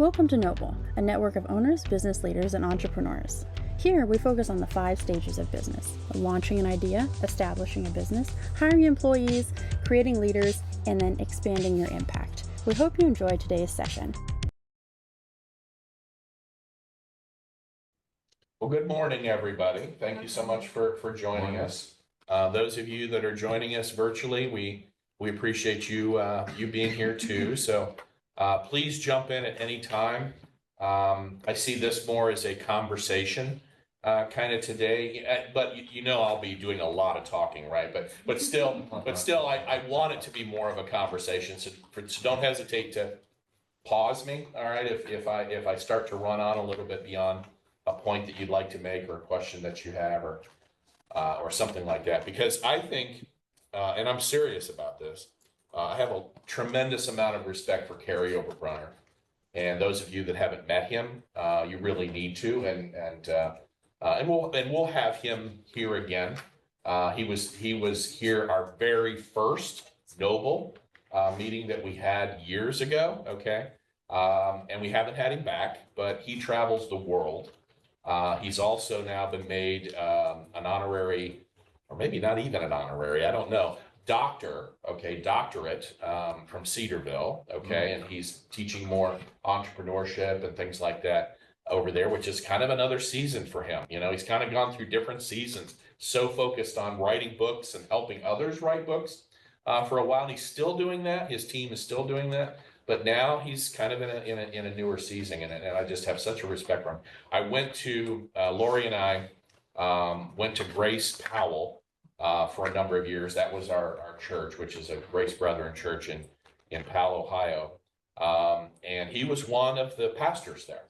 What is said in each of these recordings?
Welcome to Noble, a network of owners, business leaders, and entrepreneurs. Here, we focus on the 5 stages of business: launching an idea, establishing a business, hiring employees, creating leaders, and then expanding your impact. We hope you enjoy today's session. Well, good morning, everybody. Thank you so much for joining us. Those of you that are joining us virtually, we appreciate you being here too. So please jump in at any time. I see this more as a conversation kind of today, but you know I'll be doing a lot of talking, right? But still, I want it to be more of a conversation. So don't hesitate to pause me. All right, if I start to run on a little bit beyond a point that you'd like to make, or a question that you have, or something like that, because I think, and I'm serious about this, I have a tremendous amount of respect for Kary Oberbrunner, and those of you that haven't met him, you really need to, and we'll have him here again. He was here our very first Noble meeting that we had years ago. Okay, and we haven't had him back, but he travels the world. He's also now been made an honorary, or maybe not even an honorary, I don't know, doctorate from Cedarville, okay, and he's teaching more entrepreneurship and things like that over there, which is kind of another season for him. You know, he's kind of gone through different seasons, so focused on writing books and helping others write books for a while. He's still doing that. His team is still doing that. But now he's kind of in a newer season, and I just have such a respect for him. I went to, Lori and I went to Grace Powell for a number of years. That was our church, which is a Grace Brethren church in Powell, Ohio. And he was one of the pastors there,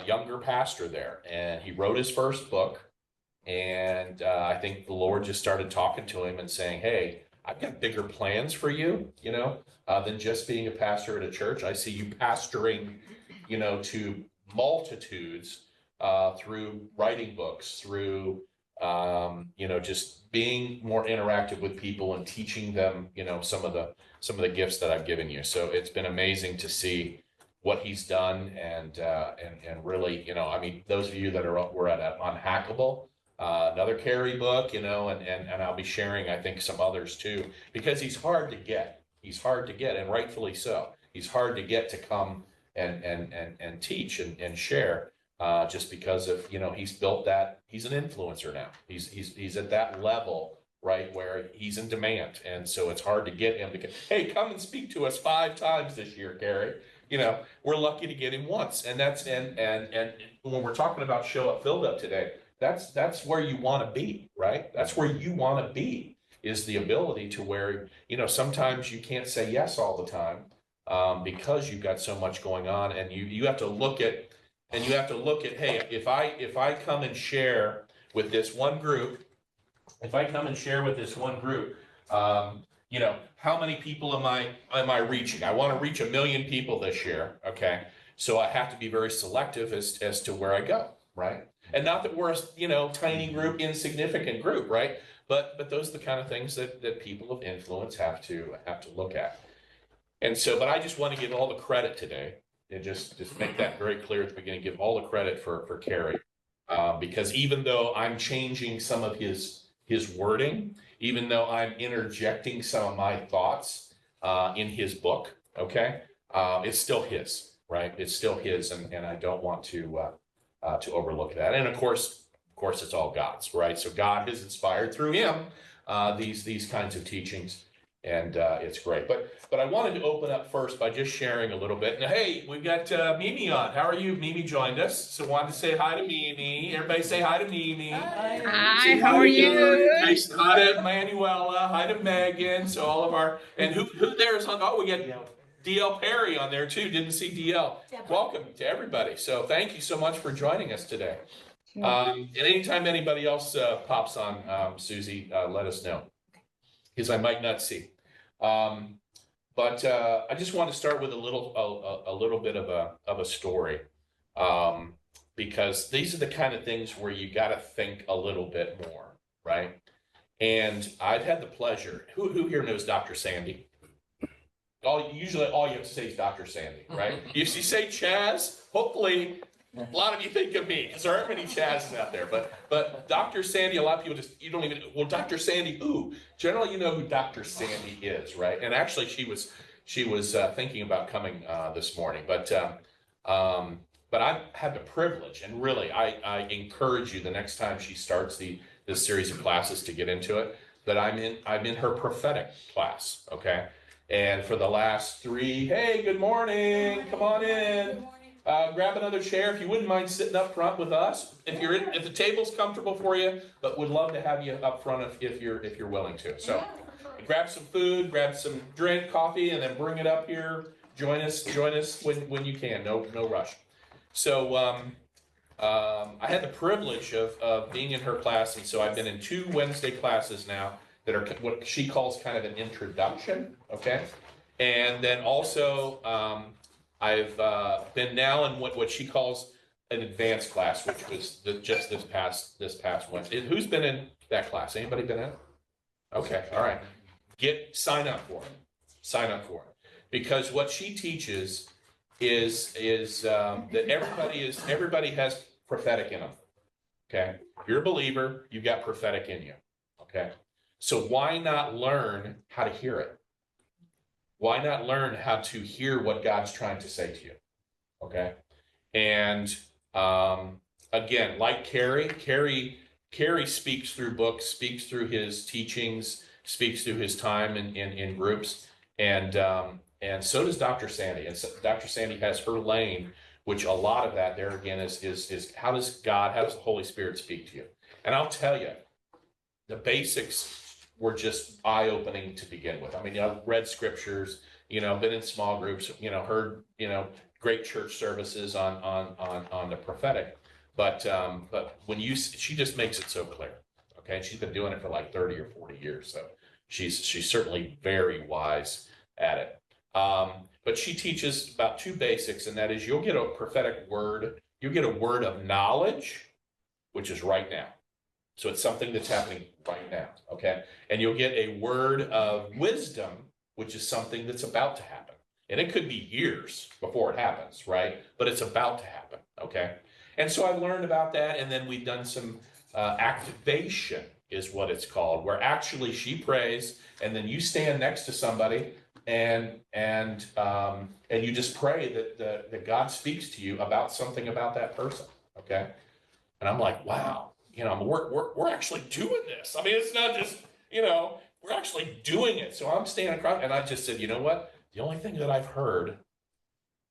younger pastor there. And he wrote his first book. And I think the Lord just started talking to him and saying, hey, I've got bigger plans for you, you know, than just being a pastor at a church. I see you pastoring, you know, to multitudes through writing books, through, you know, just being more interactive with people and teaching them, you know, some of the gifts that I've given you. So it's been amazing to see what he's done, and really, you know, I mean, those of you that were at Unhackable, another Kary book, you know, and I'll be sharing, I think, some others too, because he's hard to get. He's hard to get, and rightfully so. He's hard to get to come and teach and share, just because of, you know, he's built that. He's an influencer now. He's at that level, right, where he's in demand, and so it's hard to get him to hey, come and speak to us 5 times this year, Kary. You know, we're lucky to get him once, and that's and when we're talking about show up, filled up today. That's where you want to be, right? That's where you want to be, is the ability to where, you know, sometimes you can't say yes all the time because you've got so much going on, and you have to look at, hey, if I come and share with this one group, you know, how many people am I reaching? I want to reach 1 million people this year, okay? So I have to be very selective as to where I go, right? And not that we're a, you know, tiny group, insignificant group, right? But those are the kind of things that people of influence have to look at. And so, but I just want to give all the credit today, and just make that very clear at the beginning. Give all the credit for Kary, because even though I'm changing some of his wording, even though I'm interjecting some of my thoughts in his book, okay, it's still his, right? It's still his, and I don't want to overlook that. And of course, it's all God's, right? So God has inspired through him these kinds of teachings, and it's great. But I wanted to open up first by just sharing a little bit. Now, hey, we've got Mimi on. How are you? Mimi joined us, so wanted to say hi to Mimi. Everybody say hi to Mimi. Hi, how are you? Nice. Hi to Manuela. Hi to Megan. So all of our, and who there's on? Oh, we got DL Perry on there too. Didn't see DL. Welcome to everybody. So thank you so much for joining us today. And anytime anybody else pops on, Susie, let us know, because I might not see. But I just want to start with a little bit of a story, because these are the kind of things where you got to think a little bit more, right? And I've had the pleasure. Who here knows Dr. Sandy? usually all you have to say is Dr. Sandy, right? If you say Chaz, hopefully a lot of you think of me because there aren't many Chazes out there. But Dr. Sandy, a lot of people you don't even, well, Dr. Sandy, ooh, generally you know who Dr. Sandy is, right? And actually she was thinking about coming this morning, but I've had the privilege, and really I encourage you the next time she starts this series of classes to get into it. But I'm in her prophetic class, okay? And for the last 3, hey, good morning, come on in. Grab another chair if you wouldn't mind sitting up front with us. If the table's comfortable for you, but would love to have you up front if you're willing to. So grab some food, grab some drink, coffee, and then bring it up here. Join us when you can. No rush. So I had the privilege of being in her class, and so I've been in 2 Wednesday classes now that are what she calls kind of an introduction, okay? And then also I've been now in what she calls an advanced class, which was just this past Wednesday. Who's been in that class? Anybody been in? Okay, all right. Sign up for it. Because what she teaches is that everybody has prophetic in them. Okay, if you're a believer, you've got prophetic in you. Okay, so why not learn how to hear it? Why not learn how to hear what God's trying to say to you? Okay, and again, like Kary speaks through books, speaks through his teachings, speaks through his time in groups, and so does Dr. Sandy. And so Dr. Sandy has her lane, which a lot of that there again is how does the Holy Spirit speak to you? And I'll tell you, the basics were just eye-opening to begin with. I mean, I've read scriptures, been in small groups, heard, great church services on the prophetic, but when she just makes it so clear. Okay, she's been doing it for like 30 or 40 years, so she's certainly very wise at it. But she teaches about 2 basics, and that is you'll get a prophetic word, you'll get a word of knowledge, which is right now. So it's something that's happening right now, okay? And you'll get a word of wisdom, which is something that's about to happen. And it could be years before it happens, right? But it's about to happen, okay? And so I learned about that, and then we've done some activation is what it's called, where actually she prays, and then you stand next to somebody and you just pray that God speaks to you about something about that person, okay? And I'm like, wow, we're actually doing this. I mean, it's not just, we're actually doing it. So I'm standing across, and I just said, you know what? The only thing that I've heard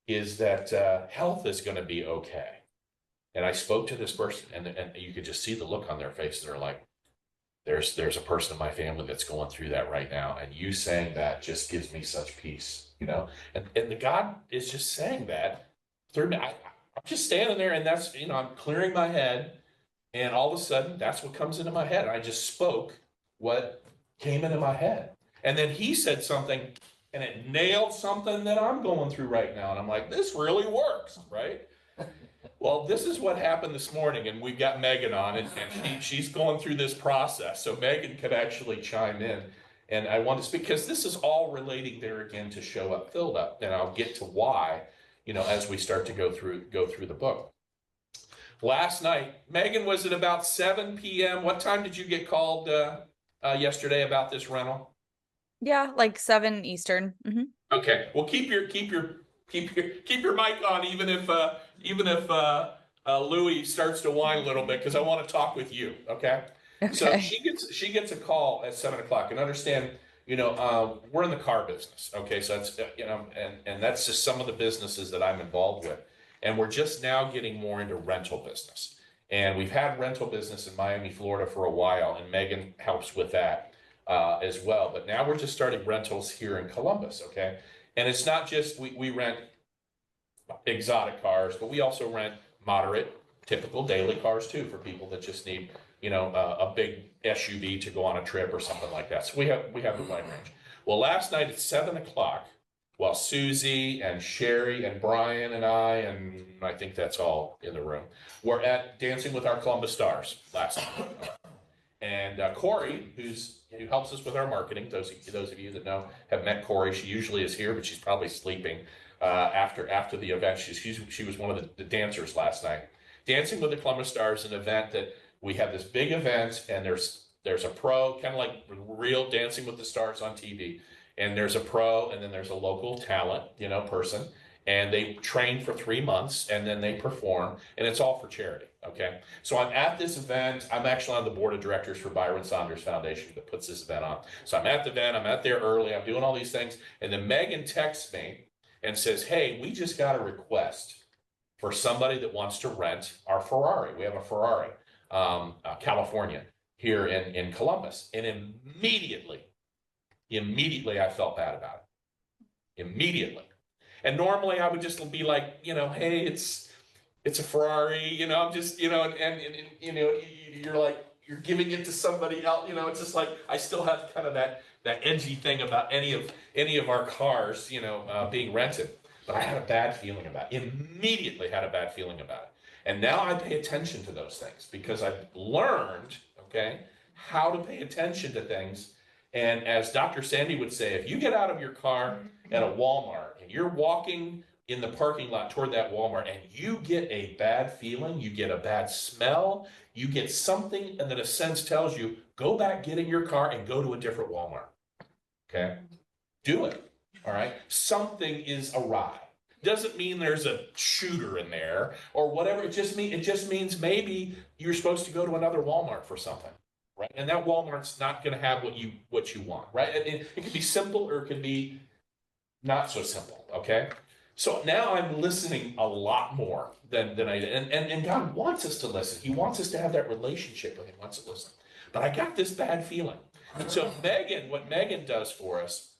is that health is going to be okay. And I spoke to this person, and you could just see the look on their face. They're like, there's a person in my family that's going through that right now. And you saying that just gives me such peace, and the God is just saying that through me. I'm just standing there, and that's, I'm clearing my head, and all of a sudden that's what comes into my head. I just spoke what came into my head. And then he said something, and it nailed something that I'm going through right now. And I'm like, this really works, right? Well, this is what happened this morning, and we've got Megan on, and she's going through this process. So Megan could actually chime in, and I want to speak, because this is all relating there again to show up, filled up, and I'll get to why, as we start to go through the book. Last night, Megan, was it about 7 p.m.? What time did you get called yesterday about this rental? Yeah, like 7 Eastern. Mm-hmm. Okay, well, keep your mic on, even if Louie starts to whine a little bit, because I want to talk with you. Okay. So she gets a call at 7 o'clock, and understand, we're in the car business. Okay, so that's and that's just some of the businesses that I'm involved with, and we're just now getting more into rental business. And we've had rental business in Miami, Florida for a while, and Megan helps with that as well. But now we're just starting rentals here in Columbus. Okay. And it's not just we rent exotic cars, but we also rent moderate, typical daily cars too, for people that just need, a big SUV to go on a trip or something like that. So we have the wide range. Well, last night at 7 o'clock, while Susie and Sherry and Brian and I think that's all in the room, we're at Dancing with Our Columbus Stars last night. And Corey, who's who helps us with our marketing. Those of you that know have met Corey, she usually is here, but she's probably sleeping after the event. She was one of the dancers last night. Dancing with the Columbus Stars, an event that we have this big event, and there's a pro, kind of like real Dancing with the Stars on TV, and there's a pro, and then there's a local talent, person, and they train for 3 months, and then they perform, and it's all for charity. Okay, so I'm at this event. I'm actually on the board of directors for Byron Saunders Foundation that puts this event on. So I'm at the event. I'm at there early. I'm doing all these things, and then Megan texts me and says, "Hey, we just got a request for somebody that wants to rent our Ferrari. We have a Ferrari, California, here in Columbus." And immediately I felt bad about it. Immediately. And normally I would just be like, hey, it's a Ferrari, I'm just, and you're like, you're giving it to somebody else, it's just like, I still have kind of that edgy thing about any of our cars, being rented. But I had a bad feeling about it. Immediately had a bad feeling about it. And now I pay attention to those things because I've learned, okay, how to pay attention to things. And as Dr. Sandy would say, if you get out of your car at a Walmart and you're walking in the parking lot toward that Walmart and you get a bad feeling, you get a bad smell, you get something that a sense tells you, go back, get in your car and go to a different Walmart. Okay? Do it. All right? Something is awry. Doesn't mean there's a shooter in there or whatever. It just means maybe you're supposed to go to another Walmart for something. Right? And that Walmart's not going to have what you want, right? It can be simple or it can be not so simple, okay? So now I'm listening a lot more than I did. And God wants us to listen. He wants us to have that relationship with him, wants to listen. But I got this bad feeling. So what Megan does for us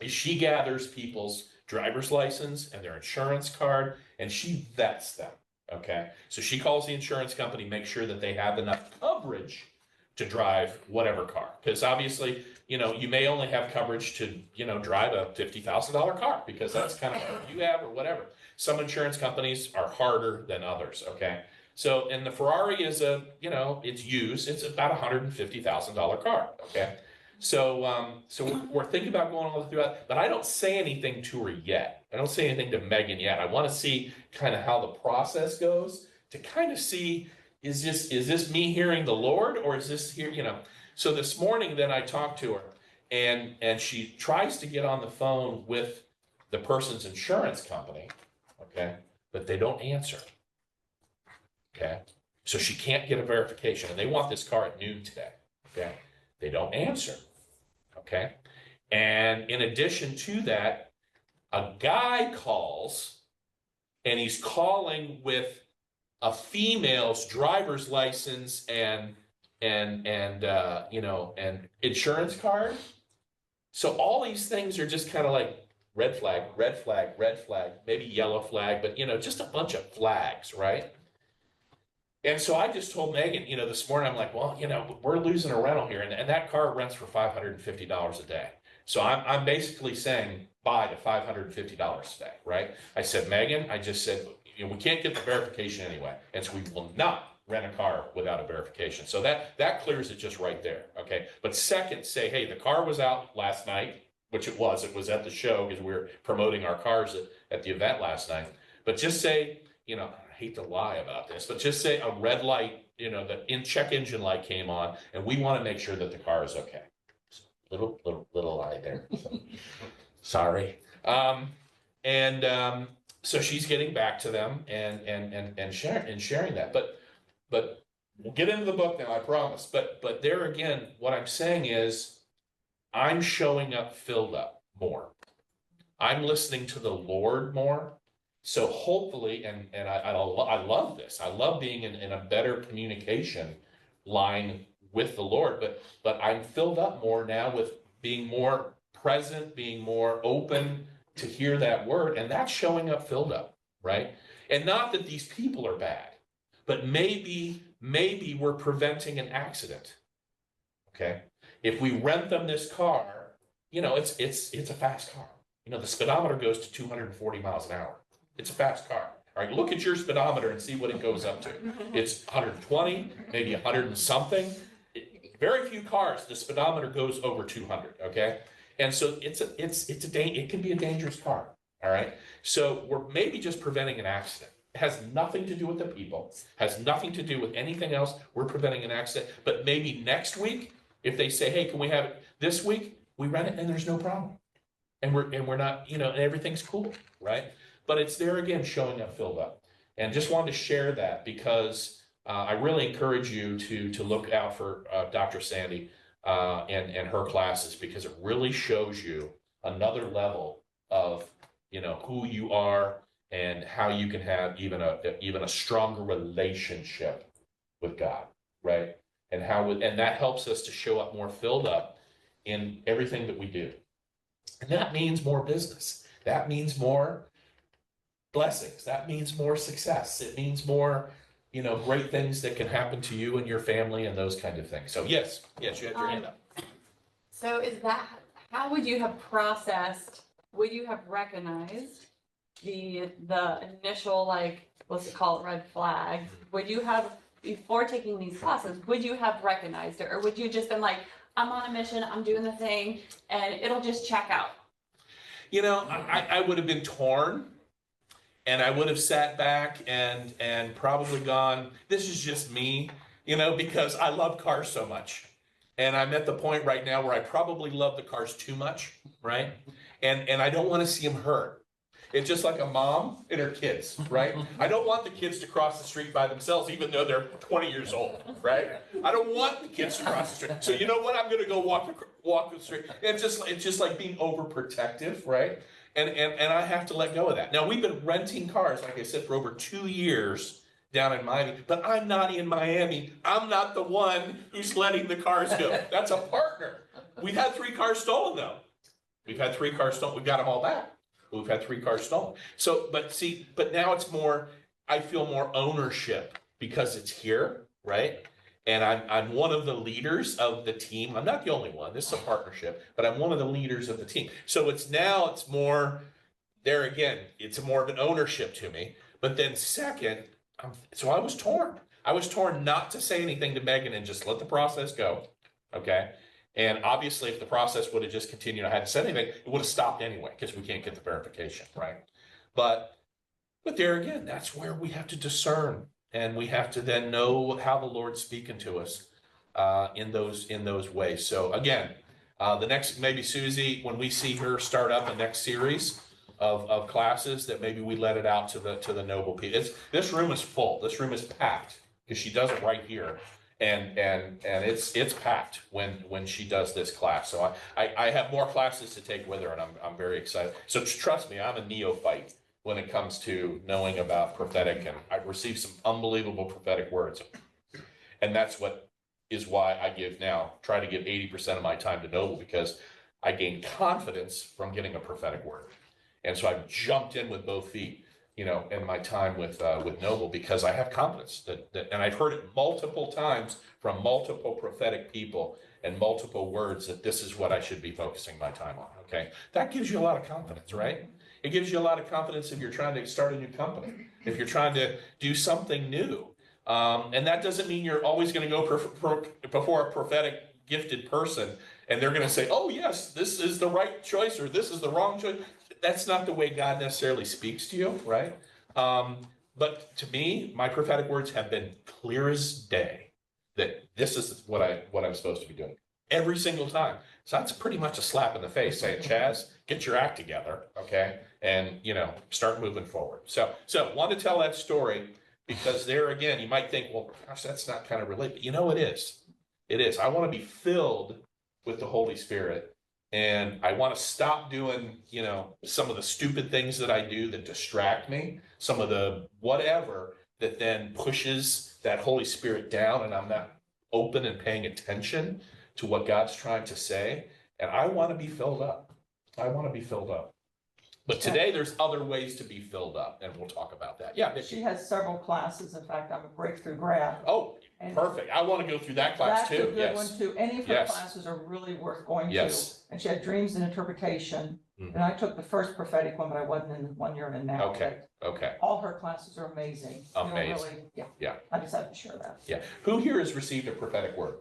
is she gathers people's driver's license and their insurance card, and she vets them, okay? So she calls the insurance company, make sure that they have enough coverage to drive whatever car. Because obviously, you may only have coverage to, drive a $50,000 car because that's kind of what you have or whatever. Some insurance companies are harder than others, okay? So, and the Ferrari is it's used, it's about a $150,000 car, okay? So, we're thinking about going all through that, but I don't say anything to her yet. I don't say anything to Megan yet. I want to see kind of how the process goes to kind of see, is this me hearing the Lord or is this here, So this morning then I talked to her and she tries to get on the phone with the person's insurance company, okay, but they don't answer, okay? So she can't get a verification and they want this car at noon today, okay? They don't answer, okay? And in addition to that, a guy calls and he's calling with a female's driver's license and insurance card. So all these things are just kind of like red flag, red flag, red flag, maybe yellow flag, but just a bunch of flags, right? And so I just told Megan, this morning, I'm like, well, we're losing a rental here, and that car rents for $550 a day. So I'm basically saying bye to $550 a day, right? I said, Megan, I just said, we can't get the verification anyway, and so we will not rent a car without a verification. So that clears it just right there, okay? But second, say, hey, the car was out last night, which it was at the show because we were promoting our cars at the event last night. But just say, I hate to lie about this, but just say a red light, the check engine light came on, and we want to make sure that the car is okay. Little lie there. Sorry. So she's getting back to them and sharing that. But we'll get into the book now, I promise. But there again, what I'm saying is I'm showing up filled up more. I'm listening to the Lord more. So hopefully, and I love this. I love being in a better communication line with the Lord, but I'm filled up more now with being more present, being more open to hear that word, and that's showing up filled up, right? And not that these people are bad, but maybe we're preventing an accident, okay? If we rent them this car, it's a fast car. The speedometer goes to 240 miles an hour. It's a fast car. All right, look at your speedometer and see what it goes up to. It's 120, maybe 100 and something. very few cars, the speedometer goes over 200, okay? And so it can be a dangerous car, all right? So we're maybe just preventing an accident. It has nothing to do with the people, has nothing to do with anything else. We're preventing an accident. But maybe next week, if they say, hey, can we have it this week? We rent it and there's no problem. And we're not, and everything's cool, right? But it's there again, showing up filled up. And just wanted to share that because I really encourage you to look out for Dr. Sandy and her classes, because it really shows you another level of who you are and how you can have even a stronger relationship with God, right? And and that helps us to show up more filled up in everything that we do. And that means more business. That means more blessings. That means more success. It means more, great things that can happen to you and your family and those kind of things. So yes, you had your hand up. So how would you have recognized the initial, let's call it red flag? Would you have, before taking these classes, would you have recognized it? Or would you just been like, I'm on a mission, I'm doing the thing, and it'll just check out? I would have been torn, and I would have sat back and probably gone, this is just me, because I love cars so much. And I'm at the point right now where I probably love the cars too much, right? And I don't want to see them hurt. It's just like a mom and her kids, right? I don't want the kids to cross the street by themselves, even though they're 20 years old, right? I don't want the kids to cross the street. So you know what? I'm going to go walk the street. It's just like being overprotective, right? And I have to let go of that. Now, we've been renting cars, like I said, for over 2 years down in Miami, but I'm not in Miami. I'm not the one who's letting the cars go. That's a partner. We've had 3 cars stolen, though. We've had 3 cars stolen. We've got them all back. We've had 3 cars stolen. So, but now it's more, I feel more ownership because it's here, right? And I'm one of the leaders of the team. I'm not the only one. This is a partnership, but I'm one of the leaders of the team. So it's more, there again, it's more of an ownership to me. But then second, so I was torn. I was torn not to say anything to Megan and just let the process go, okay? And obviously, if the process would have just continued, I hadn't said anything, it would have stopped anyway, because we can't get the verification, right? But there again, that's where we have to discern, and we have to then know how the Lord's speaking to us in those ways. So again, the next, maybe Susie, when we see her start up the next series of classes, that maybe we let it out to the noble people. This room is full. This room is packed because she does it right here. And it's packed when she does this class. So I have more classes to take with her, and I'm very excited. So trust me, I'm a neophyte when it comes to knowing about prophetic, and I've received some unbelievable prophetic words. And that's why I try to give 80% of my time to Noble, because I gain confidence from getting a prophetic word. And so I've jumped in with both feet, in my time with Noble, because I have confidence that, and I've heard it multiple times from multiple prophetic people and multiple words, that this is what I should be focusing my time on. Okay, that gives you a lot of confidence, right? It gives you a lot of confidence if you're trying to start a new company, if you're trying to do something new, and that doesn't mean you're always going to go before a prophetic gifted person and they're going to say, oh yes, this is the right choice or this is the wrong choice. That's not the way God necessarily speaks to you, right? But to me, my prophetic words have been clear as day, that this is what I'm supposed to be doing every single time. So that's pretty much a slap in the face saying, Chaz, get your act together, okay? And, start moving forward. So want to tell that story, because there again, you might think, well, gosh, that's not kind of related. It is. It is. I want to be filled with the Holy Spirit. And I want to stop doing, some of the stupid things that I do that distract me, some of the whatever that then pushes that Holy Spirit down, and I'm not open and paying attention to what God's trying to say. And I want to be filled up. I want to be filled up. But today there's other ways to be filled up, and we'll talk about that. Yeah, Nikki. She has several classes. In fact, I'm a breakthrough grad. Oh, And perfect. I want to go through that class too. That's a good Yes. one too. Any of her Yes. classes are really worth going Yes. to. And she had dreams and interpretation. Mhm. And I took the first prophetic one, but I wasn't in the one you're in now. Okay. Okay. All her classes are amazing. You'll Amazing. really, yeah. Yeah. I just had to share that. Yeah. Who here has received a prophetic word?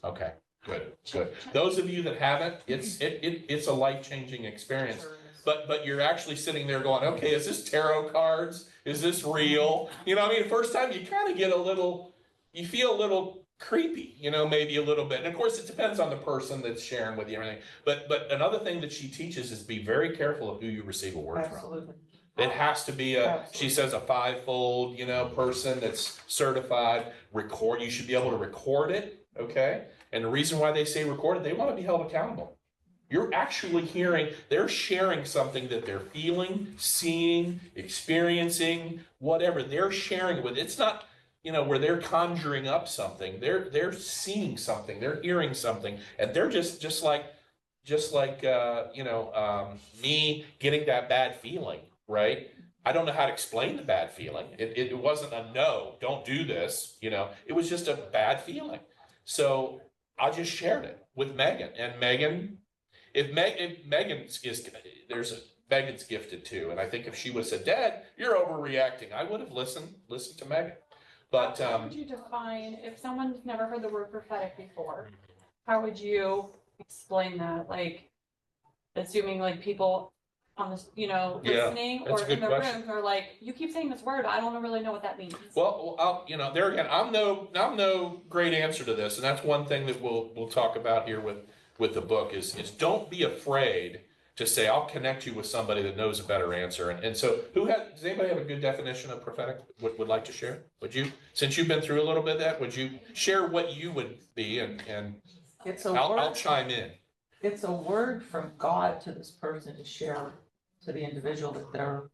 Okay, good, good. Those of you that haven't, it's a life-changing experience. But you're actually sitting there going, okay, is this tarot cards? Is this real? You know, I mean, first time you kind of get you feel a little creepy, you know, maybe a little bit. And of course, it depends on the person that's sharing with you and everything. But another thing that she teaches is be very careful of who you receive a word from. Absolutely. It has to be she says a fivefold, you know, person that's certified. You should be able to record it, okay? And the reason why they say record it, they want to be held accountable. You're actually they're sharing something that they're feeling, seeing, experiencing, whatever. They're sharing with. It's not, you know, where they're conjuring up something. They're seeing something, they're hearing something, and they're just like me getting that bad feeling. Right? I don't know how to explain the bad feeling. It wasn't a no, don't do this, you know, it was just a bad feeling. So I just shared it with Megan. And Megan, Megan's gifted too. And I think if she would have said, Dad, you're overreacting, I would have listened to Megan. But how would you define, if someone's never heard the word prophetic before, how would you explain that? Like, assuming like people on this, you know, listening or in the room who are like, you keep saying this word, I don't really know what that means. Well, you know, there again, I'm no great answer to this, and that's one thing that we'll talk about here with the book is don't be afraid to say, I'll connect you with somebody that knows a better answer. And so does anybody have a good definition of prophetic would like to share? Would you, since you've been through a little bit of that, would you share what you would be and I'll chime in. It's a word from God to this person to share to the individual that they're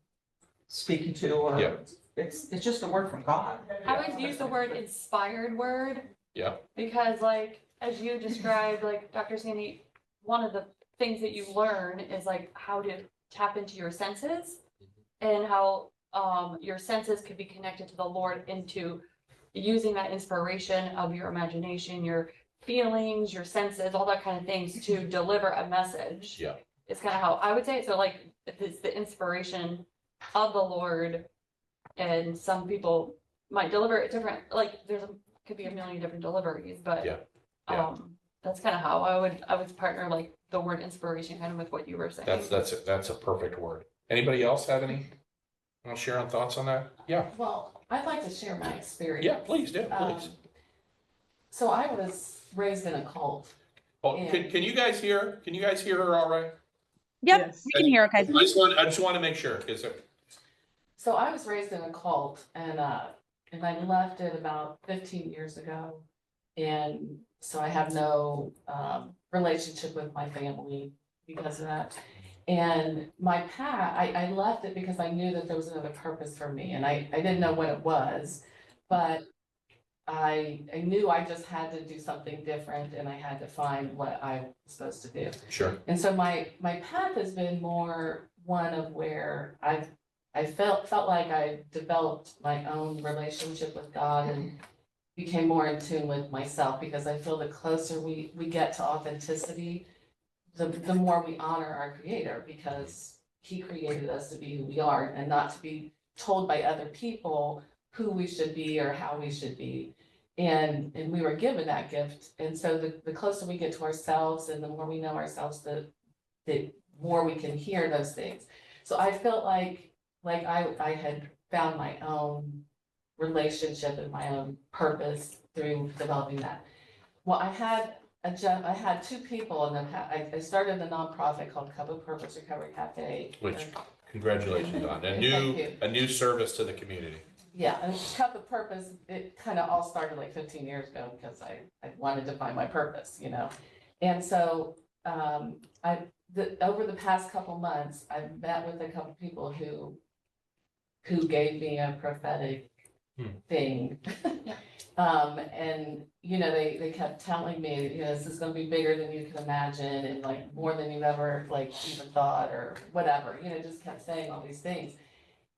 speaking to, or it's just a word from God. I would use the word inspired word. Yeah. Because like, as you described, like Dr. Sandy, one of the things that you learn is like how to tap into your senses and how your senses could be connected to the Lord into using that inspiration of your imagination, your feelings, your senses, all that kind of things to deliver a message. Yeah. It's kind of how I would say it. So like it's the inspiration of the Lord, and some people might deliver it different. Like could be a million different deliveries, but that's kind of how I would partner like the word inspiration kind of with what you were saying. That's a perfect word. Anybody else have any? Want to share on thoughts on that? Yeah. Well, I'd like to share my experience. Yeah, please do. Please. So I was raised in a cult. Oh, can you guys hear? Can you guys hear her all right? Yep, Yes. we can hear okay. I just want to make sure because. So I was raised in a cult, and I left it about 15 years ago, and so I have no relationship with my family because of that. And my path, I left it because I knew that there was another purpose for me, and I didn't know what it was, but I knew I just had to do something different, and I had to find what I was supposed to do. Sure. And so my path has been more one of where I felt like I developed my own relationship with God and became more in tune with myself, because I feel the closer we get to authenticity, the more we honor our Creator, because He created us to be who we are and not to be told by other people who we should be or how we should be. And we were given that gift. And so the closer we get to ourselves and the more we know ourselves, the more we can hear those things. So I felt like I had found my own relationship and my own purpose through developing that. Well, I had two people, and I started a nonprofit called Cup of Purpose Recovery Cafe. Which, congratulations on a new service to the community. Yeah, and Cup of Purpose, it kind of all started like 15 years ago because I wanted to find my purpose, you know. And so over the past couple months, I've met with a couple people who gave me a prophetic thing. And you know, they kept telling me, you know, this is gonna be bigger than you can imagine, and like more than you've ever like even thought or whatever, you know, just kept saying all these things.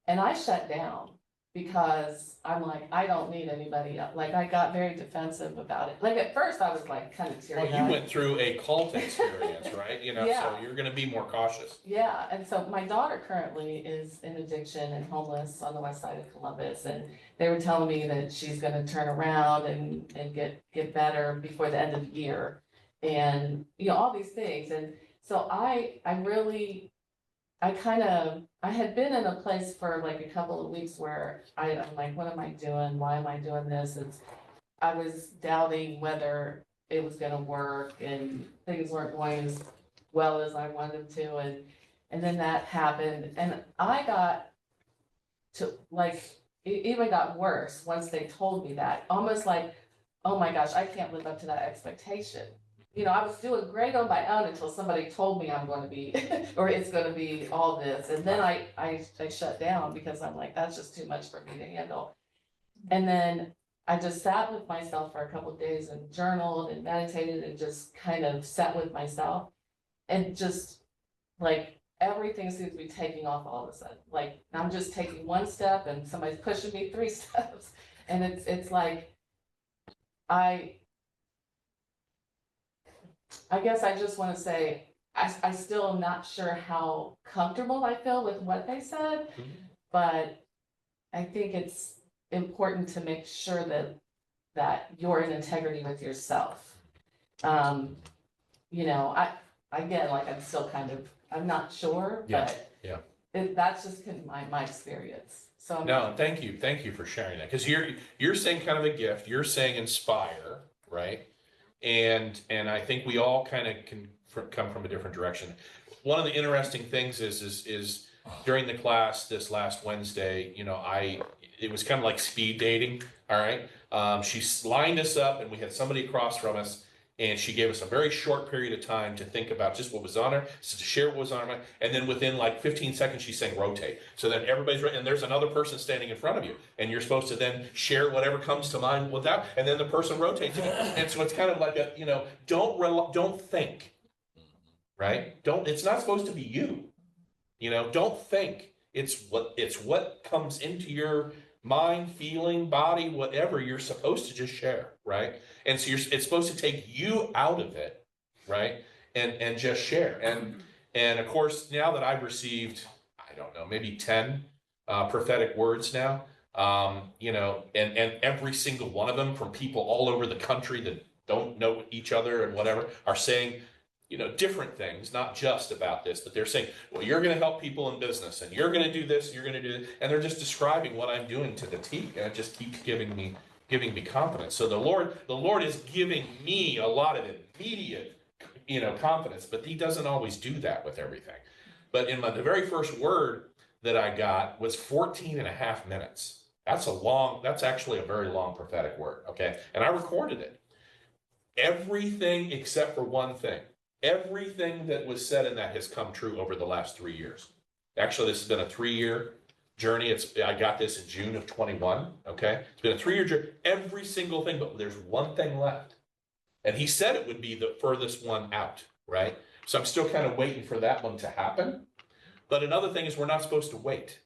And I shut down because I'm like, I don't need anybody else. Like, I got very defensive about it. Like, at first I was like kind of Well, teary you eyed. went through a cult experience, right? You know, so Yeah. you're gonna be more cautious. Yeah, and so my daughter currently is in addiction and homeless on the west side of Columbus, and they were telling me that she's gonna turn around and get better before the end of the year. And, you know, all these things, and so I really, I had been in a place for like a couple of weeks where I'm like, what am I doing? Why am I doing this? I was doubting whether it was gonna work, and things weren't going as well as I wanted to, and then that happened, and I got to like, it even got worse once they told me that, almost like, oh my gosh, I can't live up to that expectation. You know, I was doing great on my own until somebody told me I'm gonna be, or it's gonna be all this, and then I shut down because I'm like, that's just too much for me to handle. And then I just sat with myself for a couple of days and journaled and meditated and just kind of sat with myself. And just like everything seems to be taking off all of a sudden. Like I'm just taking one step and somebody's pushing me 3 steps. And it's like, I guess I just want to say, I still am not sure how comfortable I feel with what they said, but I think it's important to make sure that you're in integrity with yourself. You know, again, like I'm still kind of, I'm not sure, but that's just my experience. So No, thank you for sharing that, because you're saying kind of a gift. You're saying inspire, right? And I think we all kind of can come from a different direction. One of the interesting things is during the class this last Wednesday, you know, it was kind of like speed dating. All right, she lined us up, and we had somebody across from us. And she gave us a very short period of time to think about just what was on her, to share what was on her mind. And then within like 15 seconds, she's saying rotate. So then everybody's right, and there's another person standing in front of you. And you're supposed to then share whatever comes to mind with that. And then the person rotates. And so it's kind of like a, you know, don't think, right? It's not supposed to be you. You know, don't think. It's what comes into your mind, feeling, body, whatever you're supposed to just share, right? And so it's supposed to take you out of it, right? And just share. And of course, now that I've received, I don't know, maybe 10 prophetic words now, you know, and every single one of them from people all over the country that don't know each other and whatever are saying, you know, different things, not just about this, but they're saying, well, you're going to help people in business, and you're going to do this, you're going to do this, and they're just describing what I'm doing to the T, and it just keeps giving me confidence. So the Lord is giving me a lot of immediate, you know, confidence, but He doesn't always do that with everything. But the very first word that I got was 14 and a half minutes. That's actually a very long prophetic word, okay? And I recorded it. Everything except for one thing. Everything that was said in that has come true over the last 3 years. Actually, this has been a 3-year journey. I got this in June of 21. Okay. It's been a 3-year journey. Every single thing, but there's one thing left. And he said it would be the furthest one out, right? So I'm still kind of waiting for that one to happen. But another thing is we're not supposed to wait.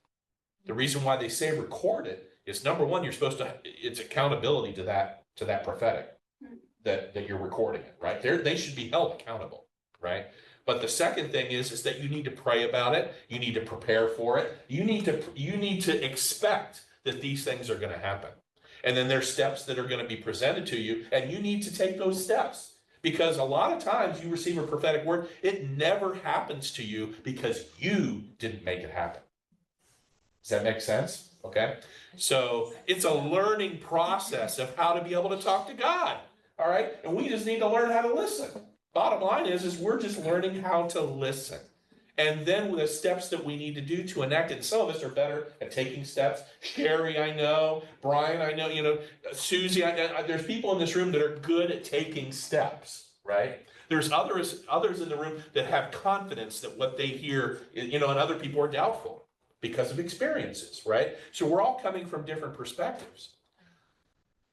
The reason why they say record it is, number one, it's accountability to that prophetic. That you're recording it, right? They should be held accountable, right? But the second thing is that you need to pray about it. You need to prepare for it. You need to expect that these things are going to happen. And then there's steps that are going to be presented to you, and you need to take those steps. Because a lot of times you receive a prophetic word, it never happens to you because you didn't make it happen. Does that make sense? Okay. So it's a learning process of how to be able to talk to God. All right. And we just need to learn how to listen. Bottom line is we're just learning how to listen. And then with the steps that we need to do to enact it. And some of us are better at taking steps. Sherry, I know. Brian, I know. You know, Susie, there's people in this room that are good at taking steps, right? There's others in the room that have confidence that what they hear, you know, and other people are doubtful because of experiences, right? So we're all coming from different perspectives.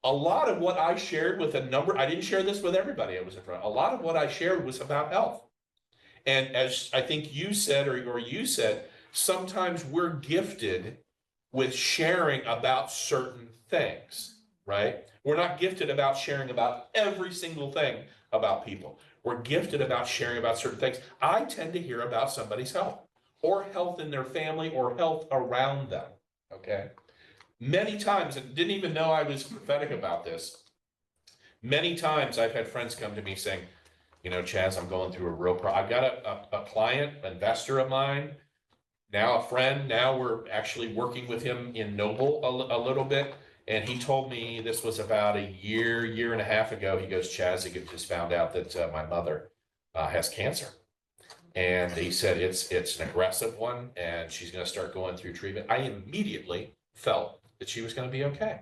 A lot of what I shared with I didn't share this with everybody I was in front of. A lot of what I shared was about health. And as I think you said, or you said, sometimes we're gifted with sharing about certain things, right? We're not gifted about sharing about every single thing about people. We're gifted about sharing about certain things. I tend to hear about somebody's health or health in their family or health around them, okay? Many times, and didn't even know I was prophetic about this, many times I've had friends come to me saying, you know, Chaz, I'm going through a real I've got a client, investor of mine, now a friend, now we're actually working with him in Noble a little bit. And he told me this was about a year and a half ago. He goes, Chaz, he just found out that my mother has cancer. And he said it's an aggressive one and she's going to start going through treatment. I immediately felt that she was going to be okay.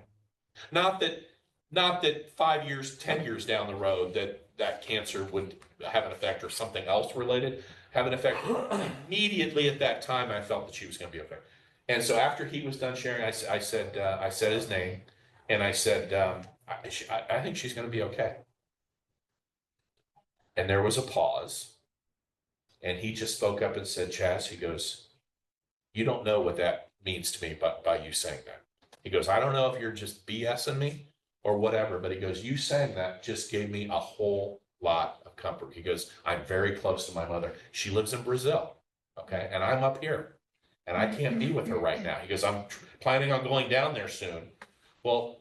Not that 5 years, 10 years down the road that cancer would have an effect or something else related have an effect. Immediately at that time, I felt that she was going to be okay. And so after he was done sharing, I said his name, and I said, I think she's going to be okay. And there was a pause, and he just spoke up and said, Chaz, he goes, you don't know what that means to me by you saying that. He goes, I don't know if you're just BSing me or whatever, but he goes, you saying that just gave me a whole lot of comfort. He goes, I'm very close to my mother. She lives in Brazil, okay, and I'm up here. And I can't be with her right now. He goes, I'm planning on going down there soon. Well,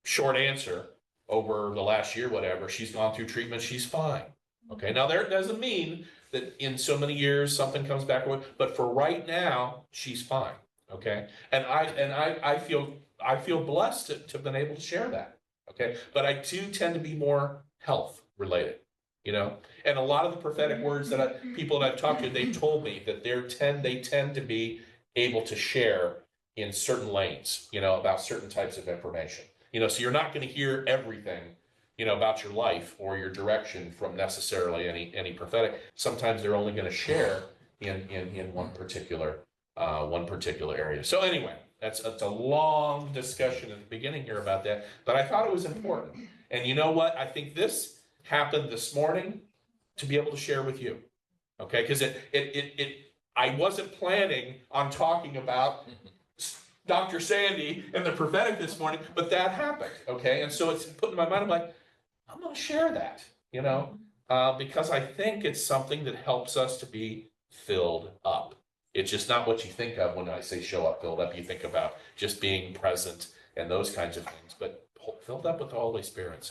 short answer, over the last year, whatever, she's gone through treatment, she's fine. Okay, now there doesn't mean that in so many years something comes back, but for right now, she's fine. Okay, and I feel blessed to have been able to share that. Okay, but I do tend to be more health related. You know, and a lot of the prophetic words that people that I've talked to, they've told me that they tend to be able to share in certain lanes, you know, about certain types of information. You know, so you're not going to hear everything, you know, about your life or your direction from necessarily any prophetic. Sometimes they're only going to share in one particular area. So anyway, that's a long discussion in the beginning here about that, but I thought it was important. And you know what? I think this happened this morning to be able to share with you, okay? Because I wasn't planning on talking about Dr. Sandy and the prophetic this morning, but that happened, okay? And so it's put in my mind, I'm like, I'm going to share that, you know, because I think it's something that helps us to be filled up. It's just not what you think of when I say show up, filled up. You think about just being present and those kinds of things, but filled up with the Holy Spirit.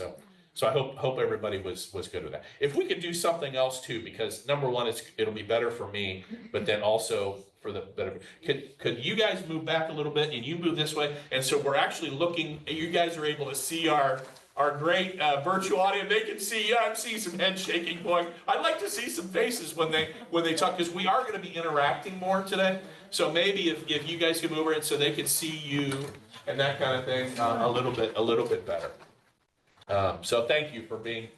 So I hope everybody was good with that. If we could do something else too, because number one, it'll be better for me, but then also for the better. Could you guys move back a little bit and you move this way? And so we're actually looking, you guys are able to see our great virtual audience. They can see, I'm seeing some head shaking going. I'd like to see some faces when they talk, because we are going to be interacting more today. So maybe if you guys could move over it so they can see you and that kind of thing a little bit better. So thank you for being,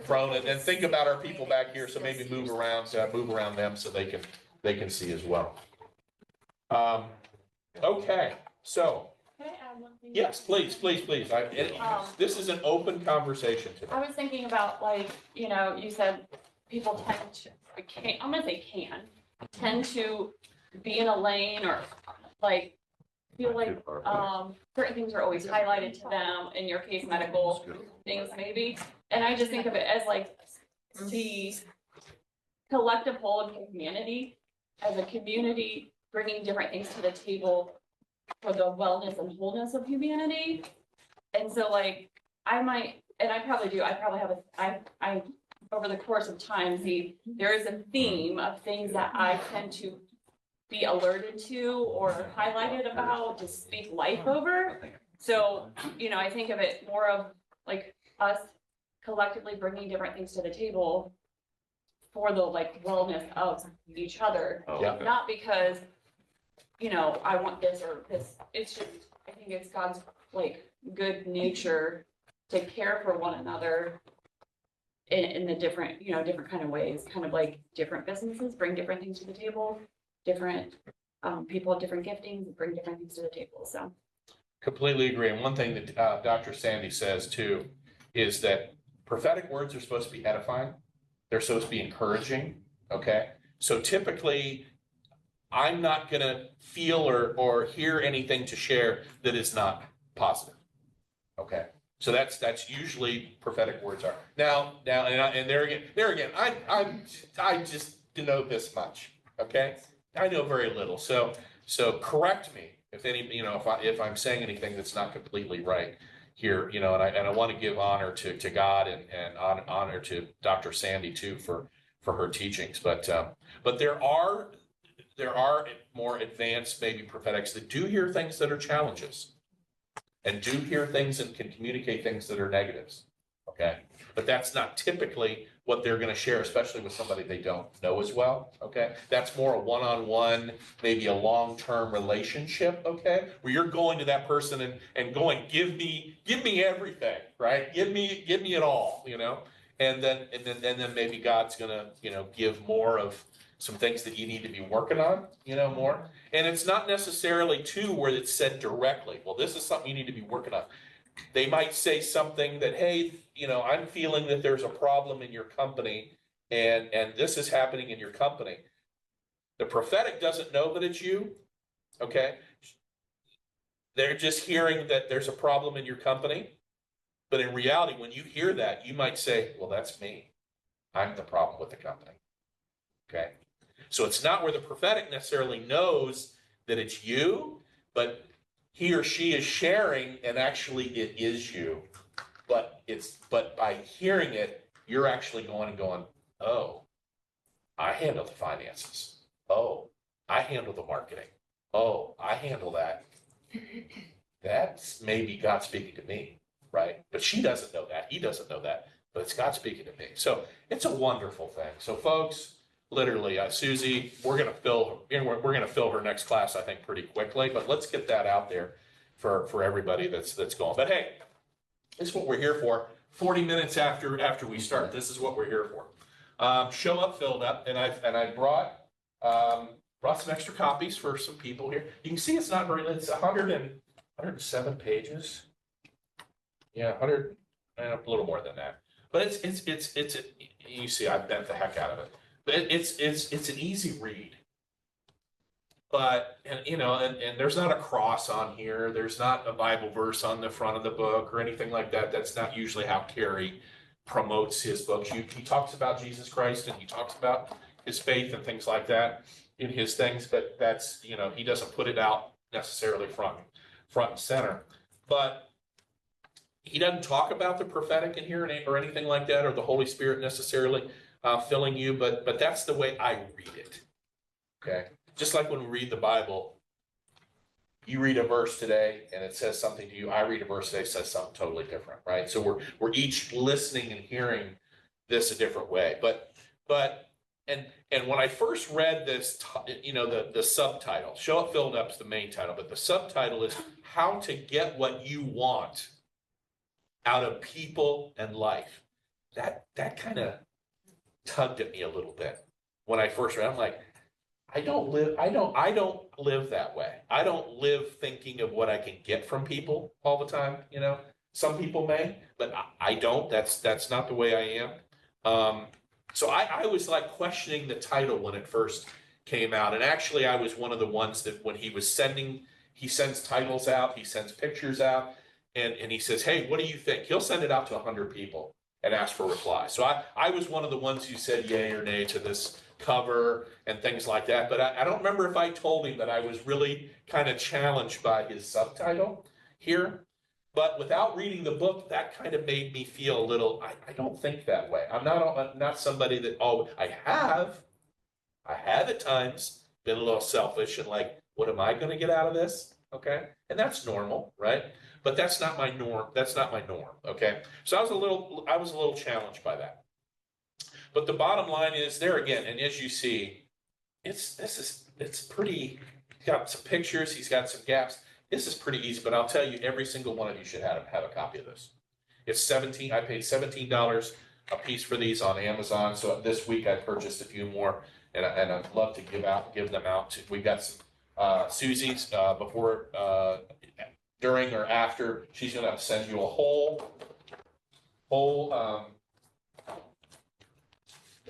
prone, and think about our people back here. So maybe move around them so they can see as well. Okay, so Can I add one thing? yes, please. This is an open conversation today. I was thinking about, like, you know, you said people tend to be in a lane or like feel like certain things are always highlighted to them, in your case medical things maybe, and I just think of it as like the collective whole of community, as a community bringing different things to the table for the wellness and wholeness of humanity. And so like I probably have I over the course of time there is a theme of things that I tend to be alerted to or highlighted about, to speak life over. So, you know, I think of it more of like us collectively bringing different things to the table for the like wellness of each other. Yeah. Not because, you know, I want this or this. It's just, I think it's God's like good nature to care for one another in the different, you know, different kind of ways, kind of like different businesses bring different things to the table. Different people have different giftings, bring different things to the table. So Completely agree. And one thing that Dr. Sandy says too is that prophetic words are supposed to be edifying. They're supposed to be encouraging. Okay. So typically I'm not gonna feel or hear anything to share that is not positive. Okay, so that's usually prophetic words are. Now, and there again, I just denote this much. Okay, I know very little, so correct me if if I'm saying anything that's not completely right here, and I want to give honor to God and honor to Dr. Sandy too for her teachings, but there are more advanced maybe prophetics that do hear things that are challenges and do hear things and can communicate things that are negatives. Okay. But that's not typically what they're going to share, especially with somebody they don't know as well. Okay. That's more a one-on-one, maybe a long-term relationship. Okay. Where you're going to that person and going, give me everything, right? Give me it all, and then maybe God's going to, give more of some things that you need to be working on, more. And it's not necessarily too where it's said directly, well, this is something you need to be working on. They might say something that, hey, I'm feeling that there's a problem in your company and this is happening in your company. The prophetic doesn't know that it's you, okay? They're just hearing that there's a problem in your company. But in reality, when you hear that, you might say, well, that's me. I'm the problem with the company, okay? So it's not where the prophetic necessarily knows that it's you, but he or she is sharing and actually it is you. But by hearing it, you're actually going, oh, I handle the finances. Oh, I handle the marketing. Oh, I handle that. That's maybe God speaking to me, right? But she doesn't know that. He doesn't know that. But it's God speaking to me. So it's a wonderful thing. So folks, literally, Susie, we're gonna fill her next class, I think, pretty quickly. But let's get that out there for everybody that's going. But hey, this is what we're here for. 40 minutes after we start, this is what we're here for. Show up, filled up, and I brought some extra copies for some people here. You can see it's not very. It's 107 pages. Yeah, 100, a little more than that. But it's you see, I bent the heck out of it. But it's an easy read. But and there's not a cross on here. There's not a Bible verse on the front of the book or anything like that. That's not usually how Kary promotes his books. He talks about Jesus Christ and he talks about his faith and things like that in his things, but that's he doesn't put it out necessarily front and center. But he doesn't talk about the prophetic in here or anything like that, or the Holy Spirit necessarily filling you, but that's the way I read it. Okay. Just like when we read the Bible, you read a verse today and it says something to you. I read a verse today, says something totally different, right? So we're each listening and hearing this a different way. But when I first read this, the subtitle, Show Up Filled Up is the main title, but the subtitle is How to Get What You Want Out of People and Life. That kind of tugged at me a little bit when I first read. I'm like, I don't live that way. I don't live thinking of what I can get from people all the time. Some people may, but I don't. That's not the way I am. So I was like questioning the title when it first came out. And actually I was one of the ones that when he sends titles out, he sends pictures out, and he says, hey, what do you think? He'll send it out to 100 people and ask for replies. So I was one of the ones who said yay or nay to this cover and things like that. But I don't remember if I told him that I was really kind of challenged by his subtitle here. But without reading the book, that kind of made me feel a little, I don't think that way. I'm not somebody that, I have at times been a little selfish and like, what am I going to get out of this? Okay. And that's normal, right? But that's not my norm. That's not my norm. Okay. So I was a little challenged by that. But the bottom line is there again, and as you see, it's pretty, he's got some pictures, he's got some gaps. This is pretty easy, but I'll tell you, every single one of you should have a copy of this. It's I paid $17 a piece for these on Amazon. So this week I purchased a few more, and I'd love to give them out. We got some Susie's before, during or after. She's gonna send you a whole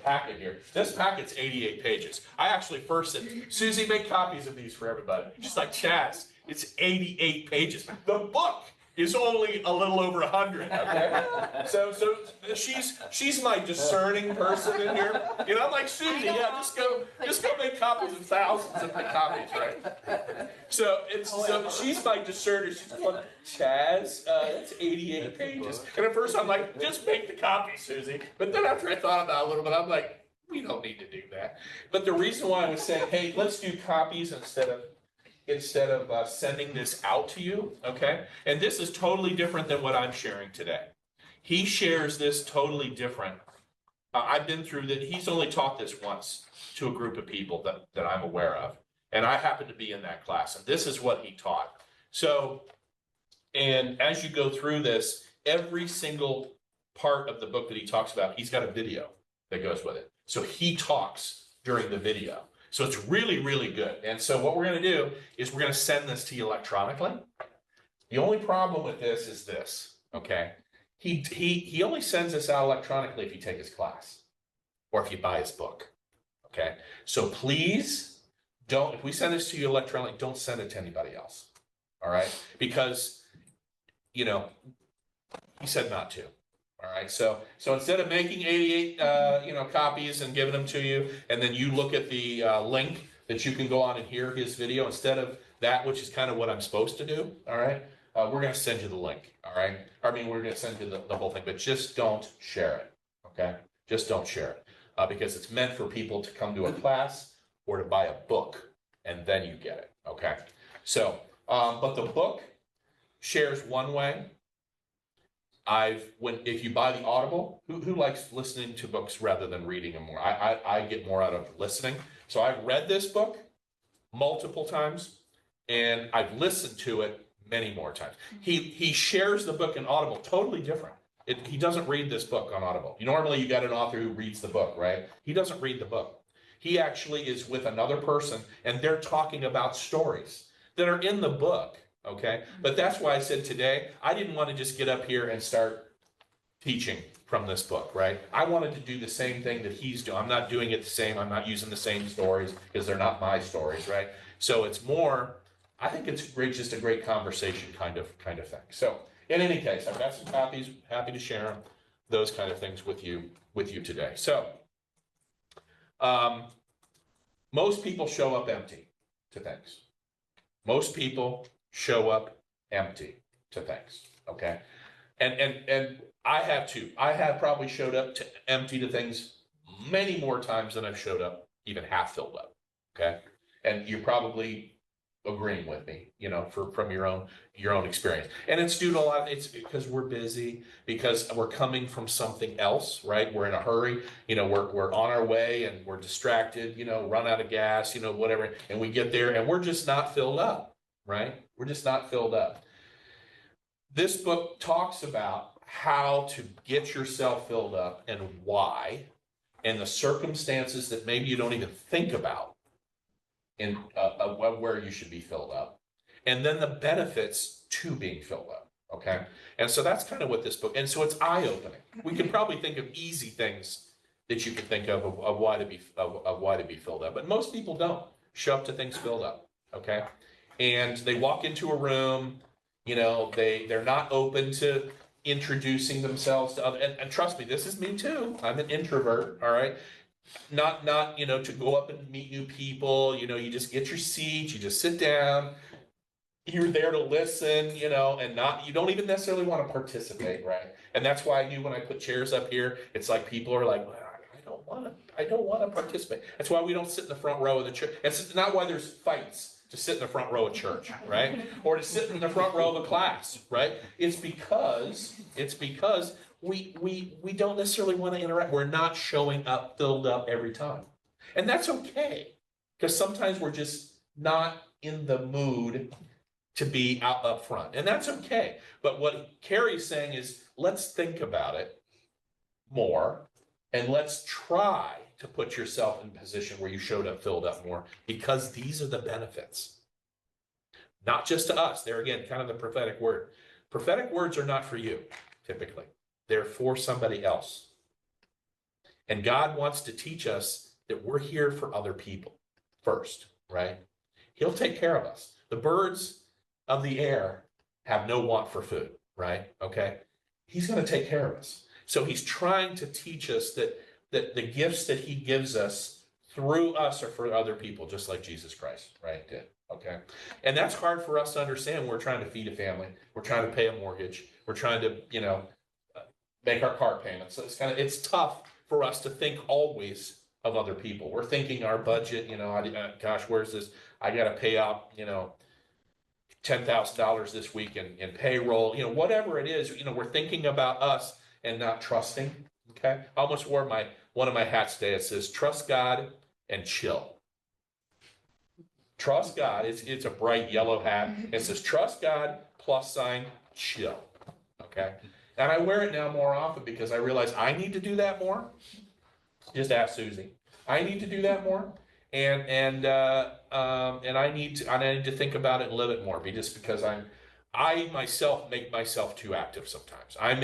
packet here. This packet's 88 pages. I actually first said, Susie, make copies of these for everybody. She's like, Chaz, it's 88 pages. The book is only a little over 100, okay? So she's my discerning person in here. You know, I'm like, Susie, yeah, just go make copies of thousands of copies, right? So she's my discerner. She's going, Chaz, it's 88 pages. And at first I'm like, just make the copy, Susie. But then after I thought about it a little bit, I'm like, we don't need to do that. But the reason why I was saying, hey, let's do copies instead of sending this out to you, okay? And this is totally different than what I'm sharing today. He shares this totally different. I've been through that. He's only taught this once to a group of people that I'm aware of. And I happen to be in that class. And this is what he taught. So, and as you go through this, every single part of the book that he talks about, he's got a video that goes with it. So he talks during the video. So it's really, really good. And so what we're going to do is we're going to send this to you electronically. The only problem with this is this, okay? He only sends this out electronically if you take his class or if you buy his book, okay? So please don't, if we send this to you electronically, don't send it to anybody else, all right? Because, you know, he said not to. All right, so instead of making 88 copies and giving them to you, and then you look at the link that you can go on and hear his video, instead of that, which is kind of what I'm supposed to do, all right, we're going to send you the link, all right? I mean, we're going to send you the whole thing, but just don't share it, okay? Just don't share it, because it's meant for people to come to a class or to buy a book, and then you get it, okay? So, but the book shares one way. If you buy the Audible, who likes listening to books rather than reading them more? I get more out of listening. So I've read this book multiple times, and I've listened to it many more times. He shares the book in Audible totally different. He doesn't read this book on Audible. Normally you got an author who reads the book, right? He doesn't read the book. He actually is with another person, and they're talking about stories that are in the book. Okay, but that's why I said today, I didn't want to just get up here and start teaching from this book, right? I wanted to do the same thing that he's doing. I'm not doing it the same. I'm not using the same stories because they're not my stories, right? So it's more, I think it's great, just a great conversation kind of thing. So in any case, I've got some copies, happy to share them, those kind of things with you today. So most people show up empty to things. Most people show up empty to things, okay? And I have too. I have probably showed up empty to things many more times than I've showed up even half filled up, okay? And you're probably agreeing with me, you know, from your own experience. And it's due to a lot, it's because we're busy, because we're coming from something else, right? We're in a hurry, you know, we're on our way and we're distracted, you know, run out of gas, you know, whatever, and we get there and we're just not filled up, right? We're just not filled up. This book talks about how to get yourself filled up and why, and the circumstances that maybe you don't even think about in where you should be filled up, and then the benefits to being filled up. Okay, and so that's kind of what this book. And so it's eye-opening. We can probably think of easy things that you can think of why to be filled up, but most people don't show up to things filled up. Okay, and they walk into a room. You know, they're not open to introducing themselves to other. And trust me, this is me too. I'm an introvert. All right. Not, you know, to go up and meet new people, you know, you just get your seat, you just sit down, you're there to listen, you know, and you don't even necessarily want to participate, right? And that's why I knew when I put chairs up here, it's like people are like, well, I don't want to participate. That's why we don't sit in the front row of the church. It's not why there's fights to sit in the front row of church, right? Or to sit in the front row of a class, right? It's because we don't necessarily want to interact. We're not showing up filled up every time. And that's okay. Because sometimes we're just not in the mood to be out up front. And that's okay. But what Kary's saying is, let's think about it more. And let's try to put yourself in a position where you showed up filled up more, because these are the benefits. Not just to us. They're, again, kind of the prophetic word. Prophetic words are not for you, typically. They're for somebody else. And God wants to teach us that we're here for other people first, right? He'll take care of us. The birds of the air have no want for food, right? Okay. He's going to take care of us. So he's trying to teach us that the gifts that he gives us through us are for other people, just like Jesus Christ, right? Did. Okay. And that's hard for us to understand. We're trying to feed a family. We're trying to pay a mortgage. We're trying to, make our car payments. So it's tough for us to think always of other people. We're thinking our budget, gosh, where's this? I got to pay out, $10,000 this week in payroll, whatever it is, we're thinking about us and not trusting. Okay. I almost wore one of my hats today. It says, trust God and chill. Trust God. It's a bright yellow hat. It says, trust God, +, chill. Okay. And I wear it now more often because I realize I need to do that more. Just ask Susie. I need to do that more. And I need to think about it and live it more, just because I myself make myself too active sometimes. I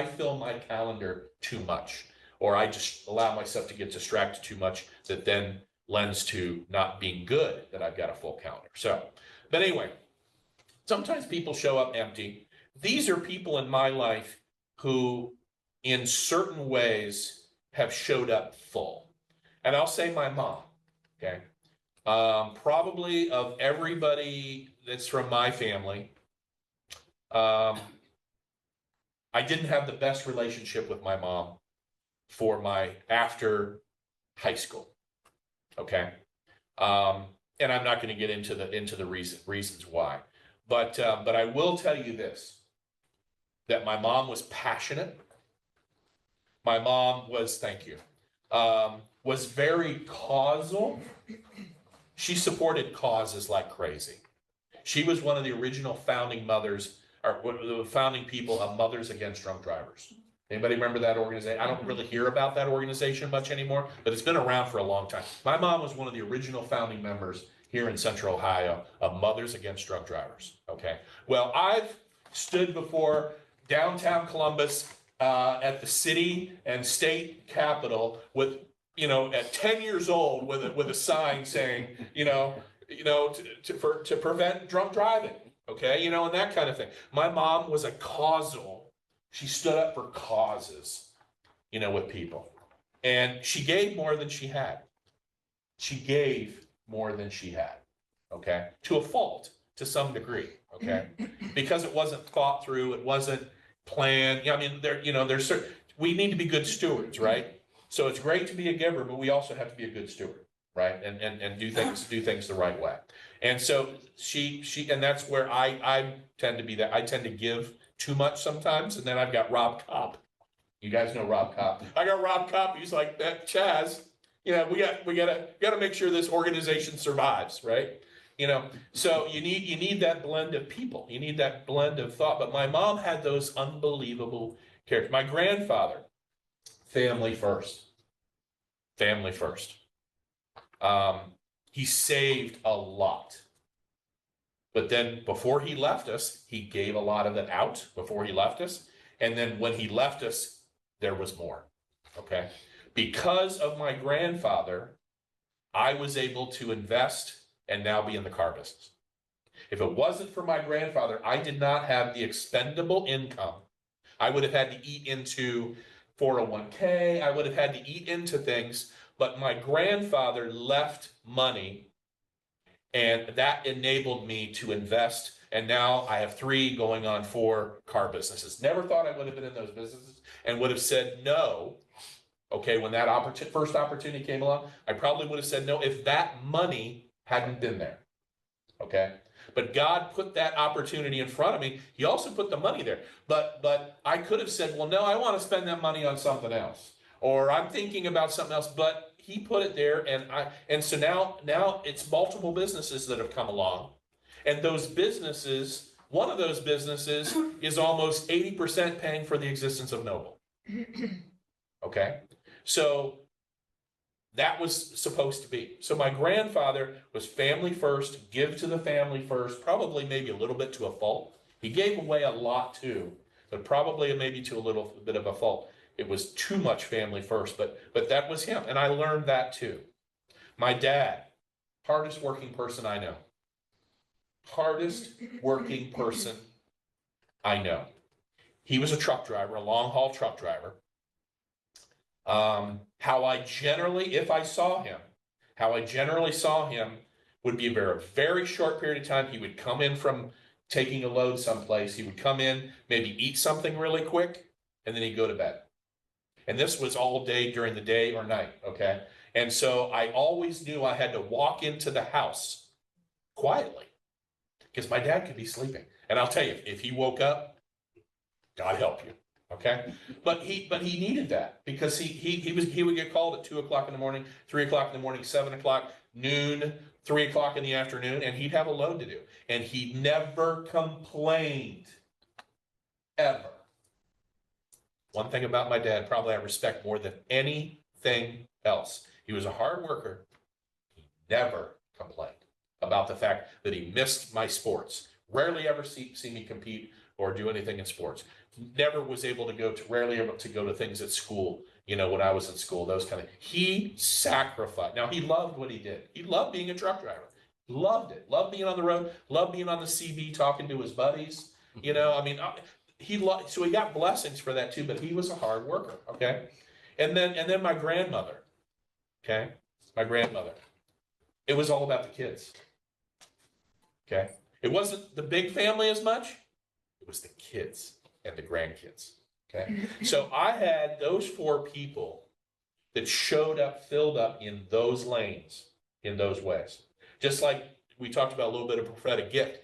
fill my calendar too much, or I just allow myself to get distracted too much that then lends to not being good that I've got a full calendar. So, but anyway, sometimes people show up empty. These are people in my life who, in certain ways, have showed up full. And I'll say my mom, okay? Probably of everybody that's from my family, I didn't have the best relationship with my mom after high school, okay? And I'm not going to get into the reasons why, but I will tell you this, that my mom was passionate. My mom was, thank you, was very causal. She supported causes like crazy. She was one of the original founding mothers, or the founding people of Mothers Against Drunk Drivers. Anybody remember that organization? I don't really hear about that organization much anymore, but it's been around for a long time. My mom was one of the original founding members here in Central Ohio of Mothers Against Drunk Drivers. Okay. Well, I've stood before downtown Columbus at the city and state capitol with, at 10 years old with a sign saying, to prevent drunk driving, okay, and that kind of thing. My mom was a causal. She stood up for causes, with people. And she gave more than she had. She gave more than she had, okay, to a fault, to some degree, okay, because it wasn't thought through, it wasn't planned. I mean, there's certain, we need to be good stewards, right? So it's great to be a giver, but we also have to be a good steward, right? And do things the right way. And so she, and that's where I tend to be that. I tend to give too much sometimes, and then I've got Rob Kopp. You guys know Rob Kopp. I got Rob Kopp. He's like, that Chaz, we gotta make sure this organization survives, right? So you need that blend of people. You need that blend of thought. But my mom had those unbelievable characters. My grandfather, family first. Family first. He saved a lot. But then before he left us, he gave a lot of it out before he left us. And then when he left us, there was more. Okay. Because of my grandfather, I was able to invest and now be in the car business. If it wasn't for my grandfather, I did not have the expendable income. I would have had to eat into 401k. I would have had to eat into things, but my grandfather left money, and that enabled me to invest. And now I have 3 going on 4 car businesses. Never thought I would have been in those businesses and would have said no. Okay, when that first opportunity came along, I probably would have said no if that money hadn't been there. Okay, but God put that opportunity in front of me. He also put the money there. But I could have said, well, no, I want to spend that money on something else, or I'm thinking about something else. But He put it there, and so now it's multiple businesses that have come along, and those businesses. One of those businesses is almost 80% paying for the existence of Noble. Okay, so that was supposed to be. So my grandfather was family first, give to the family first, probably maybe a little bit to a fault. He gave away a lot too, but probably maybe to a little bit of a fault. it was too much family first, but that was him. And I learned that too. My dad, hardest working person I know. Hardest working person I know. He was a truck driver, a long haul truck driver. How I generally, if I saw him, how I generally saw him would be over a very short period of time. He would come in from taking a load someplace. He would come in, maybe eat something really quick, and then he'd go to bed. And this was all day during the day or night, okay? And so I always knew I had to walk into the house quietly because my dad could be sleeping. And I'll tell you, if he woke up, God help you, okay? But he needed that because he would get called at 2 o'clock in the morning, 3 o'clock in the morning, 7 o'clock, noon, 3 o'clock in the afternoon, and he'd have a load to do. And he never complained, ever. One thing about my dad, probably I respect more than anything else. He was a hard worker. He never complained about the fact that he missed my sports. Rarely ever see me compete or do anything in sports. Never was able to rarely able to go to things at school, you know, when I was in school, those kind of, he sacrificed. Now, he loved what he did. He loved being a truck driver. Loved it. Loved being on the road. Loved being on the CB, talking to his buddies. You know, I mean, so he got blessings for that too, but he was a hard worker, okay? And then my grandmother, okay? My grandmother. It was all about the kids, okay? It wasn't the big family as much. It was the kids and the grandkids, okay? So I had those 4 people that showed up, filled up in those lanes, in those ways. Just like we talked about a little bit of prophetic gift.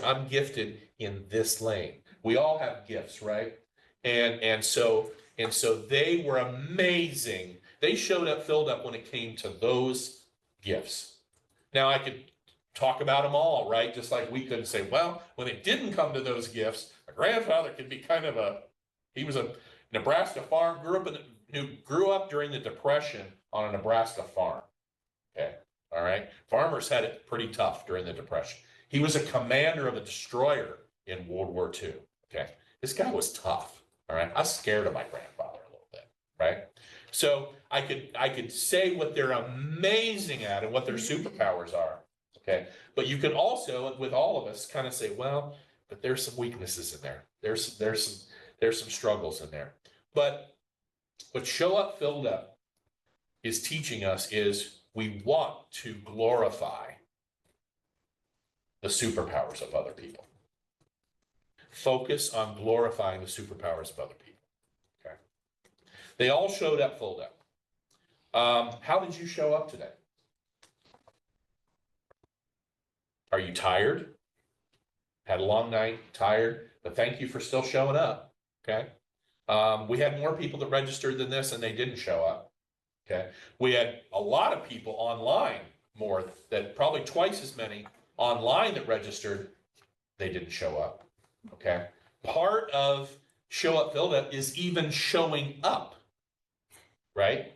I'm gifted in this lane. We all have gifts, right? And so they were amazing. They showed up, filled up when it came to those gifts. Now I could talk about them all, right? Just like we could say, well, when it didn't come to those gifts, my grandfather could be kind of he was a Nebraska farm, grew up during the Depression on a Nebraska farm. Okay, all right. Farmers had it pretty tough during the Depression. He was a commander of a destroyer in World War II. Okay, this guy was tough. All right, I was scared of my grandfather a little bit, right? So I could say what they're amazing at and what their superpowers are. Okay, but you can also, with all of us, kind of say, well, but there's some weaknesses in there. There's some struggles in there. But what Show Up, Filled Up is teaching us is we want to glorify the superpowers of other people. Focus on glorifying the superpowers of other people. Okay. They all showed up, filled up. How did you show up today? Are you tired? Had a long night, tired, but thank you for still showing up. Okay. We had more people that registered than this and they didn't show up. Okay. We had a lot of people online, more that probably twice as many online that registered, they didn't show up. Okay. Part of Show Up, Filled Up is even showing up, right?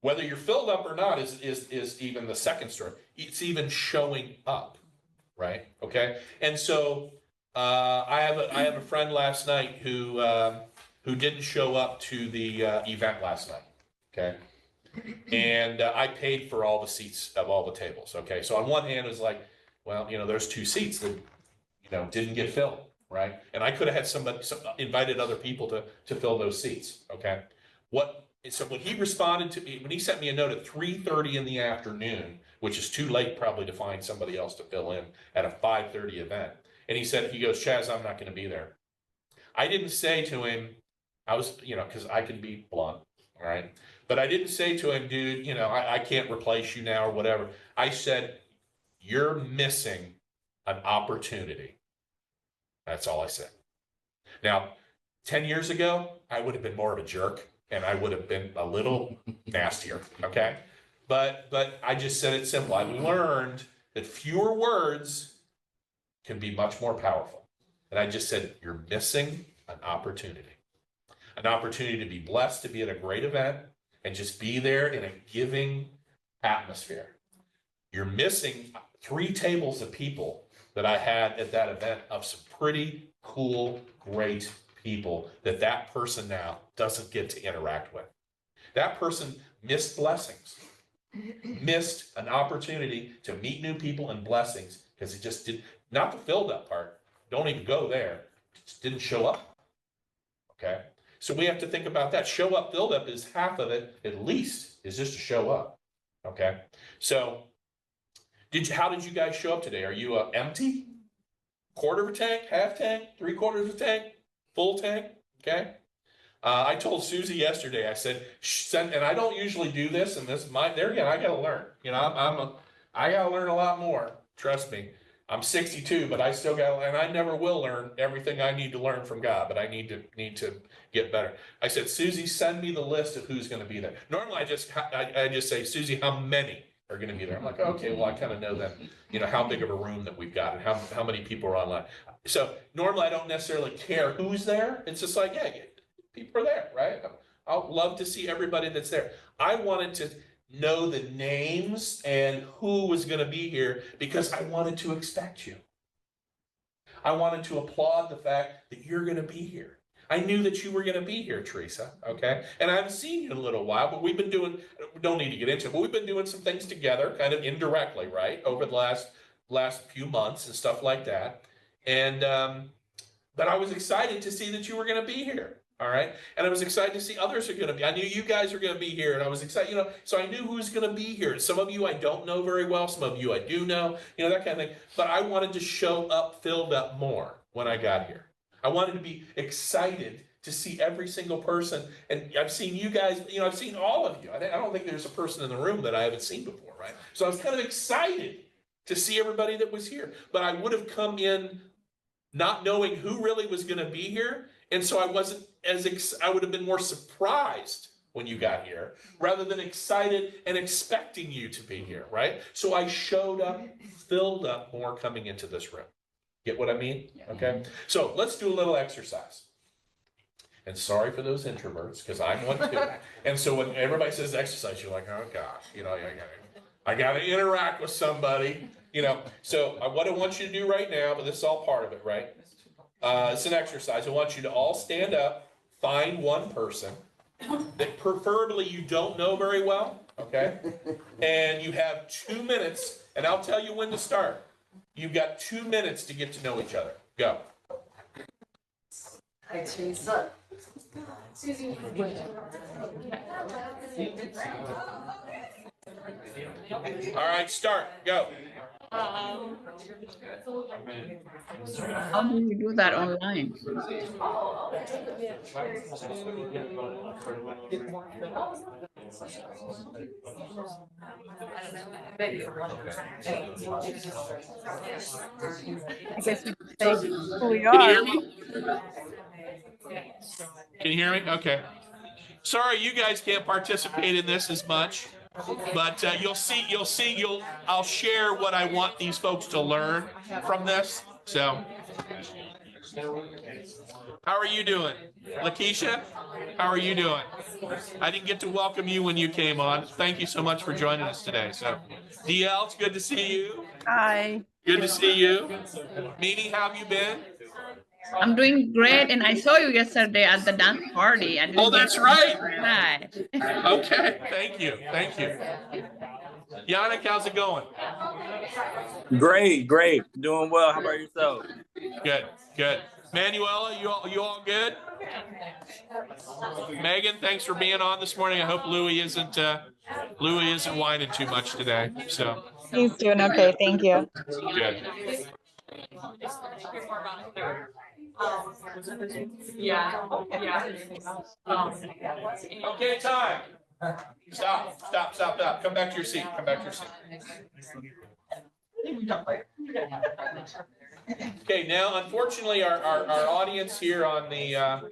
Whether you're filled up or not is even the second story. It's even showing up, right? Okay. And so I have a friend last night who didn't show up to the event last night. Okay. And I paid for all the seats of all the tables. Okay. So on one hand, it was like, well, there's 2 seats that, didn't get filled, right? And I could have had invited other people to fill those seats. Okay. So when he responded to me, when he sent me a note at 3:30 in the afternoon, which is too late probably to find somebody else to fill in at a 5:30 event. And he goes, Chaz, I'm not going to be there. I didn't say to him, because I can be blunt, all right? But I didn't say to him, dude, I can't replace you now or whatever. I said, you're missing an opportunity. That's all I said. Now, 10 years ago, I would have been more of a jerk and I would have been a little nastier, okay? But I just said it simple. I learned that fewer words can be much more powerful. And I just said, you're missing an opportunity to be blessed, to be at a great event and just be there in a giving atmosphere. You're missing 3 tables of people that I had at that event of some pretty cool, great people. people that that person now doesn't get to interact with. That person missed blessings, missed an opportunity to meet new people and blessings because he just did not the filled up part. Don't even go there. Just didn't show up. Okay. So we have to think about that. Show up, filled up is half of it, at least, is just to show up. Okay. So how did you guys show up today? Are you empty? Quarter of a tank, half tank, 3/4 of a tank, full tank? Okay. I told Susie yesterday, I said, and I don't usually do this, and there again, I got to learn. You know, I got to learn a lot more. Trust me. I'm 62, but I still got, and I never will learn everything I need to learn from God, but I need to get better. I said, Susie, send me the list of who's going to be there. Normally I just say, Susie, how many are going to be there? I'm like, okay, well, I kind of know that, you know, how big of a room that we've got and how many people are online. So normally I don't necessarily care who's there. It's just like, yeah, people are there, right? I'll love to see everybody that's there. I wanted to know the names and who was going to be here because I wanted to expect you. I wanted to applaud the fact that you're going to be here. I knew that you were going to be here, Teresa, okay? And I haven't seen you in a little while, but we've been doing, we don't need to get into it, but we've been doing some things together, kind of indirectly, right? Over the last few months and stuff like that. And, but I was excited to see that you were going to be here. All right. And I was excited to see others are going to be. I knew you guys are going to be here, and I was excited, you know, so I knew who was going to be here. Some of you I don't know very well. Some of you I do know, you know, that kind of thing. But I wanted to show up, filled up more when I got here. I wanted to be excited to see every single person. And I've seen you guys, you know, I've seen all of you. I don't think there's a person in the room that I haven't seen before, right? So I was kind of excited to see everybody that was here. But I would have come in not knowing who really was going to be here. And so I wasn't I would have been more surprised when you got here rather than excited and expecting you to be here, right? So I showed up, filled up more coming into this room. Get what I mean? Okay. So let's do a little exercise. And sorry for those introverts, because I'm one too. And so when everybody says exercise, you're like, oh gosh, you know, I got to interact with somebody, you know. So what I want you to do right now, but this is all part of it, right? It's an exercise. I want you to all stand up, find one person that preferably you don't know very well, okay? And you have 2 minutes, and I'll tell you when to start. You've got 2 minutes to get to know each other. Go. Hi, Teresa. Susie. All right, start. Go. How do you do that online? I guess you could say who we Can you are. hear me? Can you hear me? Okay. Sorry, you guys can't participate in this as much, but I'll share what I want these folks to learn from this. So, how are you doing? Lakeisha, how are you doing? I didn't get to welcome you when you came on. Thank you so much for joining us today. So, DL, it's good to see you. Hi. Good to see you. Mimi, how have you been? I'm doing great, and I saw you yesterday at the dance party. Oh, that's right. Hi. Okay, thank you. Yannick, how's it going? Great. Doing well. How about yourself? Good. Manuela, you all good? Megan, thanks for being on this morning. I hope Louie isn't whining too much today. So He's doing okay. Thank you. good. Yeah. Okay, time. Stop. Come back to your seat. Okay, now unfortunately our audience here on the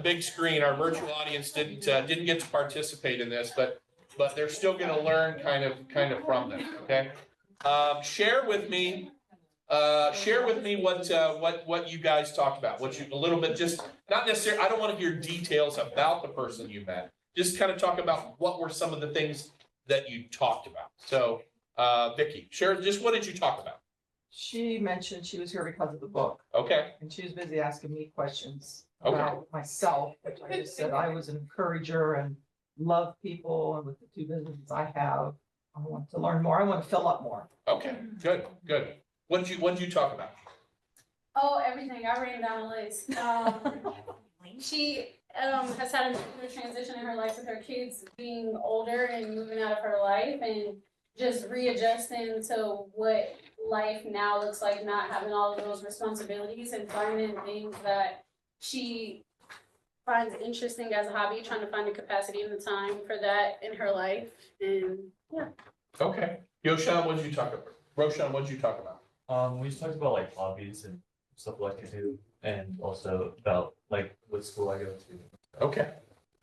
big screen, our virtual audience didn't get to participate in this, but they're still going to learn kind of from this. Okay, share with me what you guys talked about. A little bit, just not necessarily. I don't want to hear details about the person you met. Just kind of talk about what were some of the things that you talked about. So, Vicki, share just what did you talk about? She mentioned she was here because of the book, Okay, and she was busy asking me questions Okay. about myself, which I just said I was an encourager and love people, and with the 2 businesses I have, I want to learn more, I want to fill up more. okay, good. What did you talk about? Oh, everything. I ran down a list. She has had a transition in her life with her kids being older and moving out of her life and just readjusting to what life now looks like, not having all of those responsibilities and finding things that she finds interesting as a hobby, trying to find the capacity and the time for that in her life. And yeah. Okay. Roshan, what did you talk about? We just talked about like hobbies and stuff I like to do, and also about like what school I go to.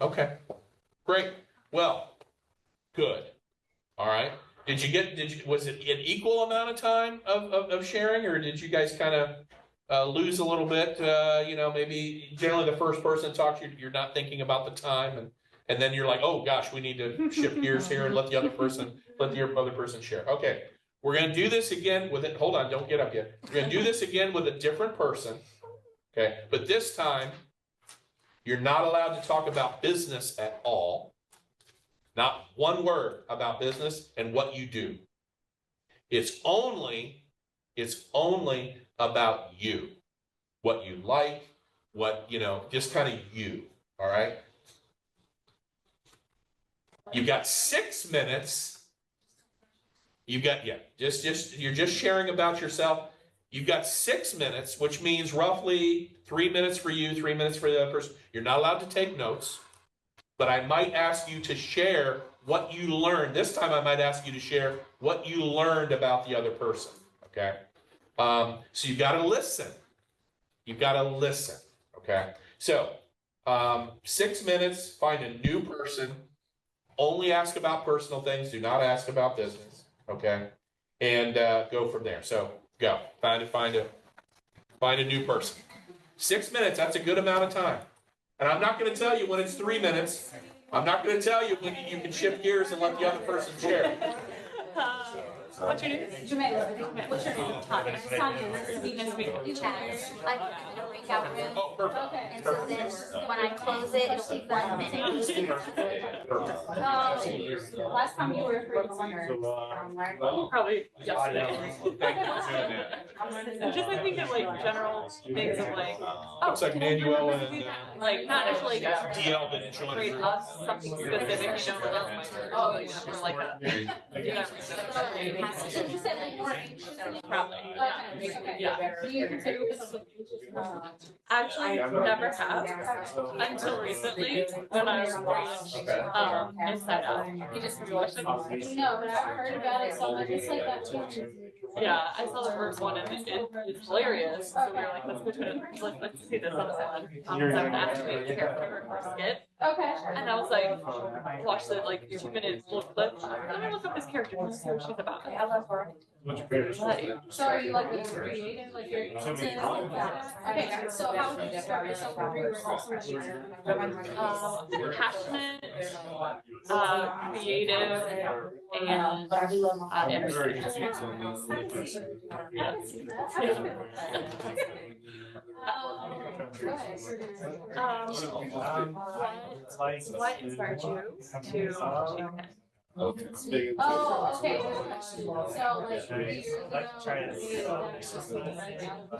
Okay, great. Well, good. All right. Was it an equal amount of time of sharing, or did you guys kind of lose a little bit? Maybe generally the first person talks, you're not thinking about the time, and then you're like, oh gosh, we need to shift gears here and let the other person share. Okay. We're going to do this again with it. Hold on, don't get up yet. We're going to do this again with a different person. Okay. But this time, you're not allowed to talk about business at all. Not one word about business and what you do. It's only about you. What you like, just kind of you. All right. You've got 6 minutes. You're just sharing about yourself. You've got 6 minutes, which means roughly 3 minutes for you, 3 minutes for the other person. You're not allowed to take notes, but I might ask you to share what you learned. This time I might ask you to share what you learned about the other person, okay? So you've got to listen. Okay? So 6 minutes, find a new person. Only ask about personal things. Do not ask about business. Okay, and go from there. So go find a new person. 6 minutes. That's a good amount of time. And I'm not going to tell you when it's 3 minutes. I'm not going to tell you when you can shift gears and let the other person share. What's your name? Jamaica. What's your name? Tanya. Tanya, this is Venus. Chaz. I'm in a breakout room. Oh, perfect. And so then when I close it, it'll be 1 minute. Last time you were free, probably yesterday. Just I think of like general things of like, Looks like Manuel and like not actually DL didn't join create us. us something specific, or like You said like more anxious. probably. Yeah. Do you consider yourself Actually, never have until recently when I was Inside Out. You just watched it? No, but I've heard about it so much. It's like that too. Yeah, I saw the first one and it's hilarious. So we were like, let's see this episode. I'm actually the character for skit. Okay. And I was like, watch the like 2 minute little clip. Let me look up this character and see what she's about. I love her. So are you like a creative, like you're into okay, so how would you describe yourself? Passionate, creative, and what inspired you to change? Oh, okay. So like 3 years ago,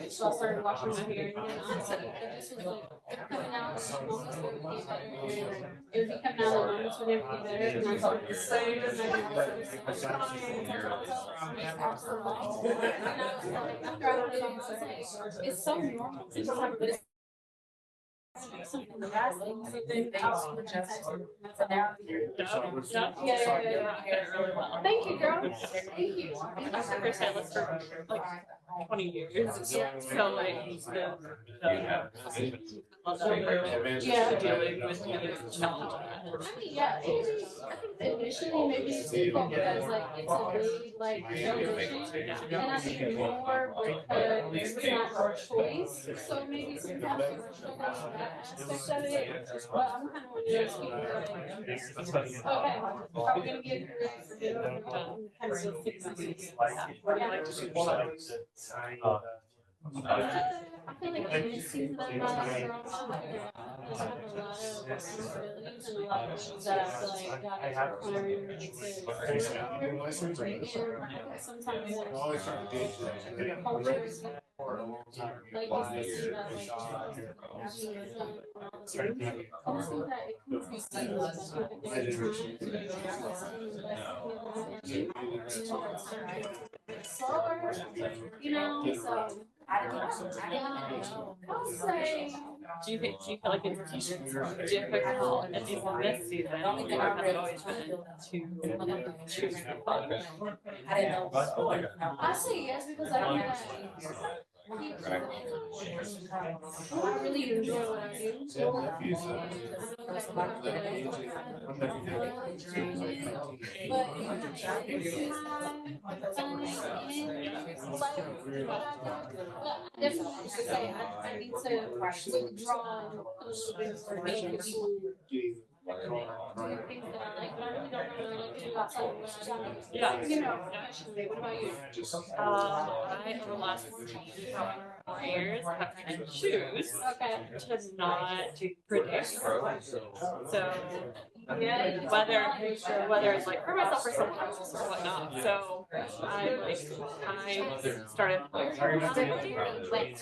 so I started watching my hair and it just was like coming out in moments where it would get better. It would be coming out in moments when it would get better. And I thought the same as I did. Absolutely. And I was like, after I put it on, I was like, it's so normal to just have this. Something the last thing, something else would just Yeah. Thank you, girl. Thank you. I was the first stylist for like 20 years. So like dealing with challenging. I mean, yeah, initially maybe it's difficult because like it's a big like transition, and I think more because it's not our choice. So maybe sometimes we're struggling with that aspect of it. But I'm kind of one of those people like, okay, are we gonna get through this? Kind of just fix it. I feel like in this season of my life, I have a lot of responsibilities and a lot of things that I feel like God is requiring me to sometimes there's cultures like you see that like I just think that it can be seamless at the slower, so I'll say. Do you feel like it's difficult, at least in this season, or has it always been to choose the fun? I say yes because I feel like I really enjoy what I do. Definitely say I need to withdraw a little bit more people do things that I like, but I really don't know what I like to do outside of what I like. Yeah. Professionally, what about you? I, over the last 4 years, have had to choose to not produce. So, yeah, whether it's like for myself or someone else or whatnot. So, I started That's like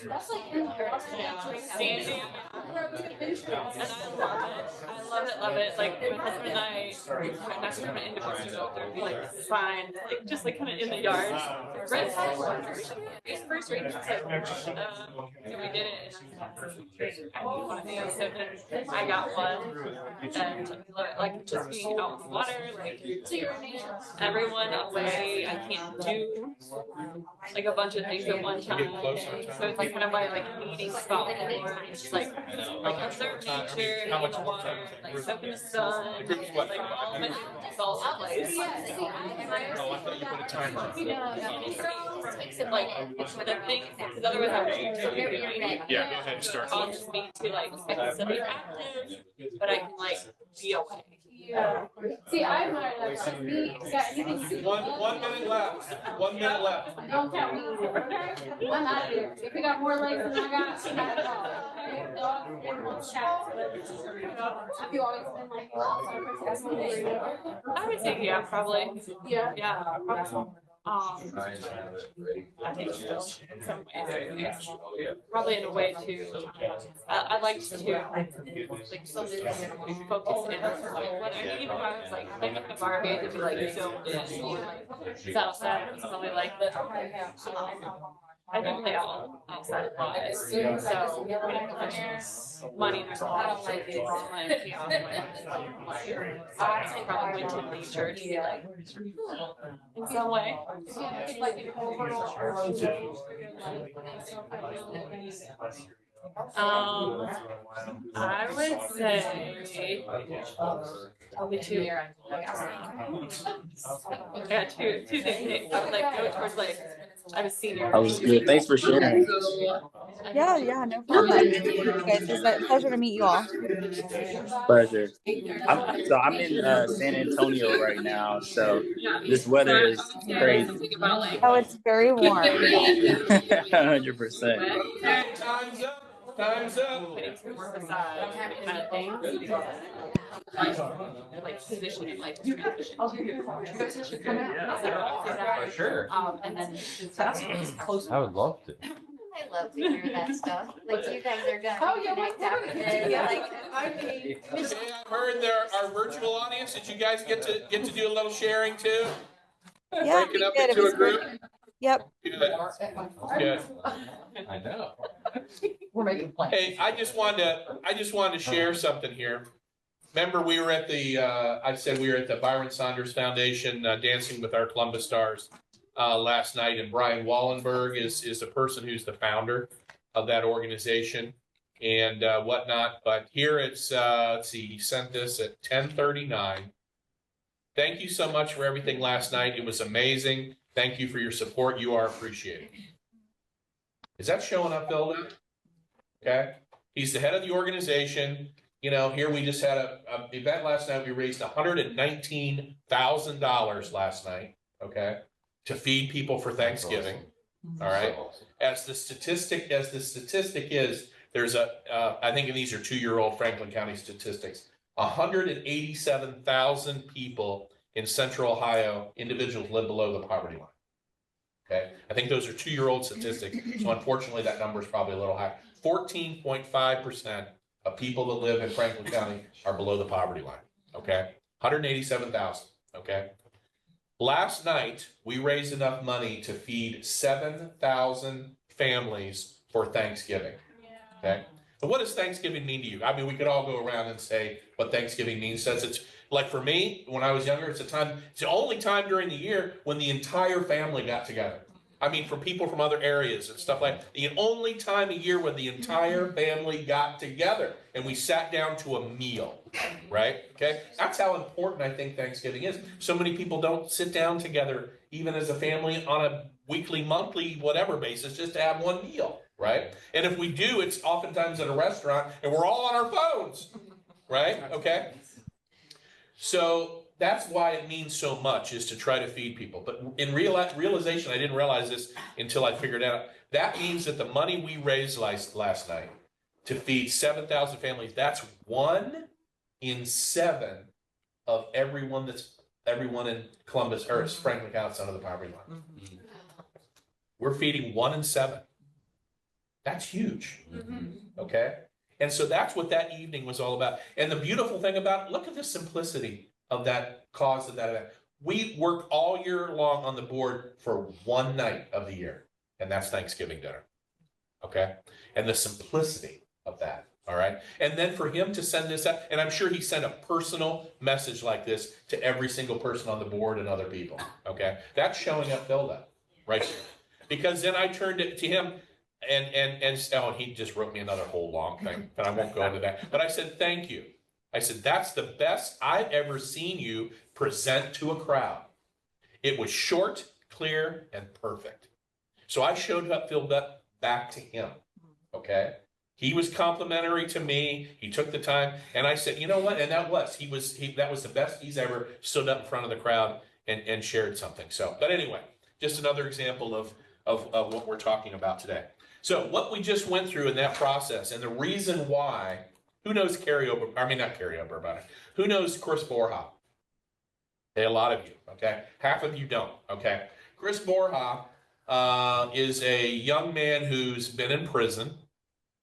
standing. And I love it. Like my husband and I, that's kind of into there'd be like signs, like just like kind of in the yard. Red flag waters. It's first rate. So we did it. And so then I got one, and like just being out in the water, like everyone away. I can't do like a bunch of things at one time. So it's like kind of my like meeting spot where it's like observe nature, in the water, like soak in the sun, like all my all over the place. Like the thing, because otherwise I would Yeah, go ahead and start. causes me to like still be active, but I can like be away. Yeah. See, I admire that because me, yeah, anything. 1 minute left. 1 minute left. Don't count me, okay? I'm out of here. If you got more legs than I got, you got it all. Okay? Dog, animals, cats. Have you always been like, I would say yeah, probably. Yeah. Yeah, probably. I think so. In some ways, yeah. Probably in a way too. I like to like focus in. Like, what I mean, if I was like thinking of Barbie, it'd be like zoned in, like South Side or something like that. I can play all outside of lives. So money, there's a lot of like it's I probably went to nature to be like in some way. I would say probably two. Yeah, two things. I would like go towards like I'm a senior. I was good. Thanks for sharing. Yeah, no problem. Nice to meet you guys. It's a pleasure to meet you all. Pleasure. I'm in San Antonio right now, so this weather is crazy. Oh, it's very warm. 100%. Time's up. Time's up. Like positioning, like transition. For sure. And then close. I would love to. I love to hear that stuff. Like you guys are gonna. Oh, yeah, connect after this. yeah. Like, Okay, I've heard there our virtual audience. Did you guys get to do a little sharing too? Yeah, Break it up we did. It into was a group. great. Yep. Good. Good. I know. We're making plans. Hey, I just wanted to share something here. Remember, we were at the I said we were at the Byron Saunders Foundation Dancing with Our Columbus Stars, last night, and Brian Wallenberg is the person who's the founder of that organization and whatnot. But here it's, let's see, he sent this at 10:39. Thank you so much for everything last night. It was amazing. Thank you for your support. You are appreciated. Is that showing up, Hilda? Okay. He's the head of the organization. You know, here we just had a event last night. We raised $119,000 last night, okay, to feed people for Thanksgiving. All right. As the statistic is, there's I think these are 2-year-old Franklin County statistics. 187,000 people in Central Ohio, individuals, live below the poverty line. Okay. I think those are 2-year-old statistics. So unfortunately, that number is probably a little high. 14.5% of people that live in Franklin County are below the poverty line. Okay. 187,000. Okay. Last night, we raised enough money to feed 7,000 families for Thanksgiving. Okay. So what does Thanksgiving mean to you? I mean, we could all go around and say what Thanksgiving means. Says it's like for me, when I was younger, it's the only time during the year when the entire family got together. I mean, for people from other areas and stuff like that, the only time of year when the entire family got together and we sat down to a meal, right? Okay. That's how important I think Thanksgiving is. So many people don't sit down together, even as a family, on a weekly, monthly, whatever basis, just to have one meal. Right? And if we do, it's oftentimes at a restaurant and we're all on our phones, right? Okay. So that's why it means so much, is to try to feed people. But in realization, I didn't realize this until I figured out, that means that the money we raised last night to feed 7,000 families, that's 1 in 7 of everyone in Columbus or Franklin County that's under the poverty line. We're feeding 1 in 7. That's huge. Okay. And so that's what that evening was all about. And the beautiful thing about it, look at the simplicity of that cause of that event. We work all year long on the board for one night of the year, and that's Thanksgiving dinner. Okay. And the simplicity of that. All right. And then for him to send this out, and I'm sure he sent a personal message like this to every single person on the board and other people. Okay. That's showing up filled up right there. Because then I turned it to him. And he just wrote me another whole long thing, but I won't go into that. But I said, thank you. I said, that's the best I've ever seen you present to a crowd. It was short, clear, and perfect. So I showed up, filled up back to him. Okay. He was complimentary to me. He took the time, and I said, you know what? And that was the best he's ever stood up in front of the crowd and shared something. So, but anyway, just another example of what we're talking about today. So what we just went through in that process, and the reason why, who knows Kary Oberbrunner, who knows Chris Borja? Okay, a lot of you, okay? Half of you don't, okay? Chris Borja is a young man who's been in prison,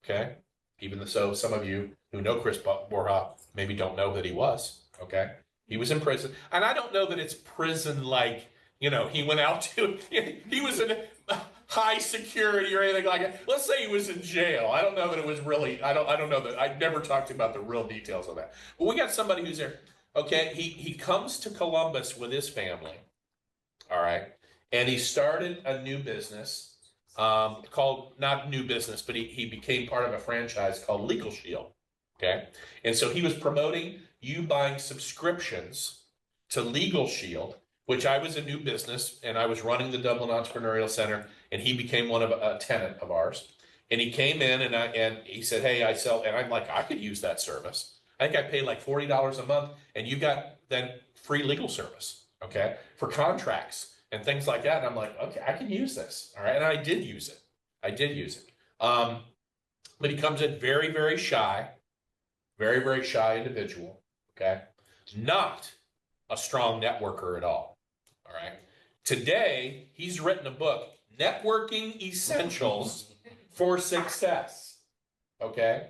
okay? Even so, some of you who know Chris Borja maybe don't know that he was, okay? He was in prison, and I don't know that it's prison like, you know, he went out to, he was in high security or anything like that. Let's say he was in jail. I don't know that it was really, I don't know that, I've never talked about the real details of that. But we got somebody who's there. Okay, he comes to Columbus with his family. All right. And he started a new business called, not new business, but he became part of a franchise called Legal Shield. Okay. And so he was promoting you buying subscriptions to Legal Shield, which I was a new business, and I was running the Dublin Entrepreneurial Center, and he became one of a tenant of ours. And he came in and he said, hey, I sell, and I'm like, I could use that service. I think I paid like $40 a month, and you got then free legal service, okay, for contracts and things like that. And I'm like, okay, I can use this. All right. And I did use it. But he comes in very, very shy individual. Okay. Not a strong networker at all. All right. Today, he's written a book, Networking Essentials for Success. Okay.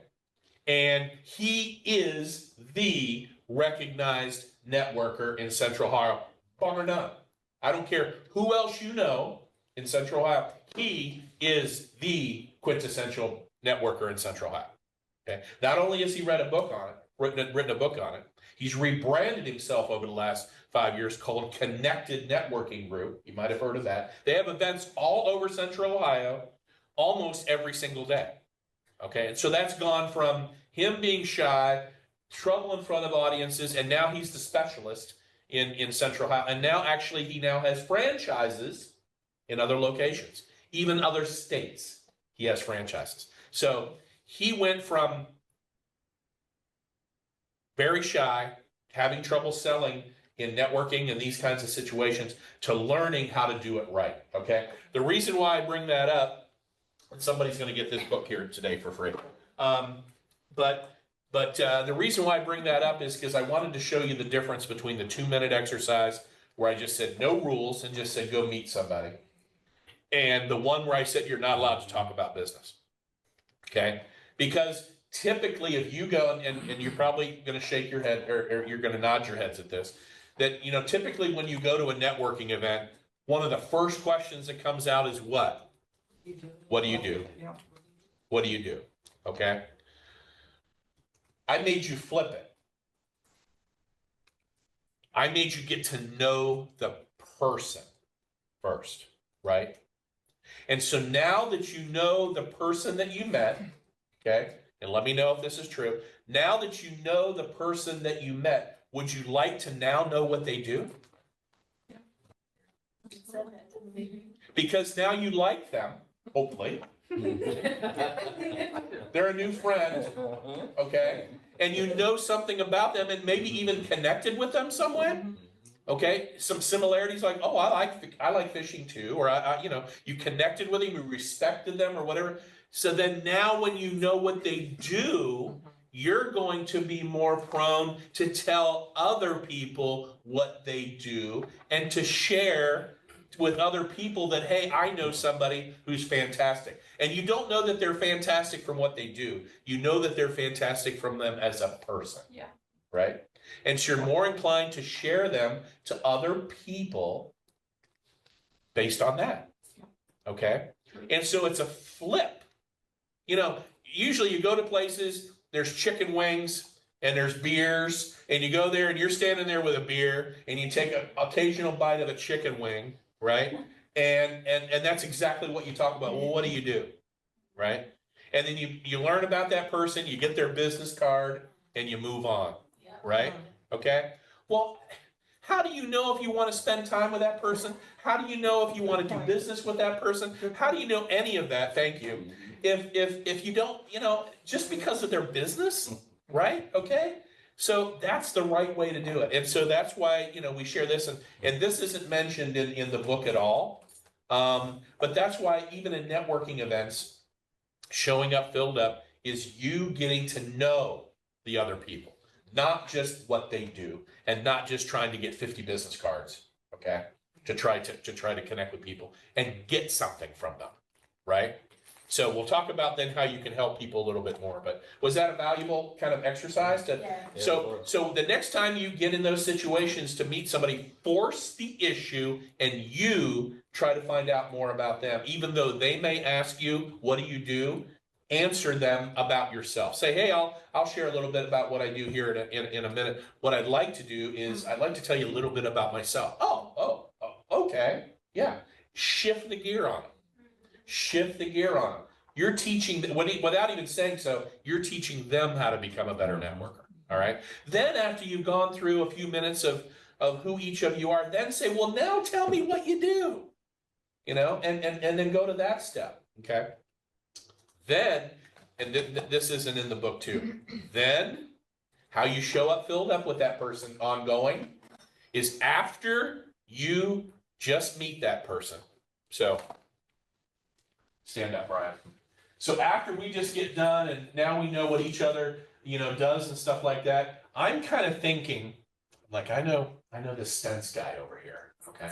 And he is the recognized networker in Central Ohio, bar none. I don't care who else you know in Central Ohio. He is the quintessential networker in Central Ohio. Okay. Not only has he written a book on it, he's rebranded himself over the last 5 years called Connected Networking Group. You might have heard of that. They have events all over Central Ohio almost every single day. Okay, and so that's gone from him being shy, trouble in front of audiences, and now he's the specialist in Central Ohio. And now actually he now has franchises in other locations, even other states. He has franchises. So he went from very shy, having trouble selling in networking and these kinds of situations, to learning how to do it right, okay? The reason why I bring that up, and somebody's going to get this book here today for free, but the reason why I bring that up is because I wanted to show you the difference between the 2-minute exercise where I just said no rules and just said go meet somebody, and the one where I said you're not allowed to talk about business, okay? Because typically if you go, and you're probably going to shake your head or you're going to nod your heads at this, that, you know, typically when you go to a networking event, one of the first questions that comes out is what? What do you do? What do you do? Okay. I made you flip it. I made you get to know the person first, right? And so now that you know the person that you met, okay, and let me know if this is true. Now that you know the person that you met, would you like to now know what they do? Because now you like them, hopefully. They're a new friend, okay? And you know something about them and maybe even connected with them some way. Okay, some similarities like, oh, I like fishing too, or I you know, you connected with them, you respected them or whatever. So then now when you know what they do, you're going to be more prone to tell other people what they do and to share with other people that, hey, I know somebody who's fantastic. And you don't know that they're fantastic from what they do. You know that they're fantastic from them as a person. Yeah. Right? And so you're more inclined to share them to other people based on that. Okay? And so it's a flip. You know, usually you go to places, there's chicken wings and there's beers, and you go there and you're standing there with a beer and you take an occasional bite of a chicken wing, right? And that's exactly what you talk about. Well, what do you do? Right? And then you learn about that person, you get their business card, and you move on. Right? Okay? Well, how do you know if you want to spend time with that person? How do you know if you want to do business with that person? How do you know any of that? Thank you. If you don't, you know, just because of their business, right? Okay? So that's the right way to do it. And so that's why, you know, we share this, and this isn't mentioned in the book at all. But that's why even in networking events, showing up filled up is you getting to know the other people, not just what they do, and not just trying to get 50 business cards, okay? To try to connect with people and get something from them, right? So we'll talk about then how you can help people a little bit more. But was that a valuable kind of exercise? So the next time you get in those situations to meet somebody, force the issue and you try to find out more about them. Even though they may ask you, what do you do? Answer them about yourself. Say, hey, I'll share a little bit about what I do here in a minute. What I'd like to do is I'd like to tell you a little bit about myself. Oh, okay. Yeah. Shift the gear on them. Shift the gear on them. You're teaching, without even saying so, you're teaching them how to become a better networker. All right. Then after you've gone through a few minutes of who each of you are, then say, well, now tell me what you do. You know, and then go to that step. Okay. Then, and this isn't in the book too, then how you show up filled up with that person ongoing is after you just meet that person. So stand up, Brian. So after we just get done and now we know what each other, you know, does and stuff like that, I'm kind of thinking, like, I know this Stents guy over here, okay?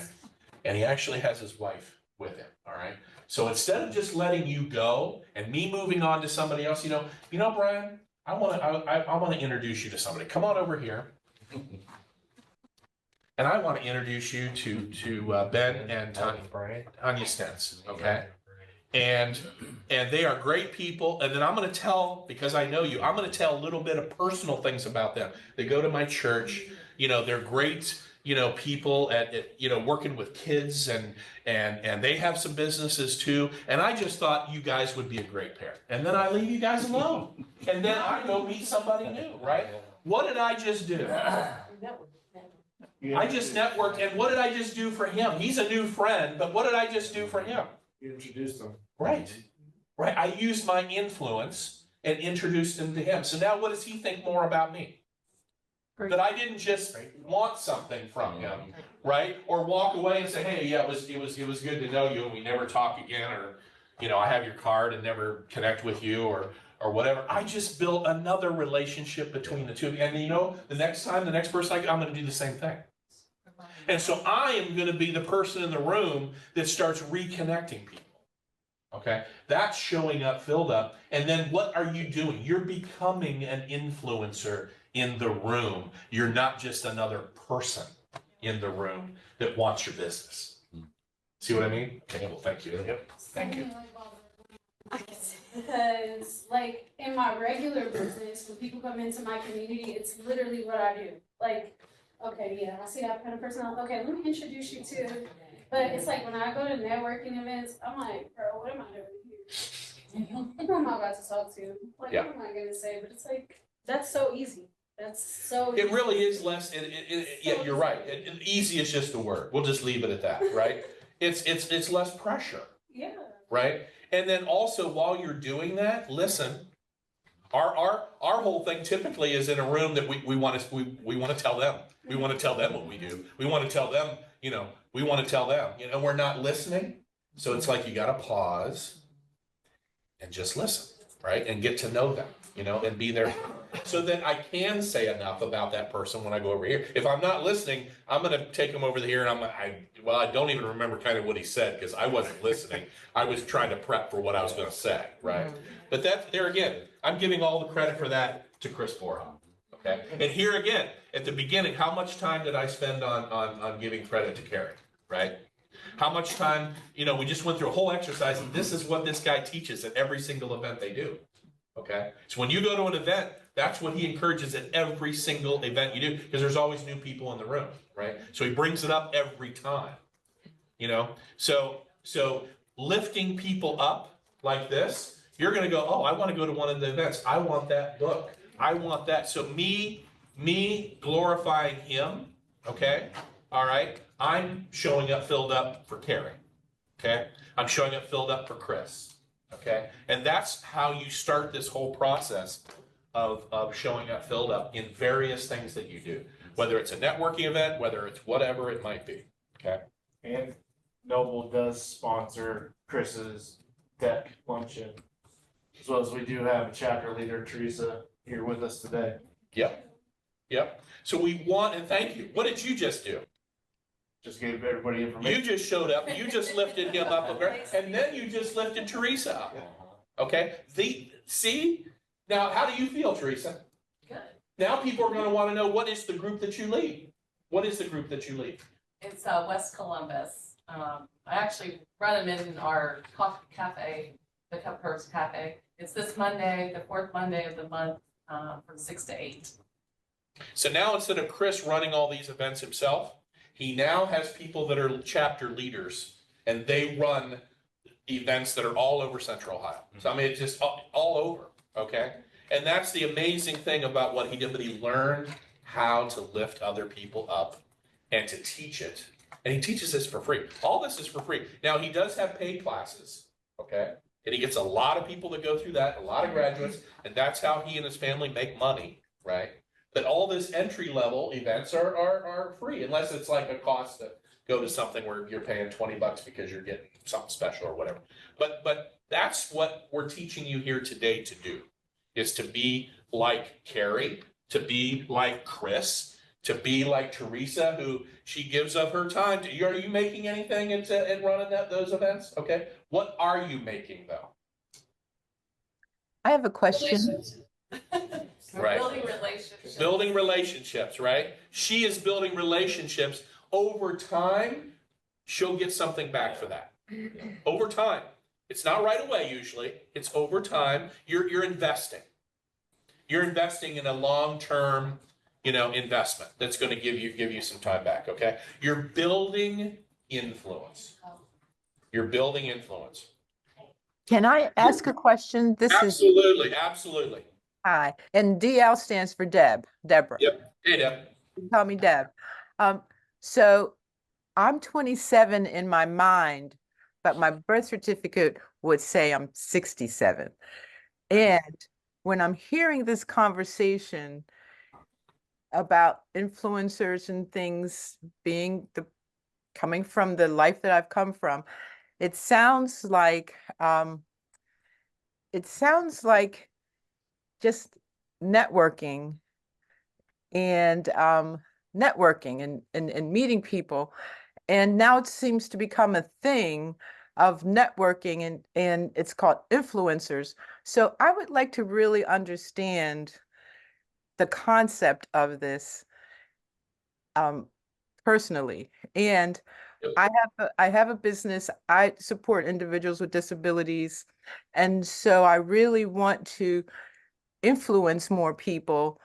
And he actually has his wife with him, all right? So instead of just letting you go and me moving on to somebody else, you know, Brian, I want to introduce you to somebody. Come on over here. And I want to introduce you to Ben and Tanya Stents, okay? And they are great people. And then I'm going to tell, because I know you, I'm going to tell a little bit of personal things about them. They go to my church. You know, they're great people at working with kids and they have some businesses too. And I just thought you guys would be a great pair. And then I leave you guys alone. And then I go meet somebody new, right? What did I just do? I just networked, and what did I just do for him? He's a new friend, but what did I just do for him? You introduced them. Right. I used my influence and introduced him to him. So now what does he think more about me? That I didn't just want something from him, right? Or walk away and say, hey, yeah, it was good to know you, and we never talk again, or I have your card and never connect with you, or whatever. I just built another relationship between the two. And the next time, the next person I'm going to do the same thing. And so I am going to be the person in the room that starts reconnecting people. Okay, that's showing up, filled up. And then what are you doing? You're becoming an influencer in the room. You're not just another person in the room that wants your business. See what I mean? Okay, well, thank you. Yep. Thank you. Because like in my regular business, when people come into my community, it's literally what I do. Like, okay, yeah, I see that kind of person. Okay, let me introduce you to. But it's like when I go to networking events, I'm like, bro, what am I doing here? Who am I about to talk to? Like, what am I gonna say? But it's like that's so easy. That's so. It really is less. Yeah, you're right. Easy is just the word. We'll just leave it at that, right? It's less pressure. Yeah. Right. And then also while you're doing that, listen. Our whole thing typically is in a room that we want to tell them. We want to tell them what we do. We want to tell them. We want to tell them. We're not listening. So it's like you got to pause and just listen, right? And get to know them. And be there so that I can say enough about that person when I go over here. If I'm not listening, I'm going to take them over here and I don't even remember kind of what he said because I wasn't listening. I was trying to prep for what I was going to say, right? But there again, I'm giving all the credit for that to Chris Borja, okay? And here again, at the beginning, how much time did I spend on giving credit to Kary, right? How much time, we just went through a whole exercise and this is what this guy teaches at every single event they do. Okay, so when you go to an event, that's what he encourages at every single event you do, because there's always new people in the room, right? So he brings it up every time, So lifting people up like this, you're going to go, oh, I want to go to one of the events. I want that book. I want that. So me glorifying him, okay, all right, I'm showing up filled up for Kary, okay? I'm showing up filled up for Chris. Okay, and that's how you start this whole process of showing up, filled up in various things that you do, whether it's a networking event, whether it's whatever it might be. Okay. And Noble does sponsor Chris's deck luncheon, as well as we do have a chapter leader, Teresa, here with us today. Yep. So we want, and thank you. What did you just do? Just gave everybody information. You just showed up, you just lifted him up, and then you just lifted Teresa up. Okay? See? Now, how do you feel, Teresa? Good. Now people are going to want to know, what is the group that you lead? What is the group that you lead? It's West Columbus. I actually run them in our coffee cafe, the Cup Curves Cafe. It's this Monday, the fourth Monday of the month, from 6 to 8. So now instead of Chris running all these events himself, he now has people that are chapter leaders, and they run events that are all over Central Ohio. So I mean, it's just all over, okay? And that's the amazing thing about what he did, but he learned how to lift other people up and to teach it. And he teaches this for free. All this is for free. Now, he does have paid classes, okay? And he gets a lot of people that go through that, a lot of graduates, and that's how he and his family make money, right? But all this entry level events are free, unless it's like a cost to go to something where you're paying $20 because you're getting something special or whatever. But that's what we're teaching you here today to do, is to be like Kary, to be like Chris, to be like Teresa, who she gives of her time to. Are you making anything at running those events? Okay. What are you making though? I have a question. Right. Building relationships, right? She is building relationships. Over time, she'll get something back for that. Over time. It's not right away usually. It's over time. You're investing. You're investing in a long-term, investment that's going to give you some time back. Okay. You're building influence. You're building influence. Can I ask a question? Absolutely. Hi, and DL stands for Deborah. Yep. Hey, Deb. You call me Deb. So I'm 27 in my mind, but my birth certificate would say I'm 67. And when I'm hearing this conversation about influencers and things coming from the life that I've come from, it sounds like just networking and and meeting people. And now it seems to become a thing of networking and it's called influencers. So I would like to really understand the concept of this personally. And I have a business. I support individuals with disabilities. And so I really want to influence more people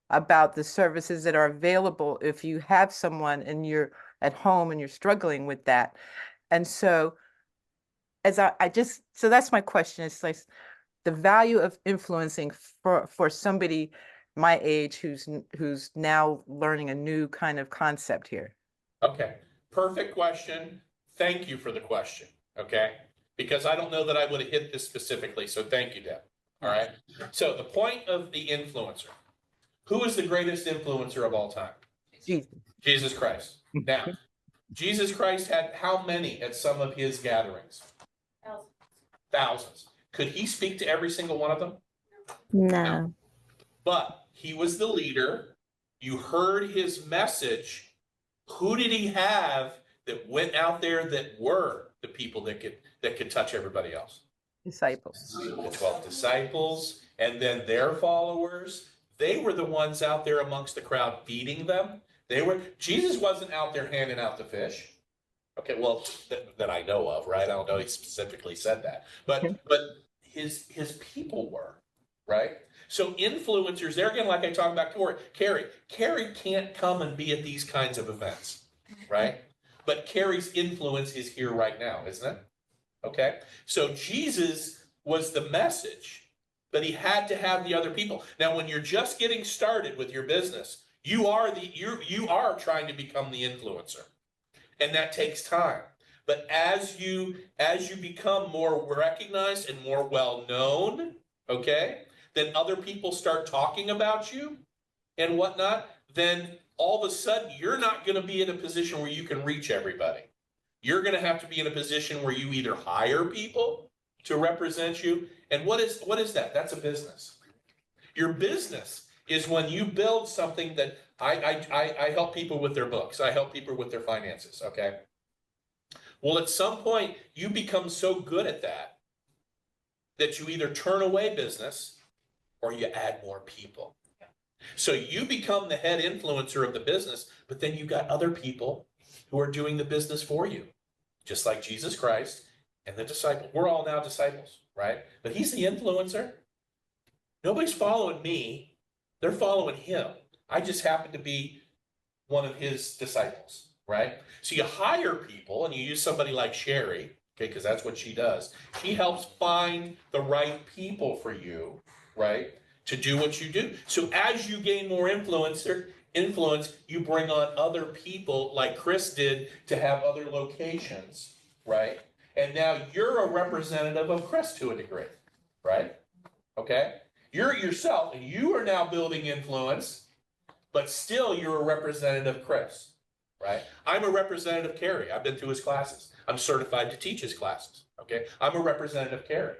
about the services that are available if you have someone and you're at home and you're struggling with that. And so so that's my question. It's like the value of influencing for somebody my age who's now learning a new kind of concept here. Okay. Perfect question. Thank you for the question. Okay. Because I don't know that I would have hit this specifically. So thank you, Deb. All right. So the point of the influencer. Who is the greatest influencer of all time? Jesus Christ. Now, Jesus Christ had how many at some of his gatherings? Thousands. Could he speak to every single one of them? No. But he was the leader. You heard his message. Who did he have that went out there that were the people that could touch everybody else? Disciples. The 12 disciples, and then their followers. They were the ones out there amongst the crowd feeding them. Jesus wasn't out there handing out the fish. Okay, well, that I know of, right? I don't know he specifically said that. But his people were, right? So influencers, there again, like I talked about Kary. Kary can't come and be at these kinds of events, right? But Kary's influence is here right now, isn't it? Okay, so Jesus was the message, but he had to have the other people. Now, when you're just getting started with your business, you are trying to become the influencer, and that takes time. But as you become more recognized and more well known, okay, then other people start talking about you and whatnot. Then all of a sudden, you're not going to be in a position where you can reach everybody. You're going to have to be in a position where you either hire people to represent you. And what is that? That's a business. Your business is when you build something that I help people with their books. I help people with their finances. Okay. Well, at some point you become so good at that you either turn away business or you add more people. So you become the head influencer of the business, but then you got other people who are doing the business for you, just like Jesus Christ and the disciples. We're all now disciples, right? But he's the influencer. Nobody's following me. They're following him. I just happen to be one of his disciples, right? So you hire people and you use somebody like Sherry, okay, because that's what she does. She helps find the right people for you, right, to do what you do. So as you gain more influence, you bring on other people like Chris did to have other locations, right? And now you're a representative of Chris to a degree, right? Okay? You're yourself, and you are now building influence, but still you're a representative of Chris, right? I'm a representative of Kary. I've been through his classes. I'm certified to teach his classes, okay? I'm a representative of Kary.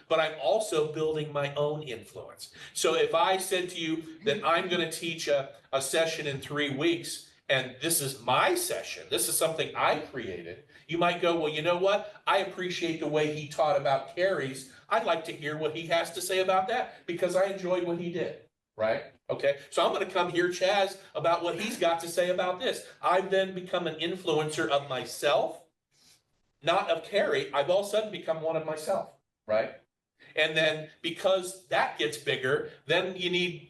But I'm also building my own influence. So if I said to you that I'm going to teach a session in 3 weeks, and this is my session, this is something I created, you might go, well, you know what? I appreciate the way he taught about Kary's. I'd like to hear what he has to say about that because I enjoyed what he did, right? Okay, so I'm going to come hear Chaz about what he's got to say about this. I've then become an influencer of myself, not of Kary. I've all of a sudden become one of myself, right? And then because that gets bigger, then you need,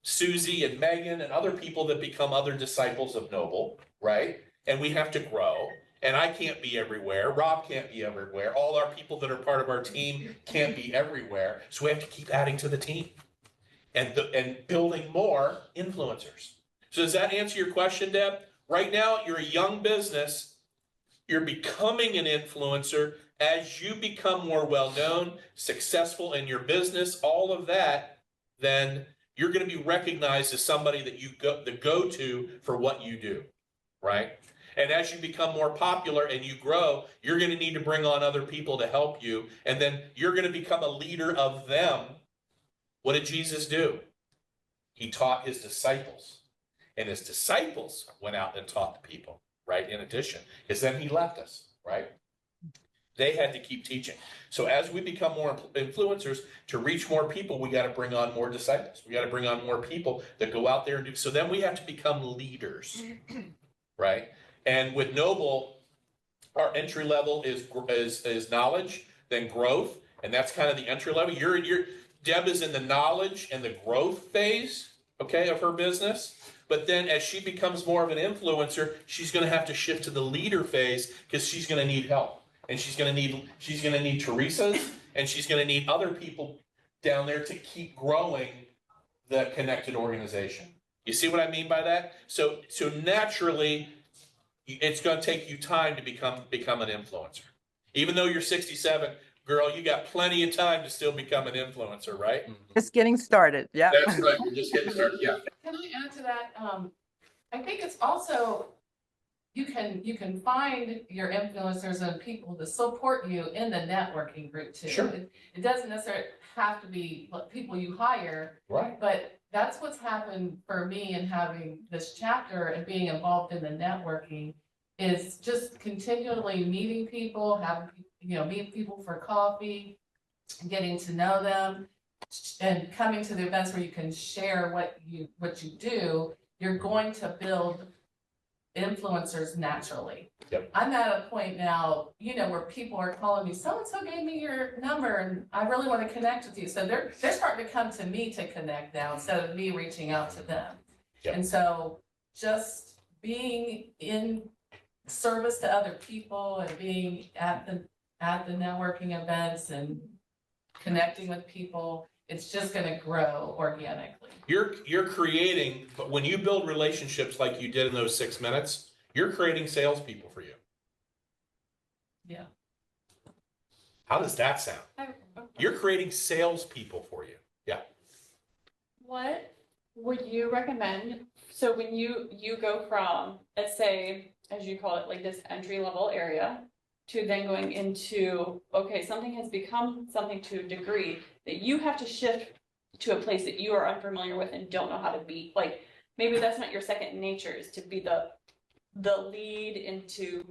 Susie and Megan and other people that become other disciples of Noble, right? And we have to grow. And I can't be everywhere. Rob can't be everywhere. All our people that are part of our team can't be everywhere. So we have to keep adding to the team and building more influencers. So does that answer your question, Deb? Right now, you're a young business. You're becoming an influencer. As you become more well-known, successful in your business, all of that, then you're going to be recognized as somebody that the go-to for what you do, right? And as you become more popular and you grow, you're going to need to bring on other people to help you. And then you're going to become a leader of them. What did Jesus do? He taught his disciples. And his disciples went out and taught the people, right? In addition, because then he left us, right? They had to keep teaching. So as we become more influencers, to reach more people, we got to bring on more disciples. We got to bring on more people that go out there and do. So then we have to become leaders, right? And with Noble, our entry level is knowledge, then growth, and that's kind of the entry level. Deb is in the knowledge and the growth phase, okay, of her business. But then as she becomes more of an influencer, she's going to have to shift to the leader phase because she's going to need help. And she's going to need Teresa's, and she's going to need other people down there to keep growing the connected organization. You see what I mean by that? So naturally, it's going to take you time to become an influencer. Even though you're 67, girl, you got plenty of time to still become an influencer, right? Just getting started. Yeah. That's right. You're just getting started. Yeah. Can I add to that? I think it's also, you can find your influencers and people to support you in the networking group too. Sure. It doesn't necessarily have to be people you hire. Right. But that's what's happened for me in having this chapter and being involved in the networking is just continually meeting people, having, meet people for coffee, getting to know them, and coming to the events where you can share what you do. You're going to build influencers naturally. Yep. I'm at a point now, where people are calling me, so-and-so gave me your number and I really want to connect with you. So they're starting to come to me to connect now instead of me reaching out to them. Yep. And so just being in service to other people and being at the networking events and connecting with people, it's just going to grow organically. You're creating, but when you build relationships like you did in those 6 minutes, you're creating salespeople for you. Yeah. How does that sound? You're creating salespeople for you. Yeah. What would you recommend? So when you go from, let's say, as you call it, like this entry level area, to then going into, okay, something has become something to a degree that you have to shift to a place that you are unfamiliar with and don't know how to be. Like maybe that's not your second nature, is to be the lead into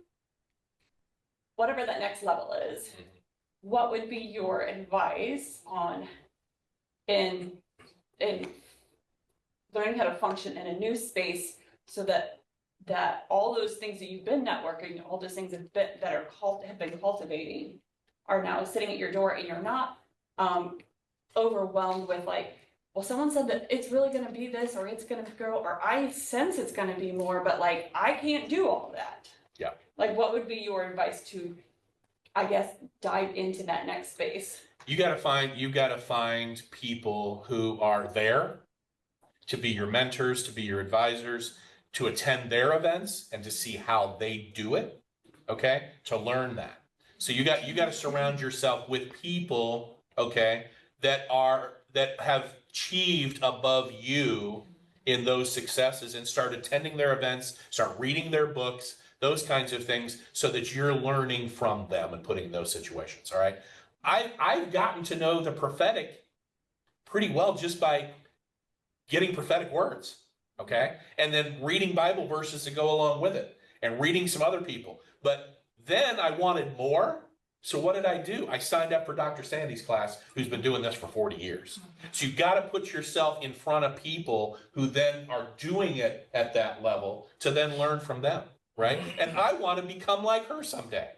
whatever that next level is. What would be your advice on in learning how to function in a new space so that all those things that you've been networking, all those things have been cultivating are now sitting at your door, and you're not overwhelmed with like, well, someone said that it's really going to be this, or it's going to grow, or I sense it's going to be more, but like, I can't do all that. Yeah. Like, what would be your advice to, I guess, dive into that next space? You got to find people who are there to be your mentors, to be your advisors, to attend their events and to see how they do it. Okay. To learn that. So you got to surround yourself with people, okay, that have achieved above you in those successes, and start attending their events, start reading their books, those kinds of things, so that you're learning from them and putting in those situations. All right. I've gotten to know the prophetic pretty well just by getting prophetic words. Okay. And then reading Bible verses to go along with it, and reading some other people. But then I wanted more. So what did I do? I signed up for Dr. Sandy's class, who's been doing this for 40 years. So you've got to put yourself in front of people who then are doing it at that level to then learn from them, right? And I want to become like her someday.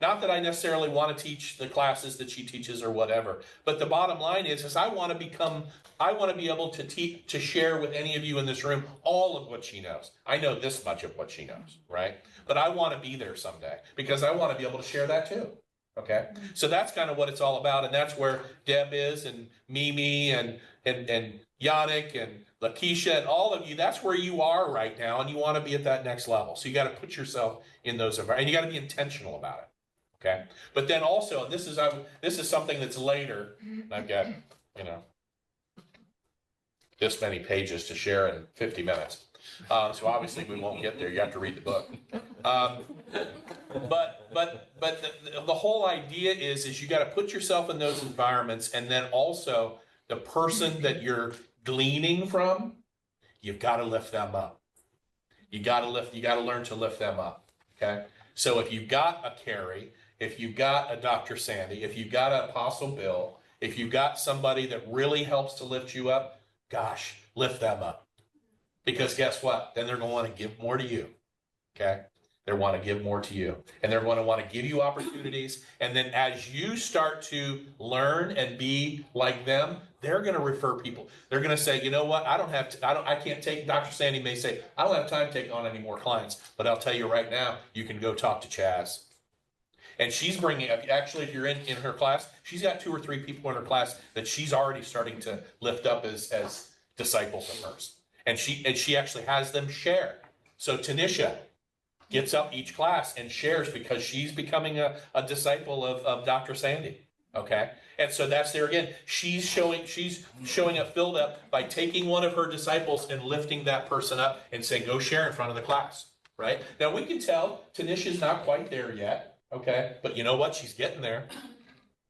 Not that I necessarily want to teach the classes that she teaches or whatever, but the bottom line is I want to be able to share with any of you in this room all of what she knows. I know this much of what she knows, right? But I want to be there someday because I want to be able to share that too. Okay, so that's kind of what it's all about, and that's where Deb is, and Mimi, and Yannick, and Lakeisha, and all of you. That's where you are right now, and you want to be at that next level. So you got to put yourself in those environments, and you got to be intentional about it. Okay, but then also, this is something that's later. And I've got this many pages to share in 50 minutes. So obviously we won't get there. You have to read the book. But the whole idea is you got to put yourself in those environments, and then also the person that you're gleaning from, you've got to lift them up. You got to learn to lift them up. Okay. So if you've got a Kary, if you've got a Dr. Sandy, if you've got an Apostle Bill, if you've got somebody that really helps to lift you up, gosh, lift them up. Because guess what? Then they're going to want to give more to you. Okay. They want to give more to you, and they're going to want to give you opportunities. And then as you start to learn and be like them, they're going to refer people. They're going to say, you know what? I can't take, Dr. Sandy may say, I don't have time to take on any more clients, but I'll tell you right now, you can go talk to Chaz. And she's bringing up, actually, if you're in her class, she's got 2 or 3 people in her class that she's already starting to lift up as disciples of hers. And she actually has them share. So Tanisha gets up each class and shares because she's becoming a disciple of Dr. Sandy. Okay. And so that's there again. She's showing up filled up by taking one of her disciples and lifting that person up and saying, go share in front of the class. Right. Now we can tell Tanisha's not quite there yet. Okay. But you know what? She's getting there.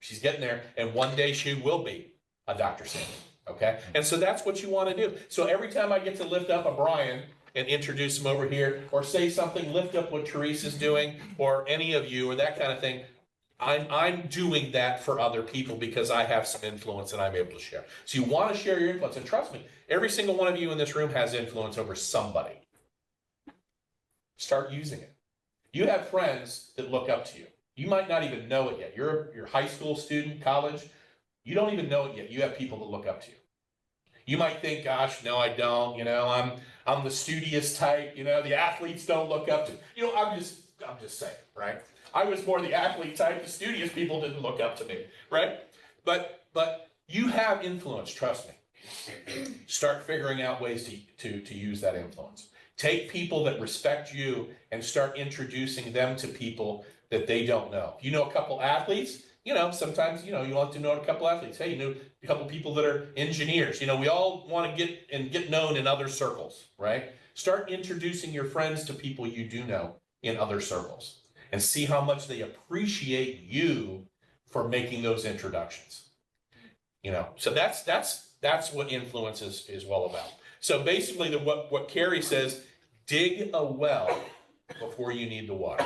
She's getting there. And one day she will be a Dr. Sandy. Okay. And so that's what you want to do. So every time I get to lift up a Brian and introduce him over here, or say something, lift up what Teresa's doing, or any of you, or that kind of thing, I'm doing that for other people because I have some influence and I'm able to share. So you want to share your influence, and trust me, every single one of you in this room has influence over somebody. Start using it. You have friends that look up to you. You might not even know it yet. You're a high school student, college. You don't even know it yet. You have people that look up to you. You might think, gosh, no, I don't. I'm the studious type. The athletes don't look up to. I'm just saying, right? I was more the athlete type. The studious people didn't look up to me, right? But you have influence. Trust me. Start figuring out ways to use that influence. Take people that respect you and start introducing them to people that they don't know. If you know a couple athletes, sometimes, you want to know a couple athletes. Hey, a couple people that are engineers. We all want to get known in other circles, right? Start introducing your friends to people you do know in other circles and see how much they appreciate you for making those introductions. So that's what influence is all about. So basically what Kary says, dig a well before you need the water.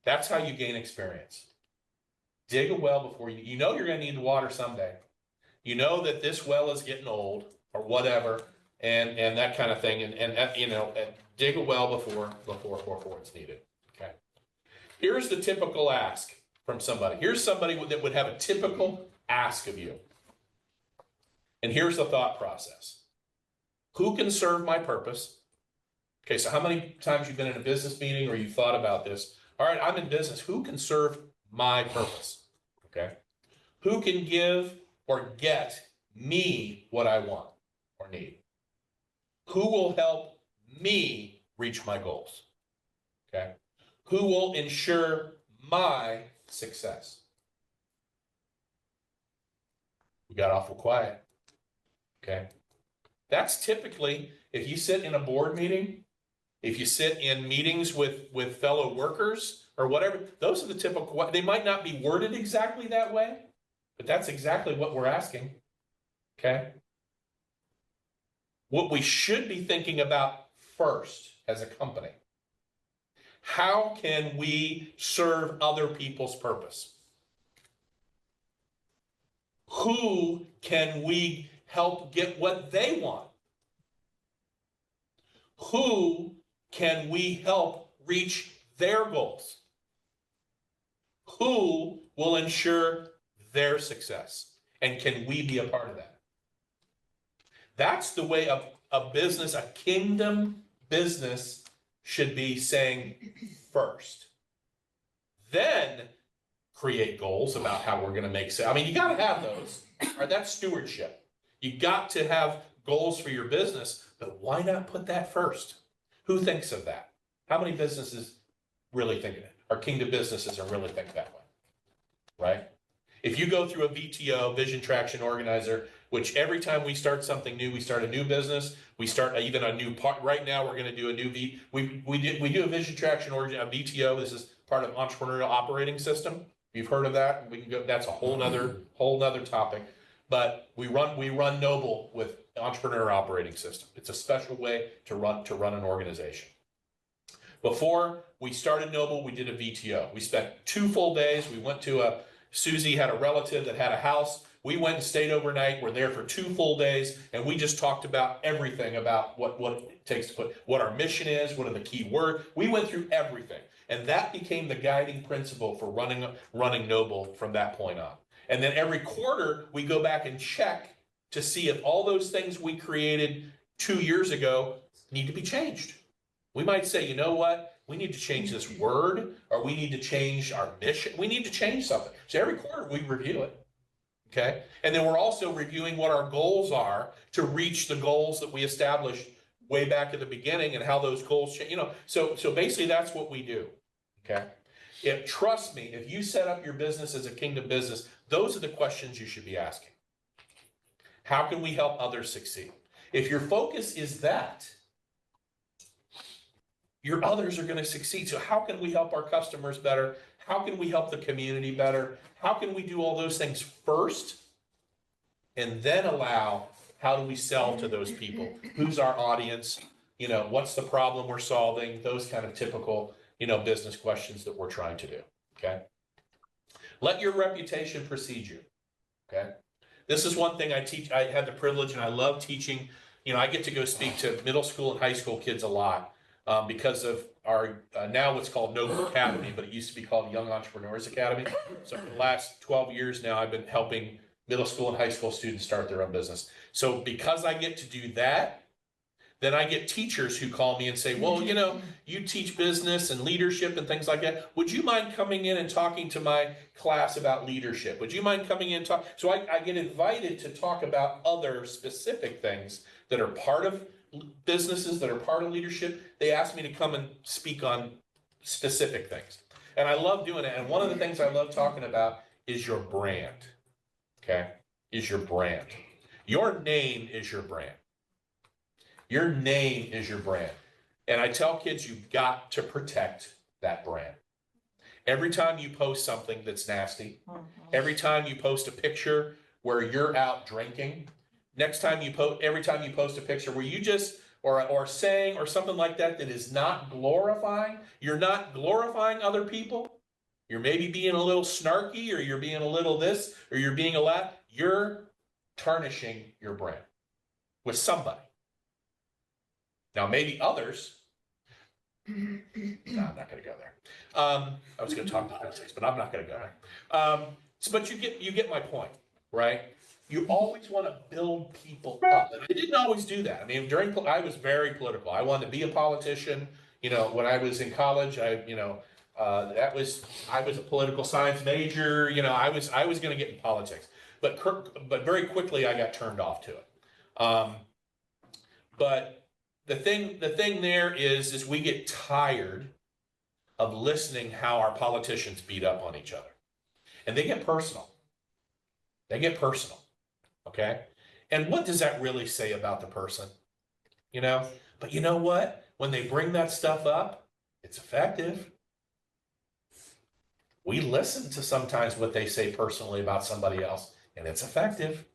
That's how you gain experience. Dig a well before you're going to need the water someday. You know that this well is getting old or whatever, and that kind of thing. And dig a well before it's needed. Okay. Here's the typical ask from somebody. Here's somebody that would have a typical ask of you. And here's the thought process. Who can serve my purpose? Okay, so how many times you've been in a business meeting or you thought about this? All right, I'm in business. Who can serve my purpose? Okay. Who can give or get me what I want or need? Who will help me reach my goals? Okay. Who will ensure my success? We got awful quiet. Okay. That's typically, if you sit in a board meeting, if you sit in meetings with fellow workers or whatever, those are the typical, they might not be worded exactly that way, but that's exactly what we're asking. Okay. What we should be thinking about first as a company, how can we serve other people's purpose? Who can we help get what they want? Who can we help reach their goals? Who will ensure their success? And can we be a part of that? That's the way a business, a kingdom business should be saying first. Then create goals about how we're going to make sales. I mean, you got to have those. Right? That's stewardship. You got to have goals for your business, but why not put that first? Who thinks of that? How many businesses really think of it? Or kingdom businesses are really think that way, right? If you go through a VTO, Vision Traction Organizer, which every time we start something new, we start a new business, we start even a new part. Right now, we're going to do a new we do a Vision Traction Organizer, a VTO. This is part of Entrepreneurial Operating System. You've heard of that. We can go. That's a whole nother topic. But we run Noble with Entrepreneur Operating System. It's a special way to run an organization. Before we started Noble, we did a VTO. We spent 2 full days. We went to Susie had a relative that had a house. We went and stayed overnight. We're there for 2 full days, and we just talked about everything about what it takes to what our mission is, what are the key words. We went through everything, and that became the guiding principle for running Noble from that point on. And then every quarter, we go back and check to see if all those things we created 2 years ago need to be changed. We might say, you know what? We need to change this word, or we need to change our mission. We need to change something. So every quarter we review it, okay? And then we're also reviewing what our goals are to reach the goals that we established way back at the beginning and how those goals change. So basically that's what we do, okay? Trust me, if you set up your business as a kingdom business, those are the questions you should be asking. How can we help others succeed? If your focus is that, your others are going to succeed. So how can we help our customers better? How can we help the community better? How can we do all those things first? And then how do we sell to those people? Who's our audience? What's the problem we're solving? Those kind of typical, business questions that we're trying to do, okay? Let your reputation precede you, okay? This is one thing I teach. I had the privilege and I love teaching. I get to go speak to middle school and high school kids a lot. Because of our now what's called Noble Academy, but it used to be called Young Entrepreneurs Academy. So for the last 12 years now, I've been helping middle school and high school students start their own business. So because I get to do that, then I get teachers who call me and say, well, you teach business and leadership and things like that. Would you mind coming in and talking to my class about leadership? Would you mind coming in and talk? So I get invited to talk about other specific things that are part of businesses, that are part of leadership. They ask me to come and speak on specific things. And I love doing it. And one of the things I love talking about is your brand, okay? Is your brand. Your name is your brand. Your name is your brand. And I tell kids, you've got to protect that brand. Every time you post something that's nasty, every time you post a picture where you're out drinking, every time you post a picture where you just, or saying or something like that is not glorifying, you're not glorifying other people, you're maybe being a little snarky, or you're being a little this, or you're being a lot, you're tarnishing your brand with somebody. Now, maybe others, no, I'm not going to go there. I was going to talk about politics, but I'm not going to go there. But you get my point, right? You always want to build people up. And I didn't always do that. I mean, I was very political. I wanted to be a politician. When I was in college, I was a political science major. I was going to get in politics, but very quickly I got turned off to it. But the thing there is we get tired of listening how our politicians beat up on each other, and they get personal. Okay. And what does that really say about the person? But you know what? When they bring that stuff up, it's effective. We listen to sometimes what they say personally about somebody else, and it's effective.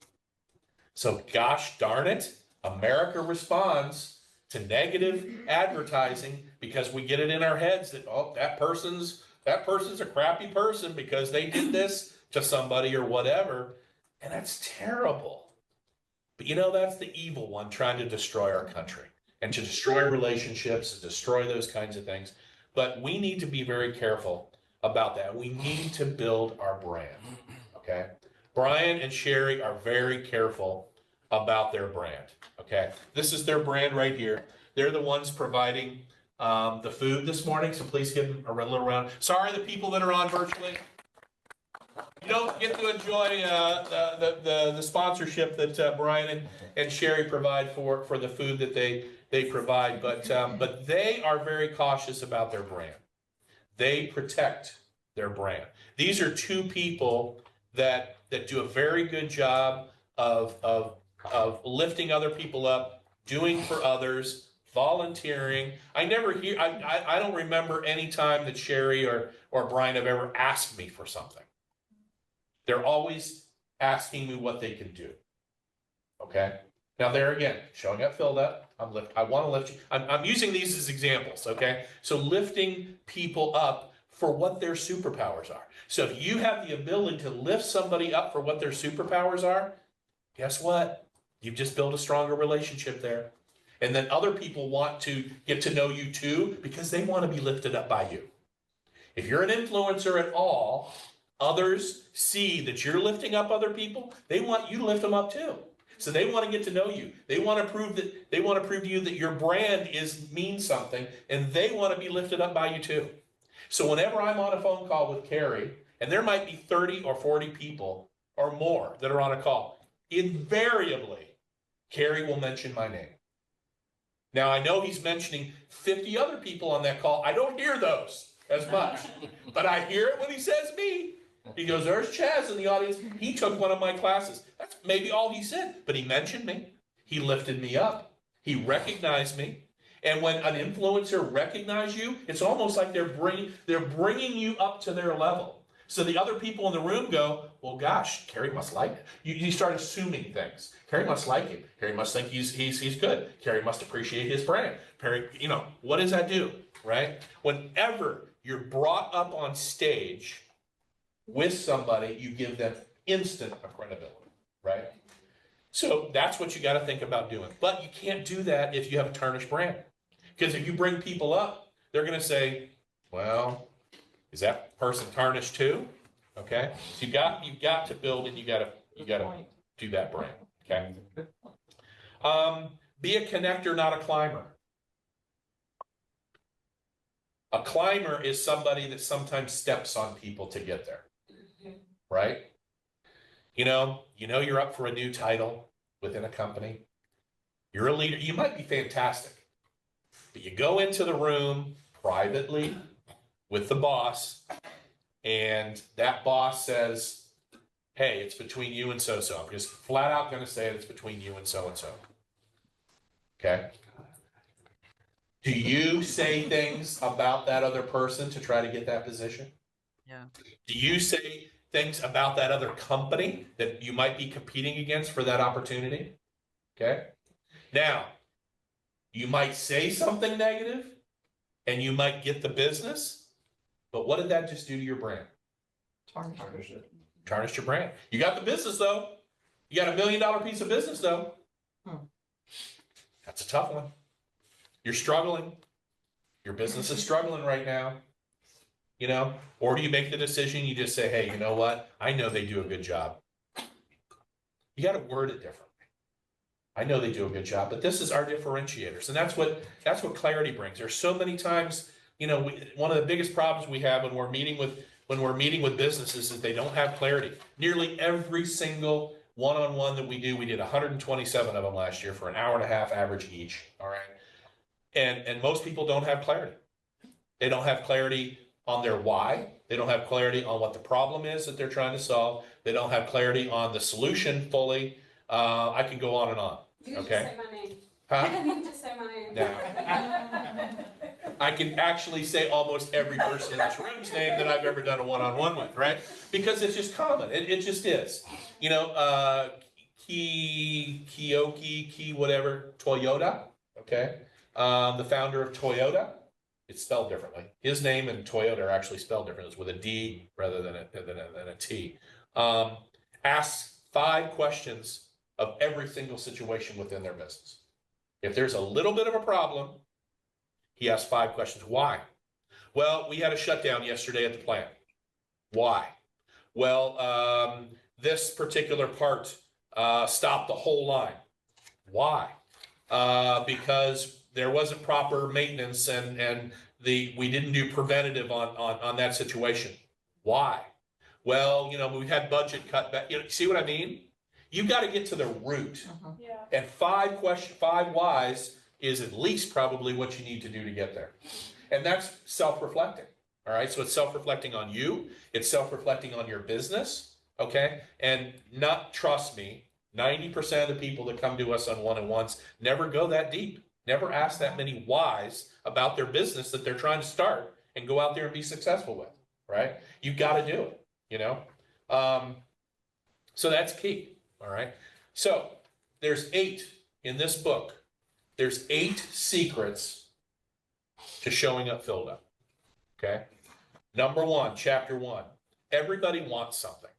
So gosh darn it, America responds to negative advertising because we get it in our heads that, oh, that person's a crappy person because they did this to somebody or whatever. And that's terrible. But that's the evil one trying to destroy our country and to destroy relationships and destroy those kinds of things. But we need to be very careful about that. We need to build our brand, okay? Brian and Sherry are very careful about their brand, okay? This is their brand right here. They're the ones providing the food this morning, so please give them a little round. Sorry, the people that are on virtually. You don't get to enjoy the sponsorship that Brian and Sherry provide for the food that they provide, but they are very cautious about their brand. They protect their brand. These are two people that do a very good job of lifting other people up, doing for others, volunteering. I don't remember any time that Sherry or Brian have ever asked me for something. They're always asking me what they can do. Okay. Now there again, showing up, filled up. I want to lift you. I'm using these as examples. Okay. So lifting people up for what their superpowers are. So if you have the ability to lift somebody up for what their superpowers are, guess what? You've just built a stronger relationship there. And then other people want to get to know you too because they want to be lifted up by you. If you're an influencer at all, others see that you're lifting up other people, they want you to lift them up too. So they want to get to know you. They want to prove to you that your brand means something, and they want to be lifted up by you too. So whenever I'm on a phone call with Kary, and there might be 30 or 40 people or more that are on a call, invariably, Kary will mention my name. Now I know he's mentioning 50 other people on that call. I don't hear those as much, but I hear it when he says me. He goes, there's Chaz in the audience. He took one of my classes. That's maybe all he said, but he mentioned me. He lifted me up. He recognized me. And when an influencer recognizes you, it's almost like they're bringing you up to their level. So the other people in the room go, well, gosh, Kary must like it. You start assuming things. Kary must like him. Kary must think he's good. Kary must appreciate his brand. Kary, what does that do, right? Whenever you're brought up on stage with somebody, you give them instant credibility, right? So that's what you got to think about doing. But you can't do that if you have a tarnished brand. Because if you bring people up, they're going to say, well, is that person tarnished too? Okay. So you've got to build and you got to do that brand. Okay. Be a connector, not a climber. A climber is somebody that sometimes steps on people to get there. Right? You're up for a new title within a company. You're a leader. You might be fantastic, but you go into the room privately with the boss, and that boss says, hey, it's between you and so-so. I'm just flat out going to say it's between you and so-and-so. Okay? Do you say things about that other person to try to get that position? Yeah. Do you say things about that other company that you might be competing against for that opportunity? Okay. Now, you might say something negative and you might get the business, but what did that just do to your brand? Tarnish it. Tarnished your brand. You got the business though. You got $1 million piece of business though. That's a tough one. You're struggling. Your business is struggling right now. Or do you make the decision, you just say, hey, you know what? I know they do a good job. You got to word it differently. I know they do a good job, but this is our differentiators. And that's what clarity brings. There's so many times, one of the biggest problems we have when we're meeting with businesses is they don't have clarity. Nearly every single one-on-one that we do, we did 127 of them last year for an hour and a half average each. All right. And most people don't have clarity. They don't have clarity on their why. They don't have clarity on what the problem is that they're trying to solve. They don't have clarity on the solution fully. I can go on and on. You can Okay. just say my name. Huh? You can just say my name. No. I can actually say almost every person in this room's name that I've ever done a one-on-one with, right? Because it's just common. It just is. Kiyoki, whatever, Toyota. Okay. The founder of Toyota. It's spelled differently. His name and Toyota are actually spelled different. It's with a D rather than a T. Asks 5 questions of every single situation within their business. If there's a little bit of a problem, he asks 5 questions. Why? Well, we had a shutdown yesterday at the plant. Why? Well, this particular part stopped the whole line. Why? Because there wasn't proper maintenance and we didn't do preventative on that situation. Why? Well, we had budget cut back. See what I mean? You got to get to the root. Yeah. And five whys is at least probably what you need to do to get there. And that's self-reflecting. All right. So it's self-reflecting on you. It's self-reflecting on your business. Okay. And trust me, 90% of the people that come to us on one-on-ones never go that deep, never ask that many whys about their business that they're trying to start and go out there and be successful with. Right. You got to do it, so that's key. All right. So there's 8 in this book. There's 8 secrets to showing up filled up. Okay. Number 1, chapter 1, everybody wants something.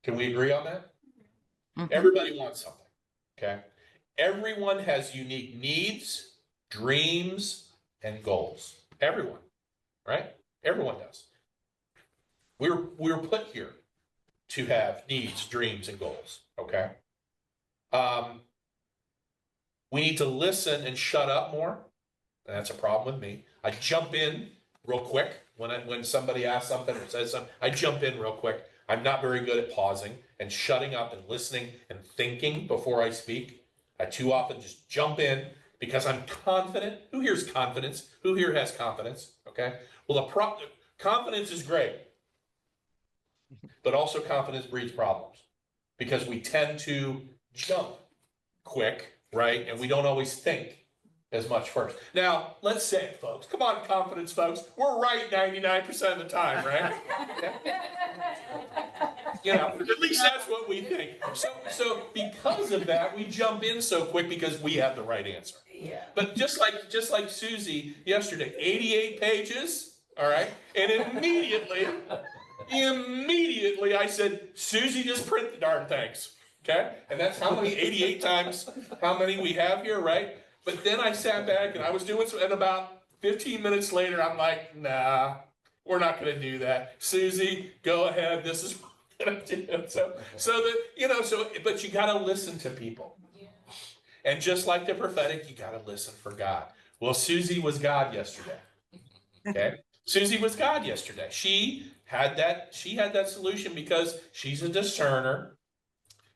Can we agree on that? Mm-hmm. Everybody wants something. Okay. Everyone has unique needs, dreams, and goals. Everyone, right? Everyone does. We're put here to have needs, dreams, and goals. Okay. We need to listen and shut up more. And that's a problem with me. I jump in real quick when somebody asks something or says something. I jump in real quick. I'm not very good at pausing and shutting up and listening and thinking before I speak. I too often just jump in because I'm confident. Who here's confidence? Who here has confidence? Okay. Well, confidence is great. But also confidence breeds problems because we tend to jump quick, right? And we don't always think as much first. Now, let's say it, folks. Come on, confidence, folks. We're right 99% of the time, right? At least that's what we think. So because of that, we jump in so quick because we have the right answer. Yeah. But just like Susie yesterday, 88 pages, all right? And immediately I said, Susie, just print the darn things, okay? And that's how many, 88 times how many we have here, right? But then I sat back and I was doing some, and about 15 minutes later, I'm like, nah, we're not going to do that. Susie, go ahead. This is what I'm going to do. But you got to listen to people. And just like the prophetic, you got to listen for God. Well, Susie was God yesterday, okay? Susie was God yesterday. She had that solution because she's a discerner.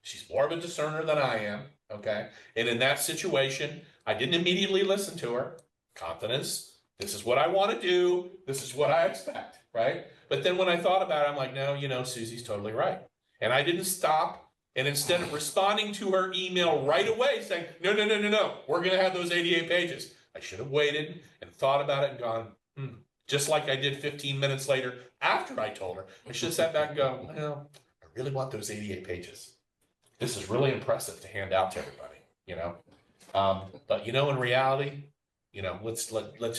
She's more of a discerner than I am, okay? And in that situation, I didn't immediately listen to her. Confidence, this is what I want to do. This is what I expect, right? But then when I thought about it, I'm like, no, Susie's totally right. And I didn't stop. And instead of responding to her email right away saying, no, we're going to have those 88 pages, I should have waited and thought about it and gone, just like I did 15 minutes later after I told her. I should have sat back and go, well, I really want those 88 pages. This is really impressive to hand out to everybody, But in reality, let's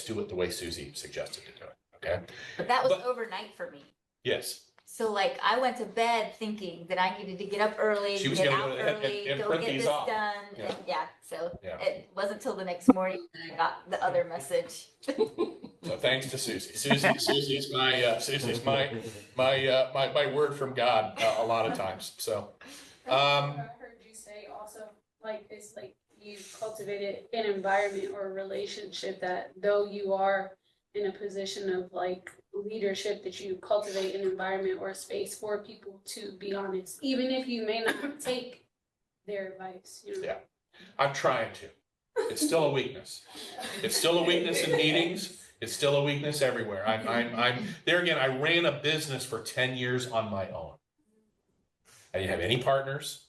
do it the way Susie suggested to do it. Okay. But that was overnight for me. Yes. So I went to bed thinking that I needed to get up early, She was get gonna out go ahead early, and go print get these this off. done. Yeah. And so Yeah. it wasn't till the next morning that I got the other message. So thanks to Susie. Susie's my word from God a lot of times. So. I heard you say also you cultivated an environment or a relationship that though you are in a position of leadership, that you cultivate an environment or a space for people to be honest, even if you may not take their advice. Yeah, I'm trying to. It's still a weakness. It's still a weakness in meetings. It's still a weakness everywhere. I'm there again. I ran a business for 10 years on my own. I didn't have any partners.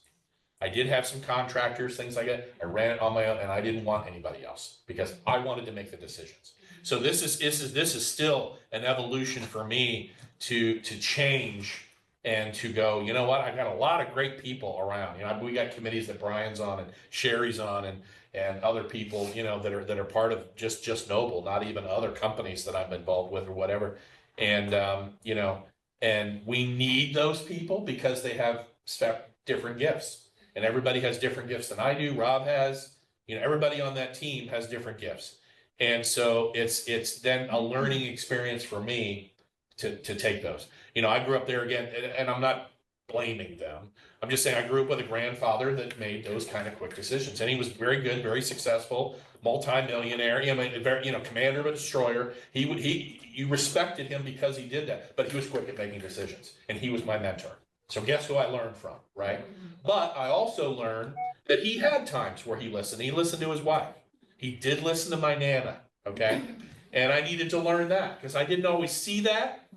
I did have some contractors, things like that. I ran it on my own, and I didn't want anybody else because I wanted to make the decisions. So this is still an evolution for me to change and to go, you know what? I've got a lot of great people around. We got committees that Brian's on and Sherry's on and other people, that are part of just Noble, not even other companies that I'm involved with or whatever. And and we need those people because they have different gifts. And everybody has different gifts than I do. Rob has, everybody on that team has different gifts. And so it's then a learning experience for me to take those. I grew up there again, and I'm not blaming them. I'm just saying I grew up with a grandfather that made those kind of quick decisions, and he was very good, very successful, multi-millionaire. Commander of a destroyer. You respected him because he did that, but he was quick at making decisions, and he was my mentor. So guess who I learned from, right? But I also learned that he had times where he listened. He listened to his wife. He did listen to my Nana, okay? And I needed to learn that because I didn't always see that.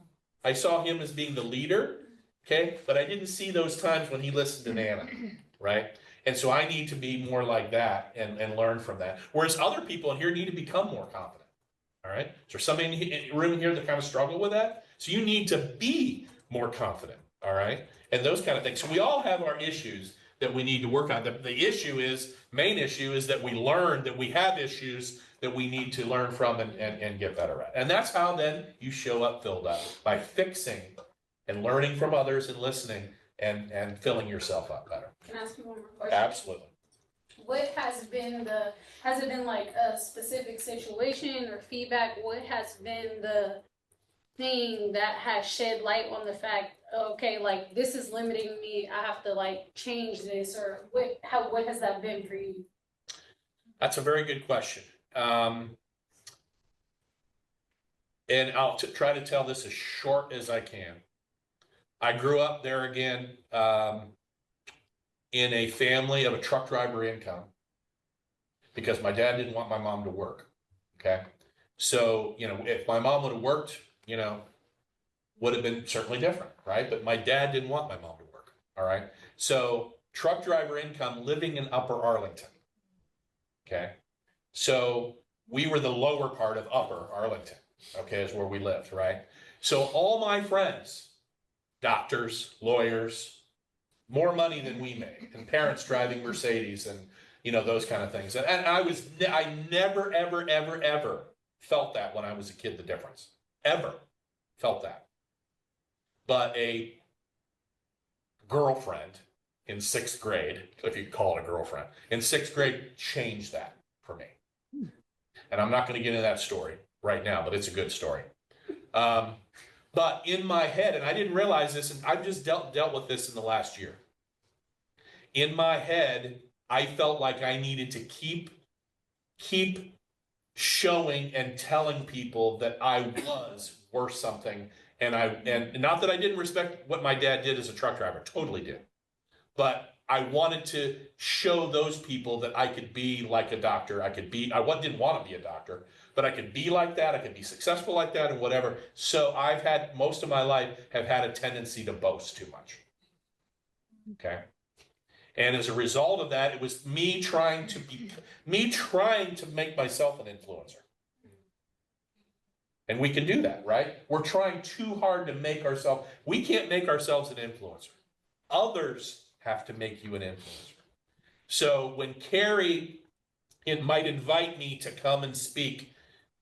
I saw him as being the leader, okay? But I didn't see those times when he listened to Nana, right? And so I need to be more like that and learn from that. Whereas other people in here need to become more confident, all right? Is there somebody in the room here that kind of struggle with that? So you need to be more confident, all right? And those kind of things. So we all have our issues that we need to work on. The main issue is that we learn that we have issues that we need to learn from and get better at. And that's how then you show up filled up, by fixing and learning from others and listening and filling yourself up better. Can I ask you one more question? Absolutely. What has it been like a specific situation or feedback? What has been the thing that has shed light on the fact, okay, like this is limiting me, I have to like change this, or what has that been for you? That's a very good question. And I'll try to tell this as short as I can. I grew up there again in a family of a truck driver income because my dad didn't want my mom to work, okay? So, if my mom would have worked, would have been certainly different, right? But my dad didn't want my mom to work, all right? So truck driver income, living in Upper Arlington, okay? So we were the lower part of Upper Arlington, okay, is where we lived, right? So all my friends, doctors, lawyers, more money than we made, and parents driving Mercedes and, those kind of things. And I never, ever, ever, ever felt that when I was a kid, the difference, ever felt that. But a girlfriend in 6th grade, if you could call it a girlfriend, in 6th grade changed that for me. And I'm not going to get into that story right now, but it's a good story. But in my head, and I didn't realize this, and I've just dealt with this in the last year. In my head, I felt like I needed to keep showing and telling people that I was worth something. And not that I didn't respect what my dad did as a truck driver, totally did. But I wanted to show those people that I could be like a doctor. I didn't want to be a doctor, but I could be like that. I could be successful like that and whatever. So I've had, most of my life, have had a tendency to boast too much. Okay. And as a result of that, it was me trying to make myself an influencer. And we can do that, right? We're trying too hard to we can't make ourselves an influencer. Others have to make you an influencer. So when Kary might invite me to come and speak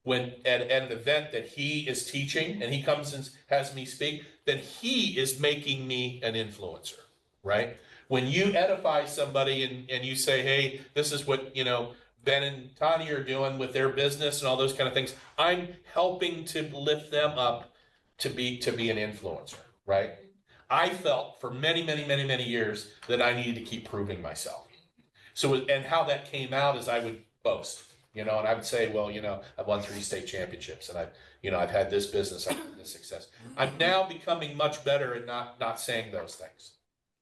at an event that he is teaching, and he comes and has me speak, then he is making me an influencer, right? When you edify somebody and you say, hey, this is what, Ben and Tanya are doing with their business and all those kind of things, I'm helping to lift them up to be an influencer, right? I felt for many, many, many, many years that I needed to keep proving myself. So, and how that came out is I would boast, and I would say, well, I've won 3 state championships, and I've had this business, I've had this success. I'm now becoming much better at not saying those things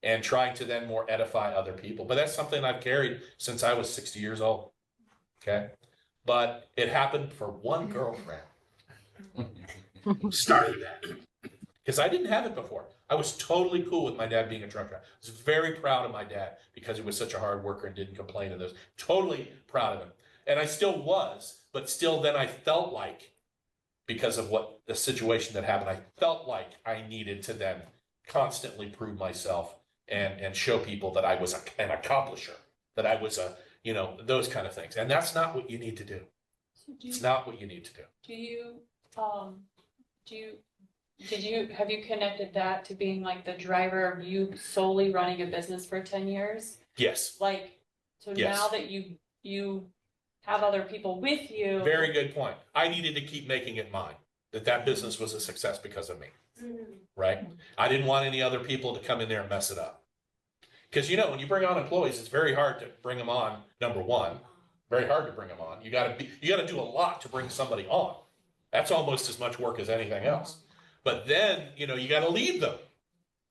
and trying to then more edify other people. But that's something I've carried since I was 60 years old. Okay. But it happened for one girlfriend who started that. Because I didn't have it before. I was totally cool with my dad being a truck driver. I was very proud of my dad because he was such a hard worker and didn't complain of those. Totally proud of him. And I still was, but still then I felt like, because of what the situation that happened, I felt like I needed to then constantly prove myself and show people that I was an accomplisher, that I was those kind of things. And that's not what you need to do. It's not what you need to do. Have you connected that to being like the driver of you solely running a business for 10 years? Yes. Yes. Now that you have other people with you. Very good point. I needed to keep making it mine, that business was a success because of me, right? I didn't want any other people to come in there and mess it up. Because, you know, when you bring on employees, it's very hard to bring them on, number one. Very hard to bring them on. You gotta do a lot to bring somebody on. That's almost as much work as anything else. But then, you know, you gotta lead them,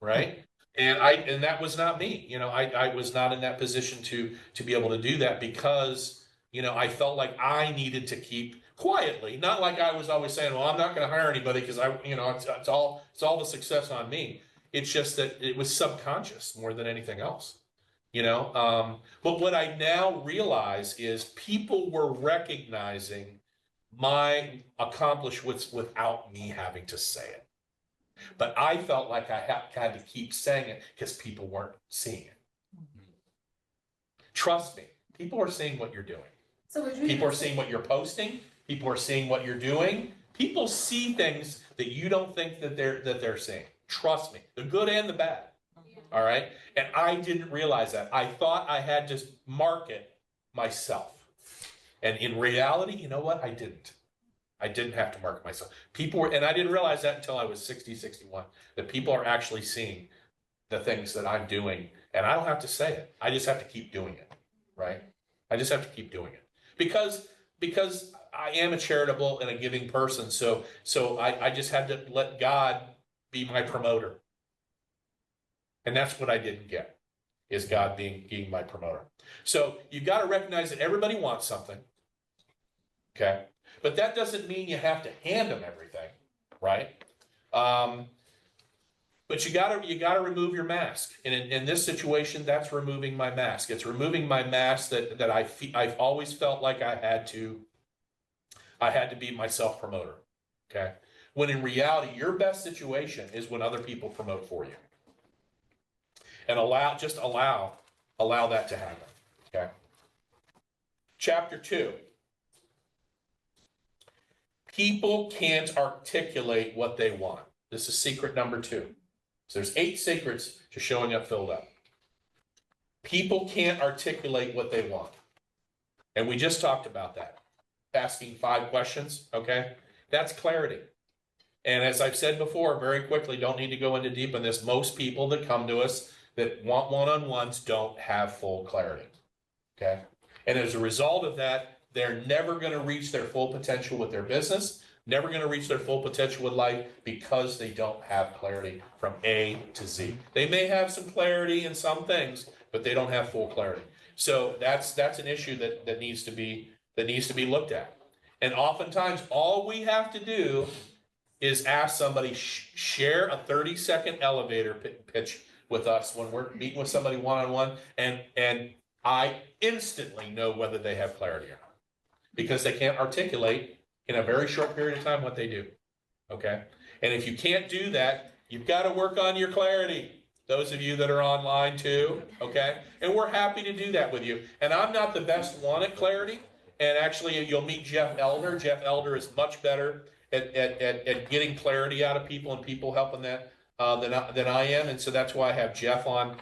right? And that was not me. You know, I was not in that position to be able to do that because, you know, I felt like I needed to keep quietly, not like I was always saying, well, I'm not going to hire anybody because it's all the success on me. It's just that it was subconscious more than anything else, you know? But what I now realize is people were recognizing my accomplishments without me having to say it. But I felt like I had to keep saying it because people weren't seeing it. Trust me, people are seeing what you're doing. So People are seeing what you're posting. People are seeing what you're doing. People see things that you don't think that they're seeing. Trust me, the good and the bad. All right. And I didn't realize that. I thought I had to market myself. And in reality, you know what? I didn't. I didn't have to market myself. People were, and I didn't realize that until I was 60, 61, that people are actually seeing the things that I'm doing. And I don't have to say it. I just have to keep doing it. Right. I just have to keep doing it. Because I am a charitable and a giving person. So I just had to let God be my promoter. And that's what I didn't get, is God being my promoter. So you've got to recognize that everybody wants something. Okay. But that doesn't mean you have to hand them everything, right? But you gotta remove your mask. And in this situation, that's removing my mask. It's removing my mask that I've always felt like I had to be my self-promoter. Okay. When in reality, your best situation is when other people promote for you. And allow that to happen. Okay. Chapter 2. People can't articulate what they want. This is secret number 2. So there's 8 secrets to showing up filled up. People can't articulate what they want. And we just talked about that. Asking 5 questions, okay? That's clarity. And as I've said before, very quickly, don't need to go into deep on this. Most people that come to us that want one-on-ones don't have full clarity, okay? And as a result of that, they're never going to reach their full potential with their business, never going to reach their full potential with life because they don't have clarity from A to Z. They may have some clarity in some things, but they don't have full clarity. So that's an issue that needs to be looked at. And oftentimes, all we have to do is ask somebody, share a 30-second elevator pitch with us when we're meeting with somebody one-on-one, and I instantly know whether they have clarity or not. Because they can't articulate in a very short period of time what they do, okay? And if you can't do that, you've got to work on your clarity. Those of you that are online too, okay? And we're happy to do that with you. And I'm not the best one at clarity. And actually, you'll meet Jeff Elder. Jeff Elder is much better at getting clarity out of people and people helping that than I am. And so that's why I have Jeff on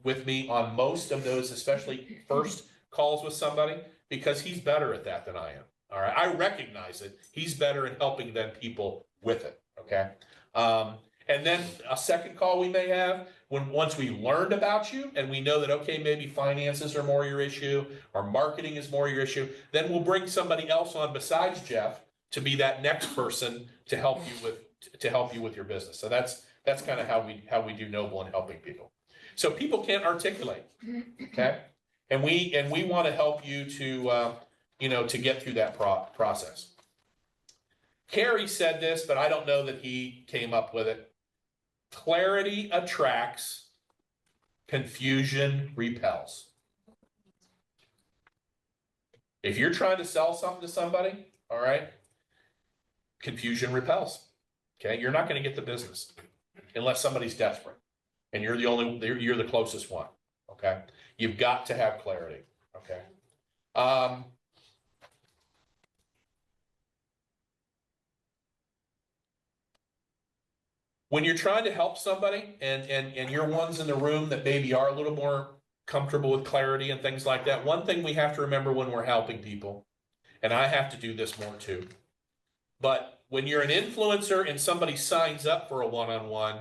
with me on most of those, especially first calls with somebody, because he's better at that than I am. All right. I recognize it. He's better at helping than people with it. Okay. And then a second call we may have once we learned about you and we know that, okay, maybe finances are more your issue or marketing is more your issue, then we'll bring somebody else on besides Jeff to be that next person to help you with your business. So that's kind of how we do Noble in helping people. So people can't articulate. Okay. And we want to help you to get through that process. Kary said this, but I don't know that he came up with it. Clarity attracts, confusion repels. If you're trying to sell something to somebody, all right, confusion repels. Okay, you're not going to get the business unless somebody's desperate, and you're the closest one. Okay. You've got to have clarity, okay? When you're trying to help somebody and you're ones in the room that maybe are a little more comfortable with clarity and things like that. One thing we have to remember when we're helping people, and I have to do this more too, but when you're an influencer and somebody signs up for a one-on-one,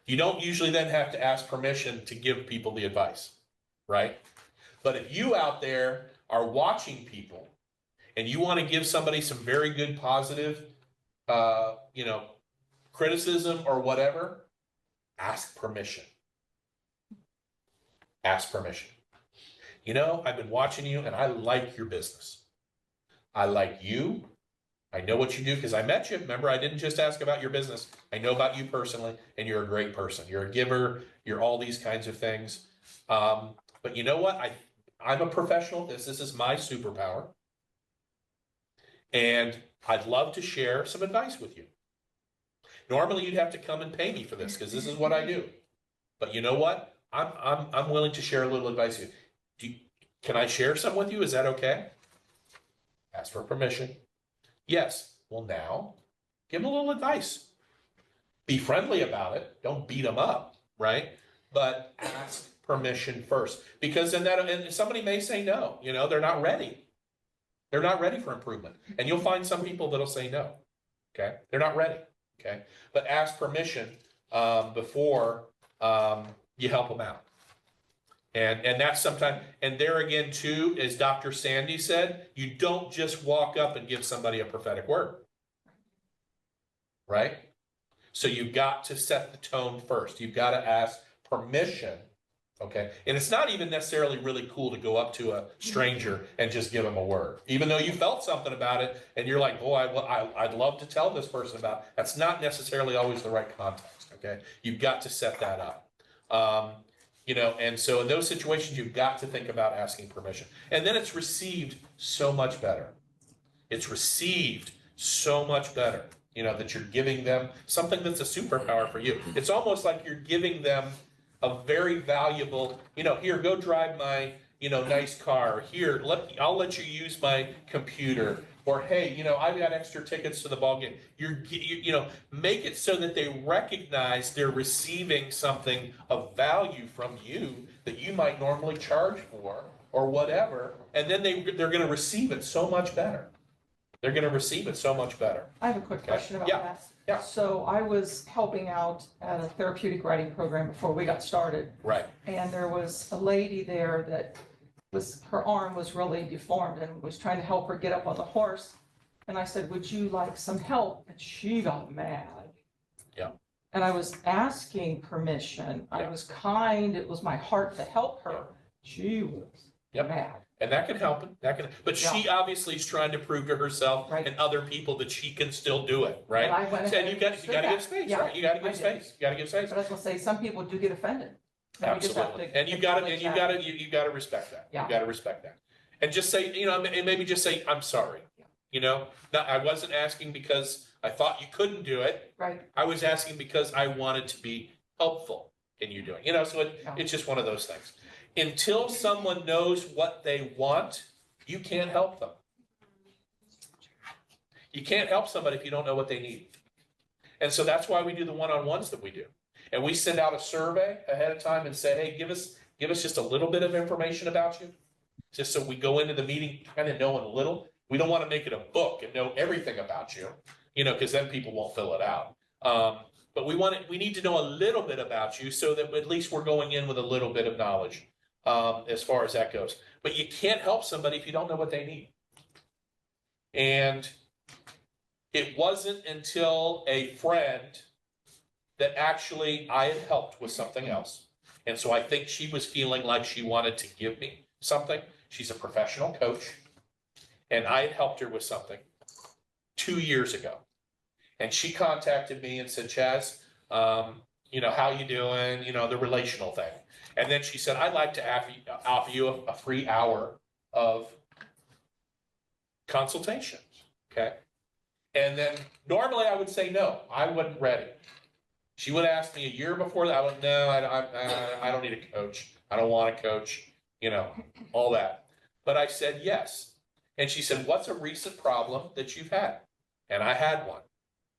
you don't usually then have to ask permission to give people the advice, right? But if you out there are watching people and you want to give somebody some very good positive, criticism or whatever, ask permission. Ask permission. I've been watching you and I like your business. I like you. I know what you do because I met you. Remember, I didn't just ask about your business. I know about you personally, and you're a great person. You're a giver. You're all these kinds of things. But you know what? I'm a professional. This is my superpower. And I'd love to share some advice with you. Normally, you'd have to come and pay me for this because this is what I do. But you know what? I'm willing to share a little advice with you. Can I share some with you? Is that okay? Ask for permission. Yes. Well, now, give them a little advice. Be friendly about it. Don't beat them up, right? But ask permission first. Because then and somebody may say no. They're not ready. They're not ready for improvement. And you'll find some people that'll say no. Okay? They're not ready. Okay? But ask permission before you help them out. And that's sometimes, and there again too, as Dr. Sandy said, you don't just walk up and give somebody a prophetic word, right? So you've got to set the tone first. You've got to ask permission, okay? And it's not even necessarily really cool to go up to a stranger and just give them a word, even though you felt something about it and you're like, boy, I'd love to tell this person about it. That's not necessarily always the right context, okay? You've got to set that up. And so in those situations, you've got to think about asking permission. And then it's received so much better. It's received so much better, that you're giving them something that's a superpower for you. It's almost like you're giving them a very valuable, here, go drive my, nice car. Here, I'll let you use my computer. Or, hey, I've got extra tickets to the ball game. Make it so that they recognize they're receiving something of value from you that you might normally charge for or whatever. And then they're going to receive it so much better. They're going to receive it so much better. I have a quick question about that. Yeah. So I was helping out at a therapeutic writing program before we got started. Right. And there was a lady there that her arm was really deformed and was trying to help her get up on the horse. And I said, would you like some help? And she got mad. Yeah. And I was asking permission. I was kind. It was my heart to help her. She was mad. And that can help. But she obviously is trying to prove to herself and other people that she can still do it, right? And I went and you got to give space, right? You got to give space. You got to give space. But I was going to say, some people do get offended. Absolutely. And you got to respect that. Yeah. You got to respect that. And just say, and maybe just say, I'm sorry. I wasn't asking because I thought you couldn't do it. Right. I was asking because I wanted to be helpful in you doing, so it's just one of those things. Until someone knows what they want, you can't help them. You can't help somebody if you don't know what they need. And so that's why we do the one-on-ones that we do. And we send out a survey ahead of time and say, hey, give us just a little bit of information about you. Just so we go into the meeting kind of knowing a little. We don't want to make it a book and know everything about you, because then people won't fill it out. But we need to know a little bit about you so that at least we're going in with a little bit of knowledge as far as that goes. But you can't help somebody if you don't know what they need. And it wasn't until a friend that actually I had helped with something else. And so I think she was feeling like she wanted to give me something. She's a professional coach. And I had helped her with something 2 years ago. And she contacted me and said, Chaz, how you doing? The relational thing. And then she said, I'd like to offer you a free hour of consultations. Okay. And then normally I would say no, I wasn't ready. She would ask me a year before that. I would, no, I don't need a coach. I don't want a coach, all that. But I said yes. And she said, what's a recent problem that you've had? And I had one.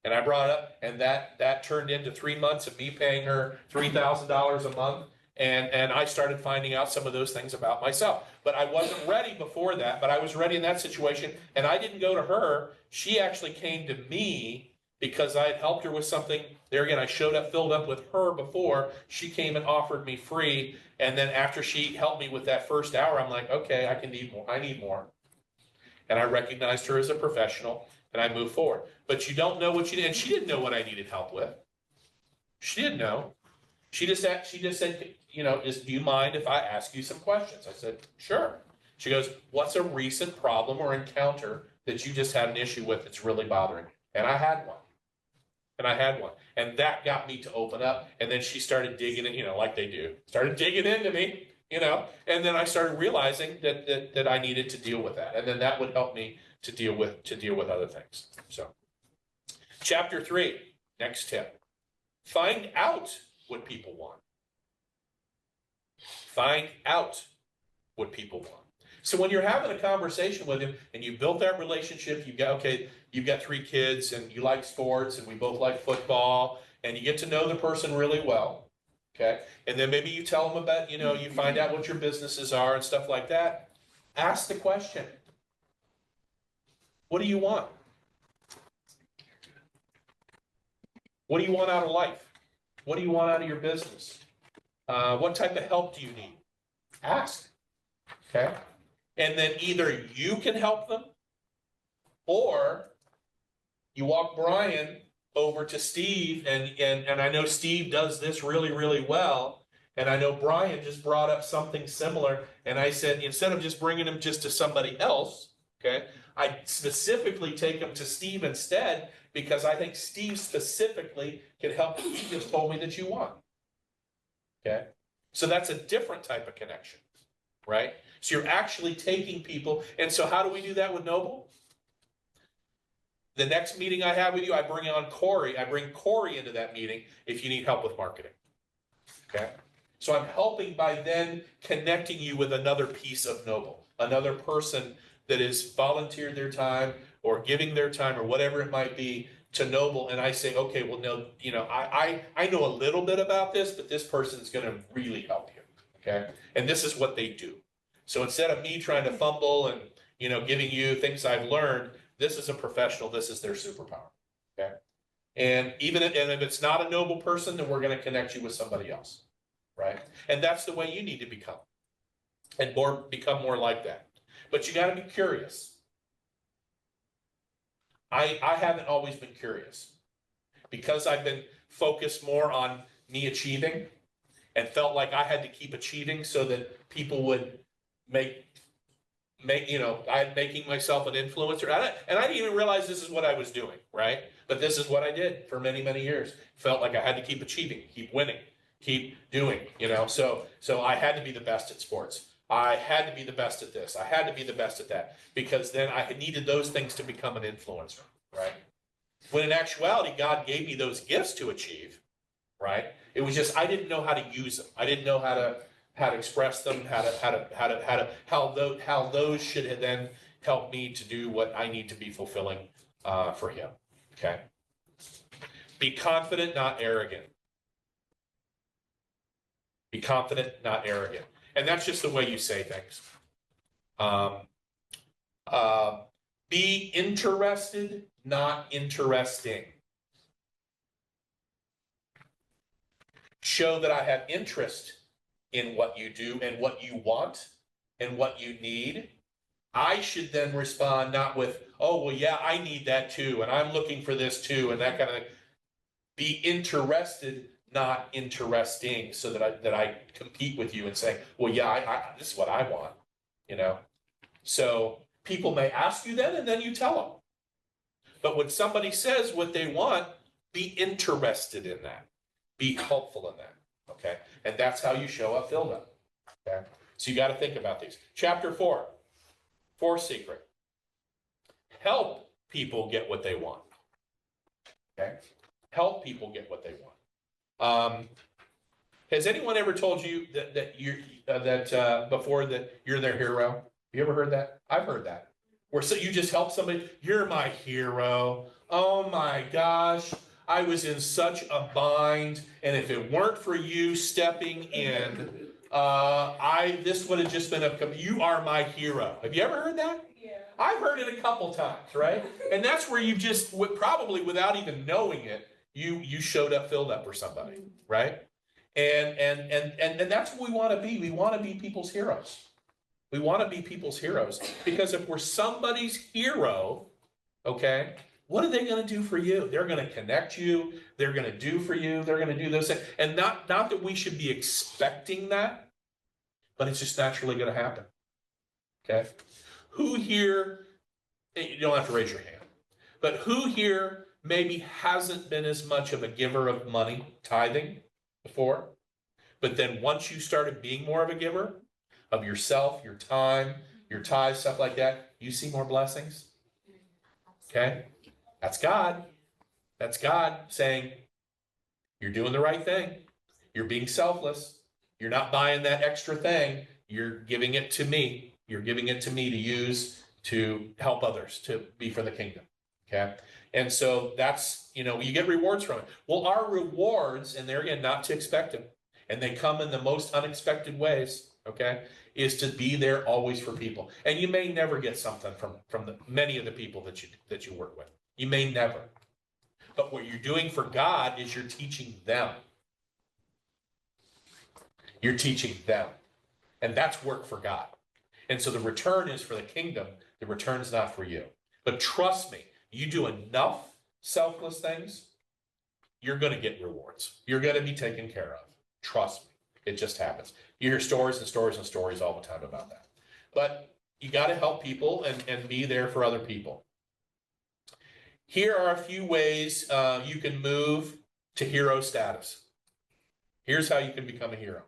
And I brought it up, and that turned into 3 months of me paying her $3,000 a month. And I started finding out some of those things about myself. But I wasn't ready before that, but I was ready in that situation. And I didn't go to her. She actually came to me because I had helped her with something. There again, I showed up, filled up with her before. She came and offered me free. And then after she helped me with that first hour, I'm like, okay, I need more. I need more. And I recognized her as a professional, and I moved forward. But you don't know what you did. And she didn't know what I needed help with. She didn't know. She just said, you know, do you mind if I ask you some questions? I said, sure. She goes, what's a recent problem or encounter that you just had an issue with that's really bothering you? And I had one. And that got me to open up. And then she started digging in, you know, like they do, started digging into me, you know, and then I started realizing that I needed to deal with that. And then that would help me to deal with other things. So chapter 3, next tip, find out what people want. Find out what people want. So when you're having a conversation with him and you built that relationship, you've got 3 kids and you like sports and we both like football, and you get to know the person really well, okay? And then maybe you tell them about, you know, you find out what your businesses are and stuff like that. Ask the question, what do you want? What do you want out of life? What do you want out of your business? What type of help do you need? Ask, okay? And then either you can help them, or you walk Brian over to Steve, and I know Steve does this really, really well, and I know Brian just brought up something similar, and I said, instead of just bringing him just to somebody else, okay, I specifically take him to Steve instead, because I think Steve specifically can help what you just told me that you want, okay? So that's a different type of connection, right? So you're actually taking people. And so how do we do that with Noble? The next meeting I have with you, I bring on Corey. I bring Corey into that meeting if you need help with marketing, okay? So I'm helping by then connecting you with another piece of Noble, another person that has volunteered their time or giving their time or whatever it might be to Noble. And I say, okay, well, no, you know, I know a little bit about this, but this person's going to really help you, okay? And this is what they do. So instead of me trying to fumble and, you know, giving you things I've learned, this is a professional, this is their superpower, okay? And even if it's not a Noble person, then we're going to connect you with somebody else, right? And that's the way you need to become, and become more like that. But you got to be curious. I haven't always been curious, because I've been focused more on me achieving and felt like I had to keep achieving so that people would make, you know, I'm making myself an influencer. And I didn't even realize this is what I was doing, right? But this is what I did for many, many years. Felt like I had to keep achieving, keep winning, keep doing, you know. So I had to be the best at sports. I had to be the best at this. I had to be the best at that, because then I needed those things to become an influencer, right? When in actuality, God gave me those gifts to achieve, right? It was just, I didn't know how to use them. I didn't know how to express them, how those should then help me to do what I need to be fulfilling for him. Okay. Be confident, not arrogant. Be confident, not arrogant. And that's just the way you say things. Be interested, not interesting. Show that I have interest in what you do and what you want and what you need. I should then respond not with, oh, well, yeah, I need that too, and I'm looking for this too, and that kind of. Be interested, not interesting, so that I compete with you and say, well, yeah, this is what I want, you know. So people may ask you then, and then you tell them. But when somebody says what they want, be interested in that. Be helpful in that. Okay, and that's how you show up filled up. Okay, so you got to think about these. Chapter 4, fourth secret: help people get what they want. Okay, help people get what they want. Has anyone ever told you that before that you're their hero? You ever heard that? I've heard that. Where so you just help somebody, you're my hero. Oh my gosh, I was in such a bind, and if it weren't for you stepping in, this would have just been you are my hero. Have you ever heard that? Yeah. I've heard it a couple times, right? And that's where you just, probably without even knowing it, you showed up, filled up for somebody, right? And that's what we want to be. We want to be people's heroes. We want to be people's heroes, because if we're somebody's hero, okay, what are they going to do for you? They're going to connect you. They're going to do for you. They're going to do those things. And not that we should be expecting that, but it's just naturally going to happen. Okay. Who here, you don't have to raise your hand, but who here maybe hasn't been as much of a giver of money, tithing before, but then once you started being more of a giver of yourself, your time, your tithes, stuff like that, you see more blessings? Okay. That's God. That's God saying, you're doing the right thing. You're being selfless. You're not buying that extra thing. You're giving it to me. You're giving it to me to use to help others, to be for the kingdom. Okay. And so that's, you get rewards from it. Well, our rewards, and there again, not to expect them, and they come in the most unexpected ways, okay, is to be there always for people. And you may never get something from many of the people that you work with. You may never. But what you're doing for God is you're teaching them. You're teaching them. And that's work for God. And so the return is for the kingdom. The return is not for you. But trust me, you do enough selfless things, you're going to get rewards. You're going to be taken care of. Trust me. It just happens. You hear stories and stories and stories all the time about that. But you got to help people and be there for other people. Here are a few ways you can move to hero status. Here's how you can become a hero.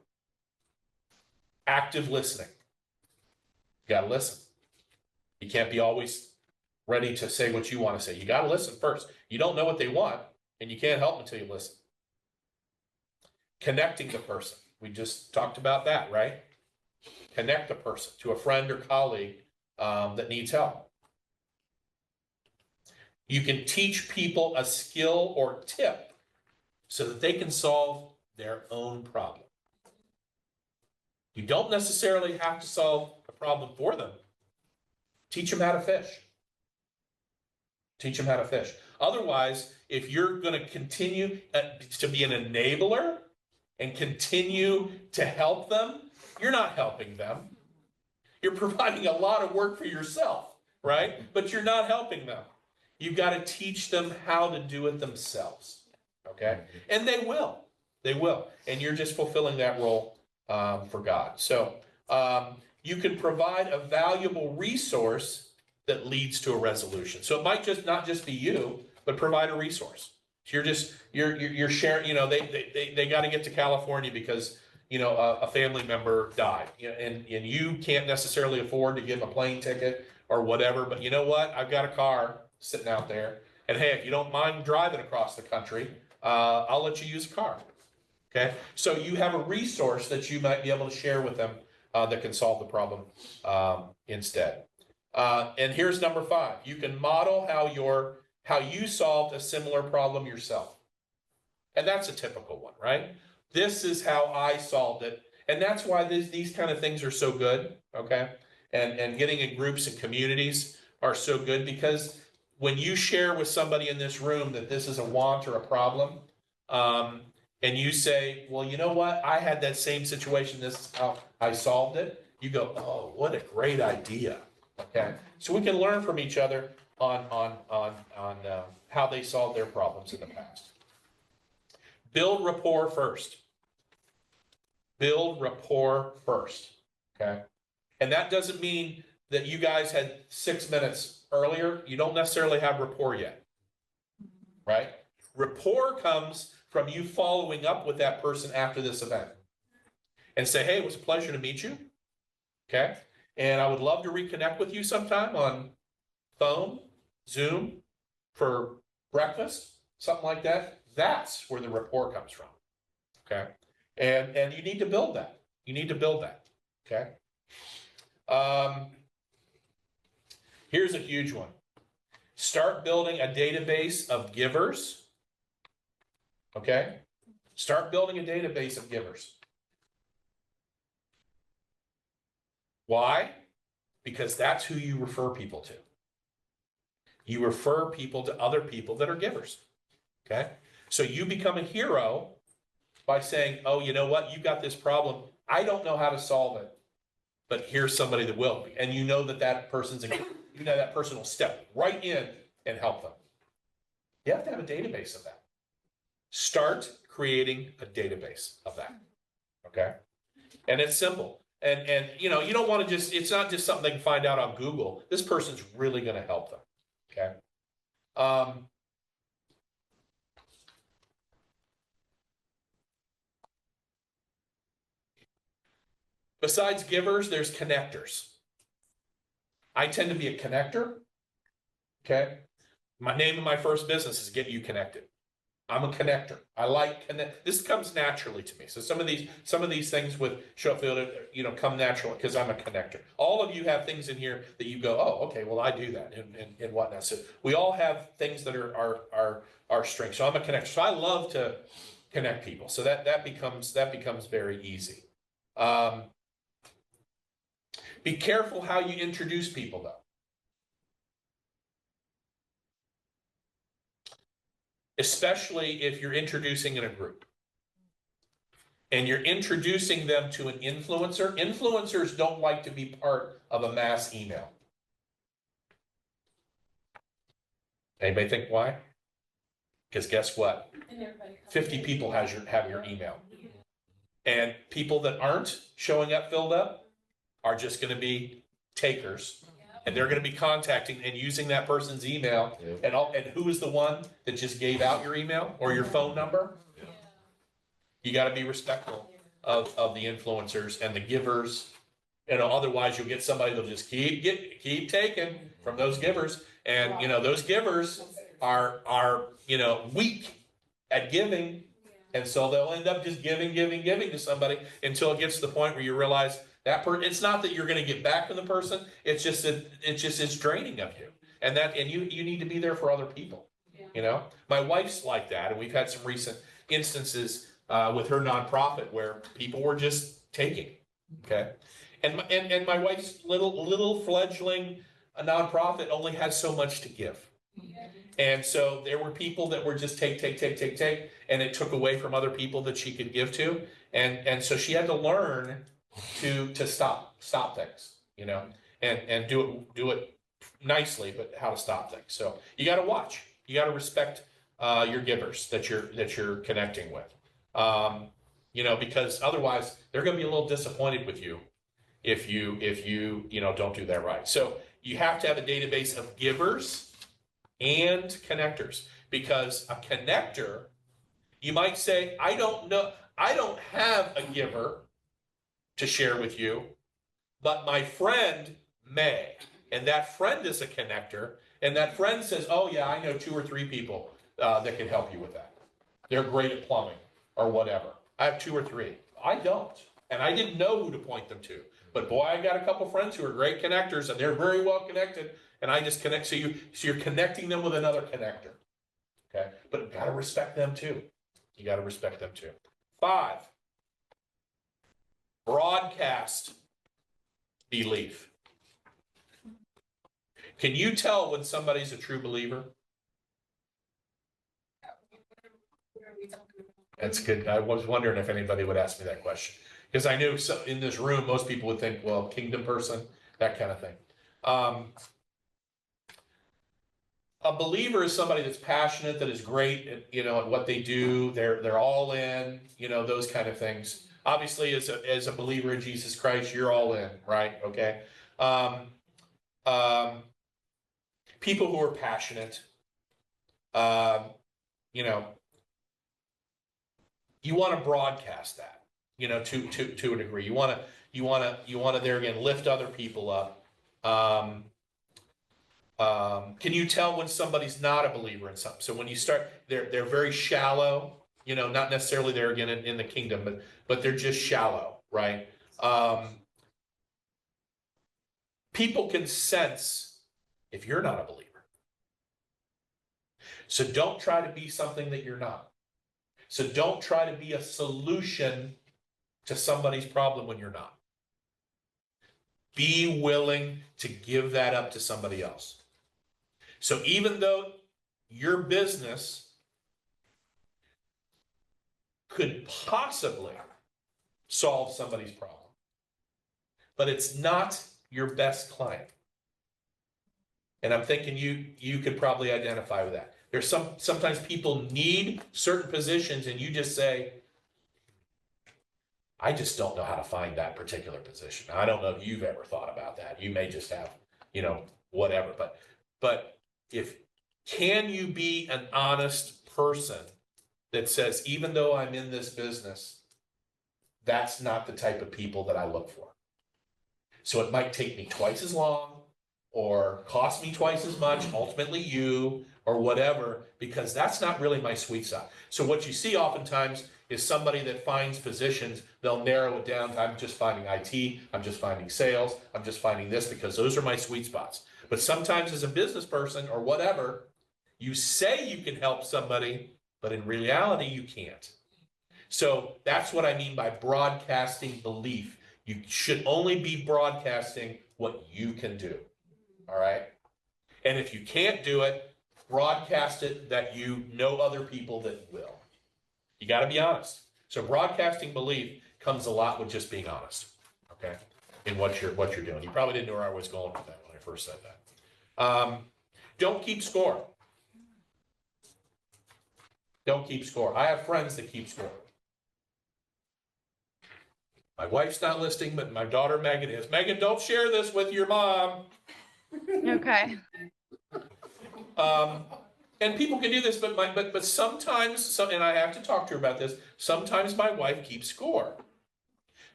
Active listening. You got to listen. You can't be always ready to say what you want to say. You got to listen first. You don't know what they want, and you can't help until you listen. Connecting the person. We just talked about that, right? Connect the person to a friend or colleague that needs help. You can teach people a skill or tip so that they can solve their own problem. You don't necessarily have to solve a problem for them. Teach them how to fish. Teach them how to fish. Otherwise, if you're going to continue to be an enabler and continue to help them, you're not helping them. You're providing a lot of work for yourself, right? But you're not helping them. You've got to teach them how to do it themselves, okay? And they will. They will. And you're just fulfilling that role for God. So you can provide a valuable resource that leads to a resolution. So it might not just be you, but provide a resource. So you're sharing, they got to get to California because, a family member died, and you can't necessarily afford to give a plane ticket or whatever, but you know what? I've got a car sitting out there, and hey, if you don't mind driving across the country, I'll let you use a car. Okay, so you have a resource that you might be able to share with them that can solve the problem instead. And here's number 5. You can model how you solved a similar problem yourself. And that's a typical one, right? This is how I solved it. And that's why these kind of things are so good, okay? And getting in groups and communities are so good, because when you share with somebody in this room that this is a want or a problem, and you say, well, you know what? I had that same situation. This is how I solved it. You go, oh, what a great idea. Okay. So we can learn from each other on how they solved their problems in the past. Build rapport first. Build rapport first. Okay. And that doesn't mean that you guys had 6 minutes earlier. You don't necessarily have rapport yet. Right? Rapport comes from you following up with that person after this event and say, hey, it was a pleasure to meet you. Okay. And I would love to reconnect with you sometime on phone, Zoom, for breakfast, something like that. That's where the rapport comes from. Okay. And you need to build that. You need to build that. Okay. Here's a huge one. Start building a database of givers Okay? Start building a database of givers. Why? Because that's who you refer people to. You refer people to other people that are givers. Okay? So you become a hero by saying, oh, you know what? You've got this problem. I don't know how to solve it, but here's somebody that will. And you know that person's a, you know that person will step right in and help them. You have to have a database of that. Start creating a database of that. Okay? And it's simple. And you know, you don't want to just, it's not just something they can find out on Google. This person's really going to help them. Okay? Besides givers, there's connectors. I tend to be a connector. Okay? My name of my first business is Get You Connected. I'm a connector. I like connect. This comes naturally to me. So some of these things with Sheffield, you know, come naturally because I'm a connector. All of you have things in here that you go, oh, okay, well I do that and whatnot. So we all have things that are our strengths. So I'm a connector. So I love to connect people. So that becomes very easy. Be careful how you introduce people, though. Especially if you're introducing in a group. And you're introducing them to an influencer. Influencers don't like to be part of a mass email. Anybody think why? Because guess what? 50 people have your email. And people that aren't showing up filled up are just going to be takers, and they're going to be contacting and using that person's email. And who is the one that just gave out your email or your phone number? You got to be respectful of the influencers and the givers. You know, otherwise you'll get somebody that'll just keep taking from those givers, and you know those givers are you know weak at giving, and so they'll end up just giving to somebody until it gets to the point where you realize that it's not that you're going to get back from the person. It's just that it's draining of you, and you need to be there for other people. You know, my wife's like that, and we've had some recent instances with her nonprofit where people were just taking. Okay, and my wife's little fledgling nonprofit only has so much to give. And so there were people that were just take, and it took away from other people that she could give to, and so she had to learn to stop things, you know, and do it nicely, but how to stop things. So you got to watch, you got to respect your givers that you're connecting with, you know, because otherwise they're going to be a little disappointed with you if you know don't do that right. So you have to have a database of givers and connectors, because a connector, you might say, I don't have a giver to share with you, but my friend may. And that friend is a connector, and that friend says, oh yeah, I know 2 or 3 people that can help you with that. They're great at plumbing or whatever. I have 2 or 3. I don't, and I didn't know who to point them to. But boy, I got a couple friends who are great connectors, and they're very well connected, and I just connect. So you're connecting them with another connector. Okay, but you got to respect them too. You got to respect them too. 5, broadcast belief. Can you tell when somebody's a true believer? That's good. I was wondering if anybody would ask me that question, because I knew in this room, most people would think, well, kingdom person, that kind of thing. A believer is somebody that's passionate, that is great at, you know, at what they do. They're all in, you know, those kind of things. Obviously, as a believer in Jesus Christ, you're all in, right? Okay. People who are passionate, you know, you want to broadcast that, you know, to a degree. You want to there again lift other people up. Can you tell when somebody's not a believer in something? So when you start, they're very shallow, you know, not necessarily there again in the kingdom, but they're just shallow, right? People can sense if you're not a believer. So don't try to be something that you're not. So don't try to be a solution to somebody's problem when you're not. Be willing to give that up to somebody else. So even though your business could possibly solve somebody's problem, but it's not your best client. And I'm thinking you could probably identify with that. There's sometimes people need certain positions and you just say, I just don't know how to find that particular position. I don't know if you've ever thought about that. You may just have, whatever. But can you be an honest person that says, even though I'm in this business, that's not the type of people that I look for. So it might take me twice as long or cost me twice as much, ultimately you, or whatever, because that's not really my sweet spot. So what you see oftentimes is somebody that finds positions, they'll narrow it down to, I'm just finding IT, I'm just finding sales, I'm just finding this because those are my sweet spots. But sometimes as a business person or whatever, you say you can help somebody, but in reality you can't. So that's what I mean by broadcasting belief. You should only be broadcasting what you can do. All right. And if you can't do it, broadcast it that you know other people that will. You got to be honest. So broadcasting belief comes a lot with just being honest. Okay. In what you're doing. You probably didn't know where I was going with that when I first said that. Don't keep score. Don't keep score. I have friends that keep score. My wife's not listening, but my daughter Megan is. Megan, don't share this with your mom. Okay. And people can do this, but sometimes, and I have to talk to her about this, sometimes my wife keeps score.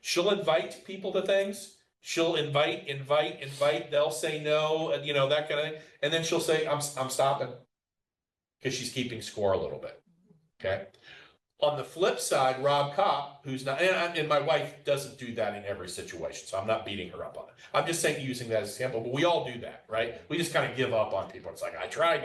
She'll invite people to things. She'll invite. They'll say no, that kind of thing. And then she'll say, I'm stopping. Because she's keeping score a little bit. Okay. On the flip side, Rob Kopp, who's not, and my wife doesn't do that in every situation, so I'm not beating her up on it. I'm just saying, using that as an example, but we all do that, right? We just kind of give up on people. It's like, I tried,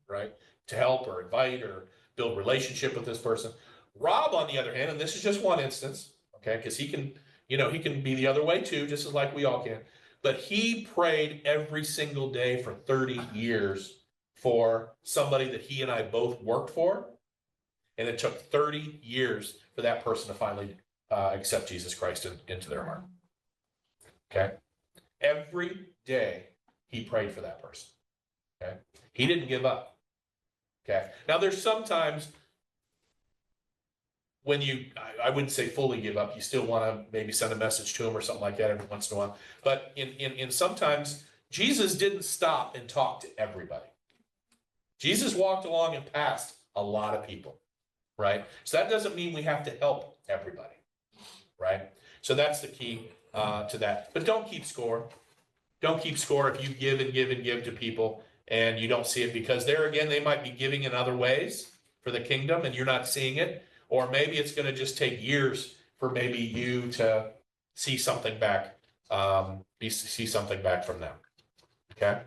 right? To help or invite or build relationship with this person. Rob, on the other hand, and this is just one instance, okay, because he can be the other way too, just as like we all can. But he prayed every single day for 30 years for somebody that he and I both worked for. And it took 30 years for that person to finally accept Jesus Christ into their heart. Okay? Every day he prayed for that person. Okay? He didn't give up. Okay? Now there's sometimes when I wouldn't say fully give up, you still want to maybe send a message to him or something like that every once in a while. But in sometimes, Jesus didn't stop and talk to everybody. Jesus walked along and passed a lot of people. Right? So that doesn't mean we have to help everybody, right? So that's the key to that. But don't keep score. Don't keep score if you give and give and give to people and you don't see it, because there again, they might be giving in other ways for the kingdom and you're not seeing it. Or maybe it's going to just take years for maybe you to see something back, see something back from them. Okay?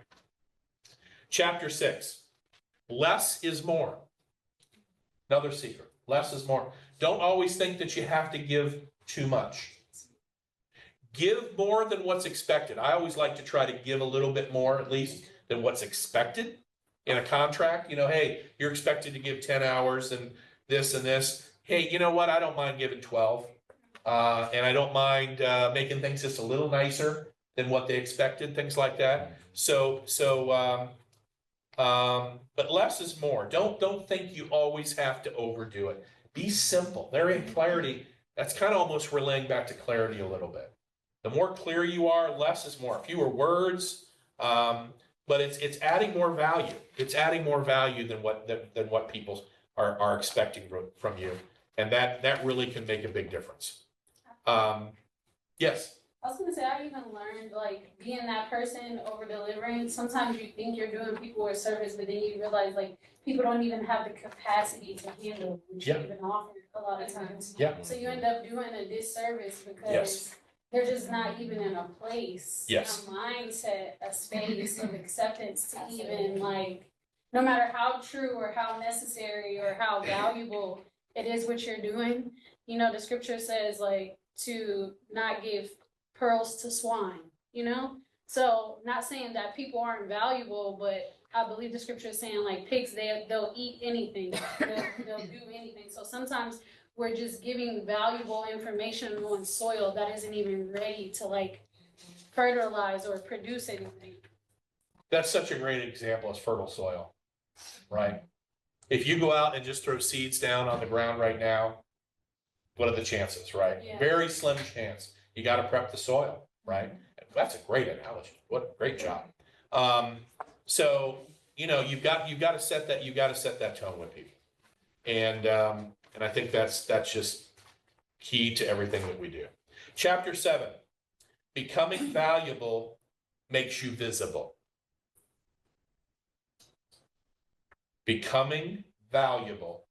Chapter 6, less is more. Another secret, less is more. Don't always think that you have to give too much. Give more than what's expected. I always like to try to give a little bit more, at least, than what's expected in a contract. Hey, you're expected to give 10 hours and this and this. Hey, you know what? I don't mind giving 12. And I don't mind making things just a little nicer than what they expected, things like that. But less is more. Don't think you always have to overdo it. Be simple. There in clarity, that's kind of almost relaying back to clarity a little bit. The more clear you are, less is more. Fewer words, but it's adding more value. It's adding more value than what people are expecting from you, and that really can make a big difference. Yes. I was gonna say, I even learned, like, being that person over delivering. Sometimes you think you're doing people a service, but then you realize, like, people don't even have the capacity to handle what you even offer a lot of times. Yeah. So you end up doing a disservice because they're just not even in a place, a mindset, a space of acceptance to even, like, no matter how true or how necessary or how valuable it is what you're doing, you know, the scripture says like to not give pearls to swine, you know? So not saying that people aren't valuable, but I believe the scripture is saying like pigs, they'll eat anything, they'll do anything. So sometimes we're just giving valuable information on soil that isn't even ready to like fertilize or produce anything. That's such a great example as fertile soil, right? If you go out and just throw seeds down on the ground right now, what are the chances, right? Yeah. Very slim chance. You got to prep the soil, right? That's a great analogy. What a great job. So you know, you've got to set that tone with people, and I think that's just key to everything that we do. Chapter 7, becoming valuable makes you visible. Becoming valuable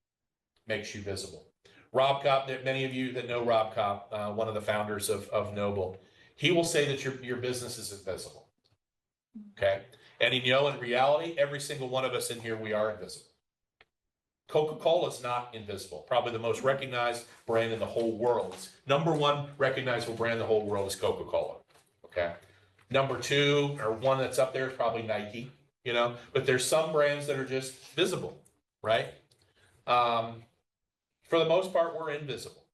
makes you visible. Rob Kopp, many of you that know Rob Kopp, one of the founders of Noble, he will say that your business is invisible. Okay? And you know, in reality, every single one of us in here, we are invisible. Coca-Cola is not invisible. Probably the most recognized brand in the whole world. Number one recognizable brand in the whole world is Coca-Cola. Okay? Number two, or one that's up there, is probably Nike. You know, but there's some brands that are just visible, right? For the most part, we're invisible.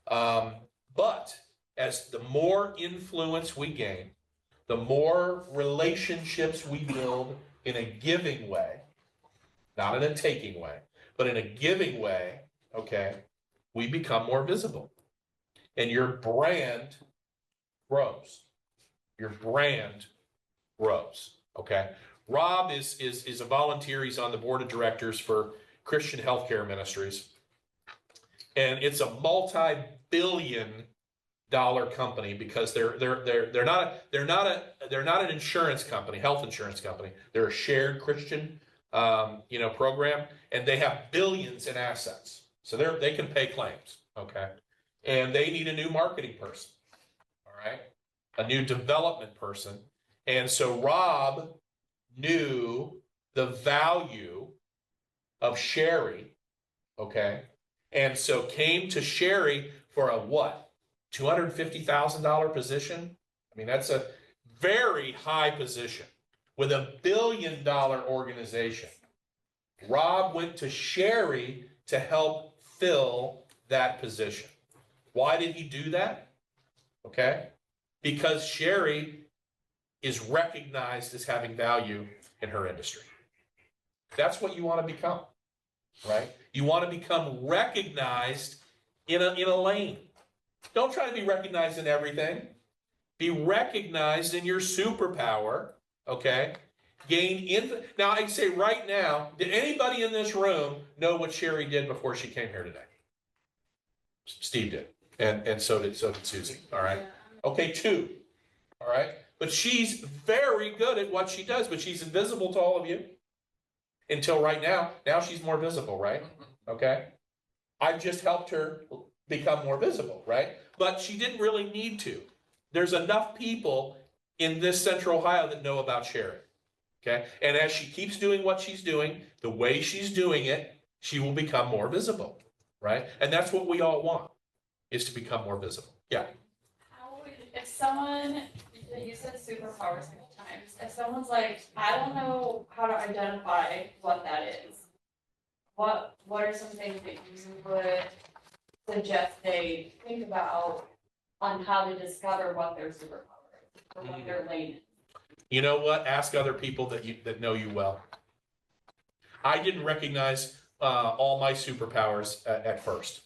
But as the more influence we gain, the more relationships we build in a giving way, not in a taking way, but in a giving way, okay, we become more visible. And your brand grows. Your brand grows, okay? Rob is a volunteer. He's on the board of directors for Christian Healthcare Ministries. And it's a multi-billion-dollar company because they're not an insurance company, health insurance company. They're a shared Christian program, and they have billions in assets. So they can pay claims, okay? And they need a new marketing person, all right? A new development person. And so Rob knew the value of Sherry, okay? And so came to Sherry for a what? $250,000 position? I mean, that's a very high position with $1 billion organization. Rob went to Sherry to help fill that position. Why did he do that? Okay? Because Sherry is recognized as having value in her industry. That's what you want to become, right? You want to become recognized in a lane. Don't try to be recognized in everything. Be recognized in your superpower, okay? Now, I can say right now, did anybody in this room know what Sherry did before she came here today? Steve did, and so did Susie, all right? Okay, 2, all right? But she's very good at what she does, but she's invisible to all of you until right now. Now she's more visible, right? Okay? I've just helped her become more visible, right? But she didn't really need to. There's enough people in this Central Ohio that know about Sherry, okay? And as she keeps doing what she's doing, the way she's doing it, she will become more visible, right? And that's what we all want, is to become more visible. Yeah. If someone, you said superpowers a couple times, if someone's like, I don't know how to identify what that is, what are some things that you would suggest they think about on how to discover what their superpower is or what their lane is? You know what? Ask other people that know you well. I didn't recognize all my superpowers at first.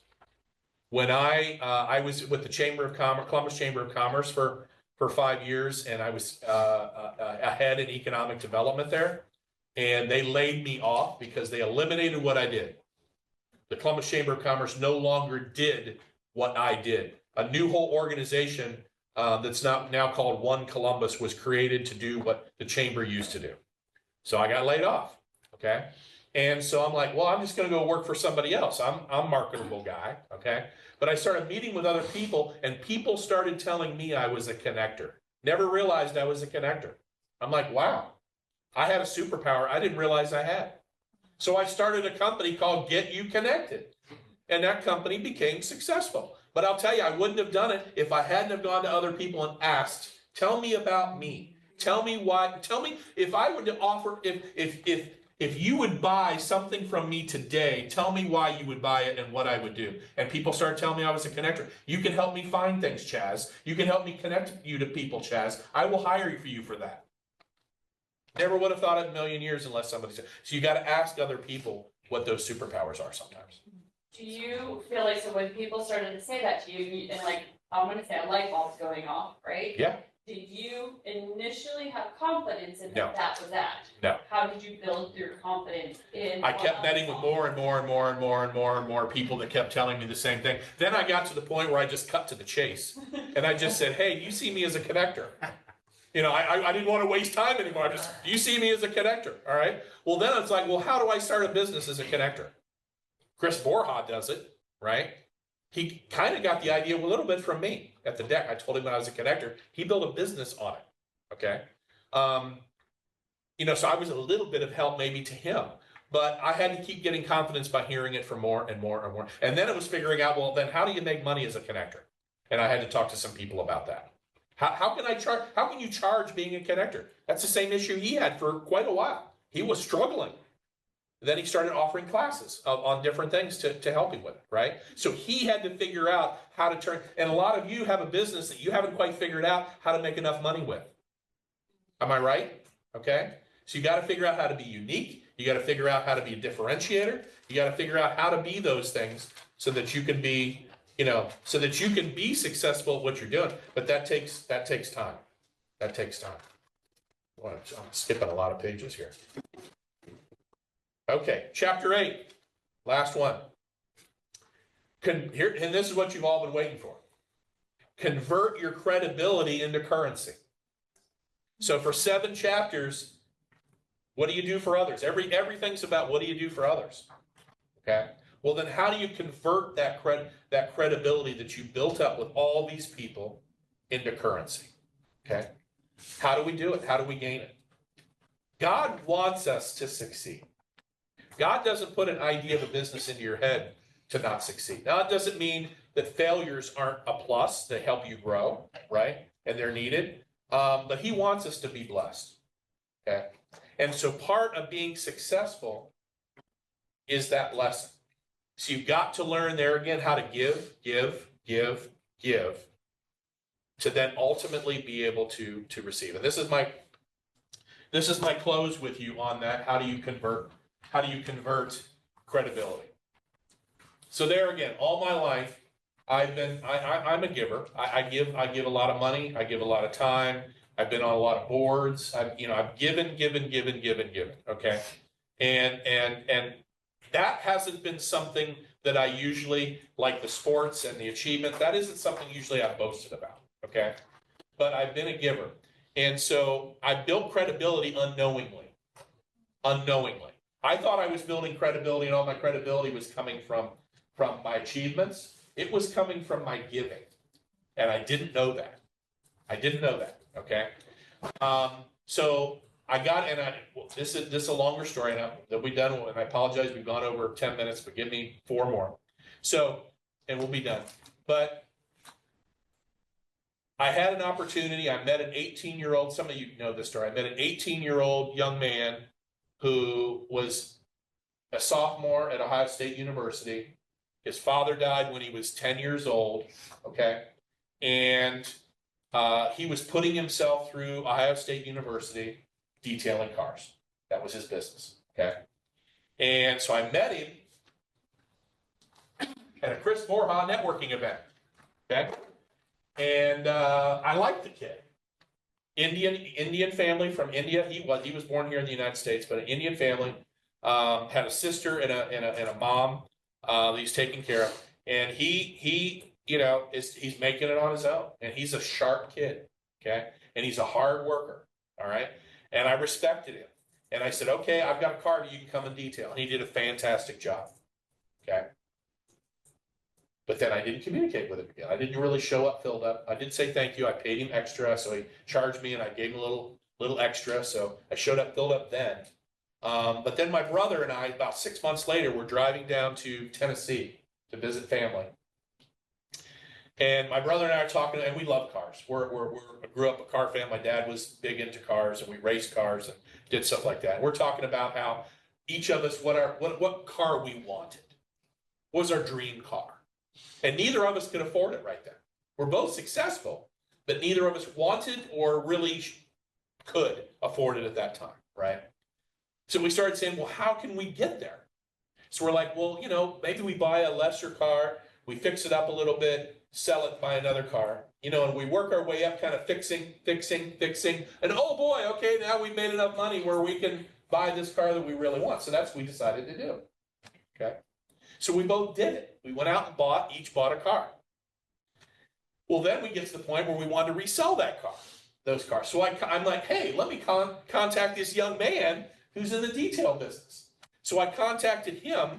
When I was with the Chamber of Commerce, Columbus Chamber of Commerce for 5 years, and I was ahead in economic development there, and they laid me off because they eliminated what I did. The Columbus Chamber of Commerce no longer did what I did. A new whole organization that's now called One Columbus was created to do what the chamber used to do. So I got laid off, okay? And so I'm like, well, I'm just gonna go work for somebody else. I'm a marketable guy, okay? But I started meeting with other people, and people started telling me I was a connector. Never realized I was a connector. I'm like, wow, I had a superpower I didn't realize I had. So I started a company called Get You Connected. And that company became successful. But I'll tell you, I wouldn't have done it if I hadn't have gone to other people and asked, tell me about me. Tell me why, tell me if I were to offer, if you would buy something from me today, tell me why you would buy it and what I would do. And people started telling me I was a connector. You can help me find things, Chaz. You can help me connect you to people, Chaz. I will hire you for that. Never would have thought it in a million years unless somebody said. So you got to ask other people what those superpowers are sometimes. Do you feel like, so when people started to say that to you, and like, I'm gonna say a light bulb's going off, right? Yeah. Did you initially have confidence in No. that was that? No. How did you build your confidence in? I kept betting with more and more and more and more and more and more people that kept telling me the same thing. Then I got to the point where I just cut to the chase. And I just said, hey, you see me as a connector. You know, I didn't want to waste time anymore. You see me as a connector, all right? Well, then it's like, well, how do I start a business as a connector? Chris Borja does it, right? He kind of got the idea a little bit from me at the deck. I told him when I was a connector. He built a business on it, okay? You know, so I was a little bit of help maybe to him, but I had to keep getting confidence by hearing it from more and more and more. And then it was figuring out, well, then how do you make money as a connector? And I had to talk to some people about that. How can I charge? How can you charge being a connector? That's the same issue he had for quite a while. He was struggling. Then he started offering classes on different things to help him with it, right? So he had to figure out how to turn, and a lot of you have a business that you haven't quite figured out how to make enough money with. Am I right? Okay. So you got to figure out how to be unique. You got to figure out how to be a differentiator. You got to figure out how to be those things so that you can be, you know, so that you can be successful at what you're doing. But that takes time. That takes time. Well, I'm skipping a lot of pages here. Okay, chapter 8, last one. Here, and this is what you've all been waiting for. Convert your credibility into currency. So for 7 chapters, what do you do for others? Everything's about what do you do for others. Okay. Well, then how do you convert that credibility that you built up with all these people into currency? Okay. How do we do it? How do we gain it? God wants us to succeed. God doesn't put an idea of a business into your head to not succeed. Now, it doesn't mean that failures aren't a plus. They help you grow, right? And they're needed. But he wants us to be blessed, okay? And so part of being successful is that lesson. So you've got to learn there again how to give, to then ultimately be able to receive. And this is my close with you on that. How do you convert credibility? So there again, all my life, I'm a giver. I give a lot of money. I give a lot of time. I've been on a lot of boards. I've given. Okay. And that hasn't been something that I usually, like the sports and the achievement, that isn't something usually I've boasted about. Okay. But I've been a giver. And so I built credibility unknowingly. I thought I was building credibility and all my credibility was coming from my achievements. It was coming from my giving. And I didn't know that. Okay. So I got, this is a longer story now that we've done, and I apologize, we've gone over 10 minutes, but give me 4 more. So, and we'll be done. But I had an opportunity. I met an 18-year-old, some of you know this story. I met an 18-year-old young man who was a sophomore at Ohio State University. His father died when he was 10 years old, okay? And he was putting himself through Ohio State University detailing cars. That was his business, okay? And so I met him at a Chris Borja networking event, okay? And I liked the kid. Indian family from India. He was born here in the United States, but an Indian family. Had a sister and a mom that he's taking care of, and he he's making it on his own, and he's a sharp kid, okay, and he's a hard worker, all right, and I respected him, and I said, okay, I've got a car that you can come and detail, and he did a fantastic job, okay. But then I didn't communicate with him again. I didn't really show up filled up. I did say thank you. I paid him extra, so he charged me, and I gave him a little extra. So I showed up filled up then. But then my brother and I, about 6 months later, were driving down to Tennessee to visit family. And my brother and I are talking, and we love cars. We grew up a car family. My dad was big into cars, and we raced cars and did stuff like that. And we're talking about how each of us, what car we wanted. What was our dream car? And neither of us could afford it right then. We're both successful, but neither of us wanted or really could afford it at that time, right? So we started saying, well, how can we get there? So we're like, well, maybe we buy a lesser car, we fix it up a little bit, sell it, buy another car, and we work our way up, kind of fixing, and oh boy, okay, now we've made enough money where we can buy this car that we really want. So that's what we decided to do, okay? So we both did it. We went out and each bought a car. Well, then we get to the point where we wanted to resell those cars. So I'm like, hey, let me contact this young man who's in the detail business. So I contacted him,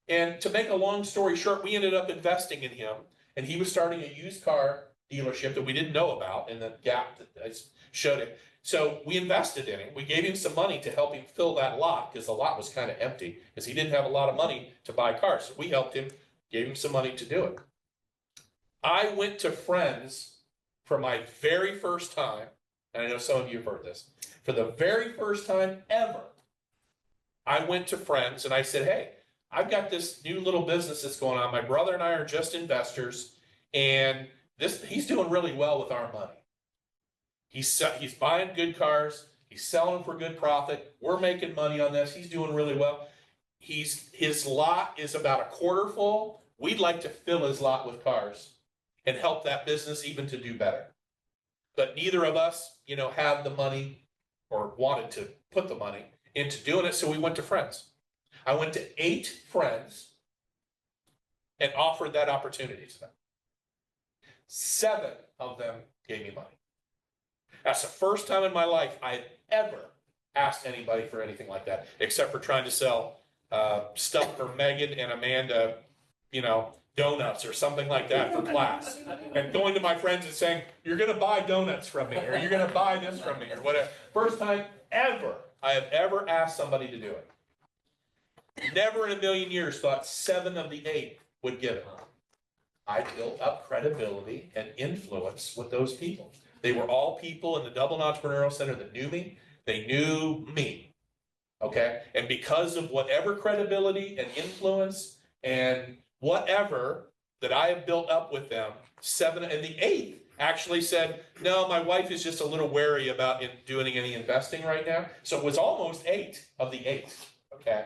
and to make a long story short, we ended up investing in him, and he was starting a used car dealership that we didn't know about in the gap that I showed him. So we invested in him. We gave him some money to help him fill that lot because the lot was kind of empty because he didn't have a lot of money to buy cars. So we helped him, gave him some money to do it. I went to friends for my very first time, and I know some of you have heard this, for the very first time ever. I went to friends and I said, hey, I've got this new little business that's going on. My brother and I are just investors, and he's doing really well with our money. He's buying good cars. He's selling them for good profit. We're making money on this. He's doing really well. His lot is about a quarter full. We'd like to fill his lot with cars and help that business even to do better. But neither of us, had the money or wanted to put the money into doing it. So we went to friends. I went to 8 friends and offered that opportunity to them. 7 of them gave me money. That's the first time in my life I had ever asked anybody for anything like that, except for trying to sell stuff for Megan and Amanda, donuts or something like that for class. And going to my friends and saying, you're going to buy donuts from me, or you're going to buy this from me, or whatever. First time ever I have ever asked somebody to do it. Never in a million years thought 7 of the 8 would give it. I built up credibility and influence with those people. They were all people in the Dublin Entrepreneurial Center that knew me. They knew me, okay? And because of whatever credibility and influence and whatever that I have built up with them, 7 and the 8th actually said, no, my wife is just a little wary about doing any investing right now. So it was almost 8 of the 8, okay?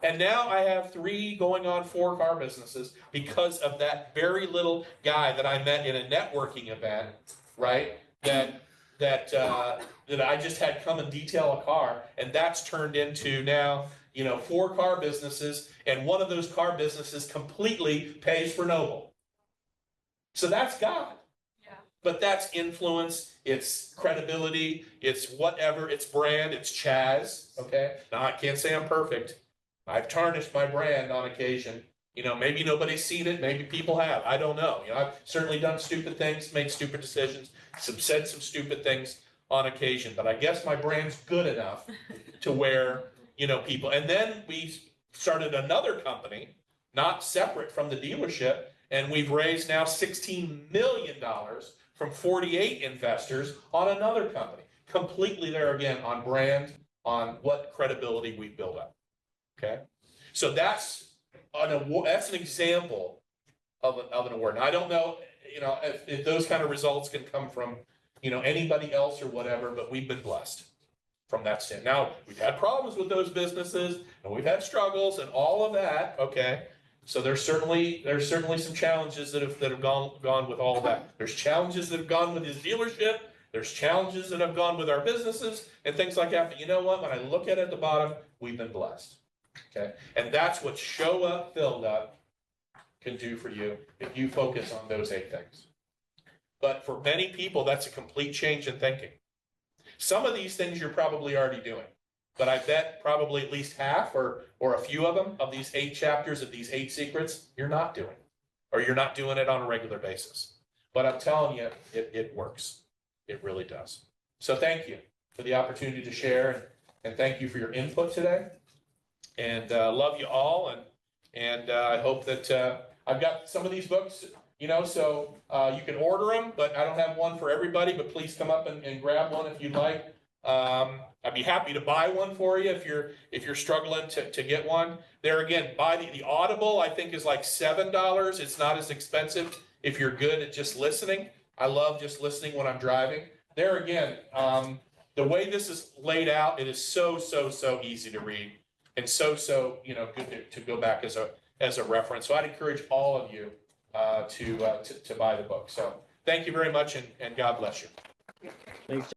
And now I have 3 going on 4 car businesses because of that very little guy that I met in a networking event, right? That I just had come and detail a car, and that's turned into now, 4 car businesses, and one of those car businesses completely pays for Noble. So that's God. Yeah. But that's influence, it's credibility, it's whatever, it's brand, it's Chaz, okay? Now I can't say I'm perfect. I've tarnished my brand on occasion. Maybe nobody's seen it, maybe people have, I don't know. I've certainly done stupid things, made stupid decisions, said some stupid things on occasion, but I guess my brand's good enough to where, people. And then we started another company, not separate from the dealership, and we've raised now $16 million from 48 investors on another company. Completely there again on brand, on what credibility we build up. Okay, so that's an example of an award. And I don't know, if those kind of results can come from, anybody else or whatever, but we've been blessed from that stand. Now, we've had problems with those businesses, and we've had struggles and all of that, okay? So there's certainly some challenges that have gone with all of that. There's challenges that have gone with his dealership. There's challenges that have gone with our businesses and things like that. But you know what? When I look at it at the bottom, we've been blessed. Okay, and that's what show up, filled up can do for you if you focus on those 8 things. But for many people, that's a complete change in thinking. Some of these things you're probably already doing, but I bet probably at least half or a few of them, of these 8 chapters, of these 8 secrets, you're not doing, or you're not doing it on a regular basis. But I'm telling you, it works. It really does. So thank you for the opportunity to share. and thank you for your input today. And love you all, and I hope that I've got some of these books, you know, so you can order them, but I don't have one for everybody, but please come up and grab one if you'd like. I'd be happy to buy one for you if you're struggling to get one. There again, buy the Audible, I think is like $7. It's not as expensive if you're good at just listening. I love just listening when I'm driving. There again, the way this is laid out, it is so easy to read, and so you know, good to go back as a reference. So I'd encourage all of you to buy the book. So thank you very much, and God bless you. Thanks.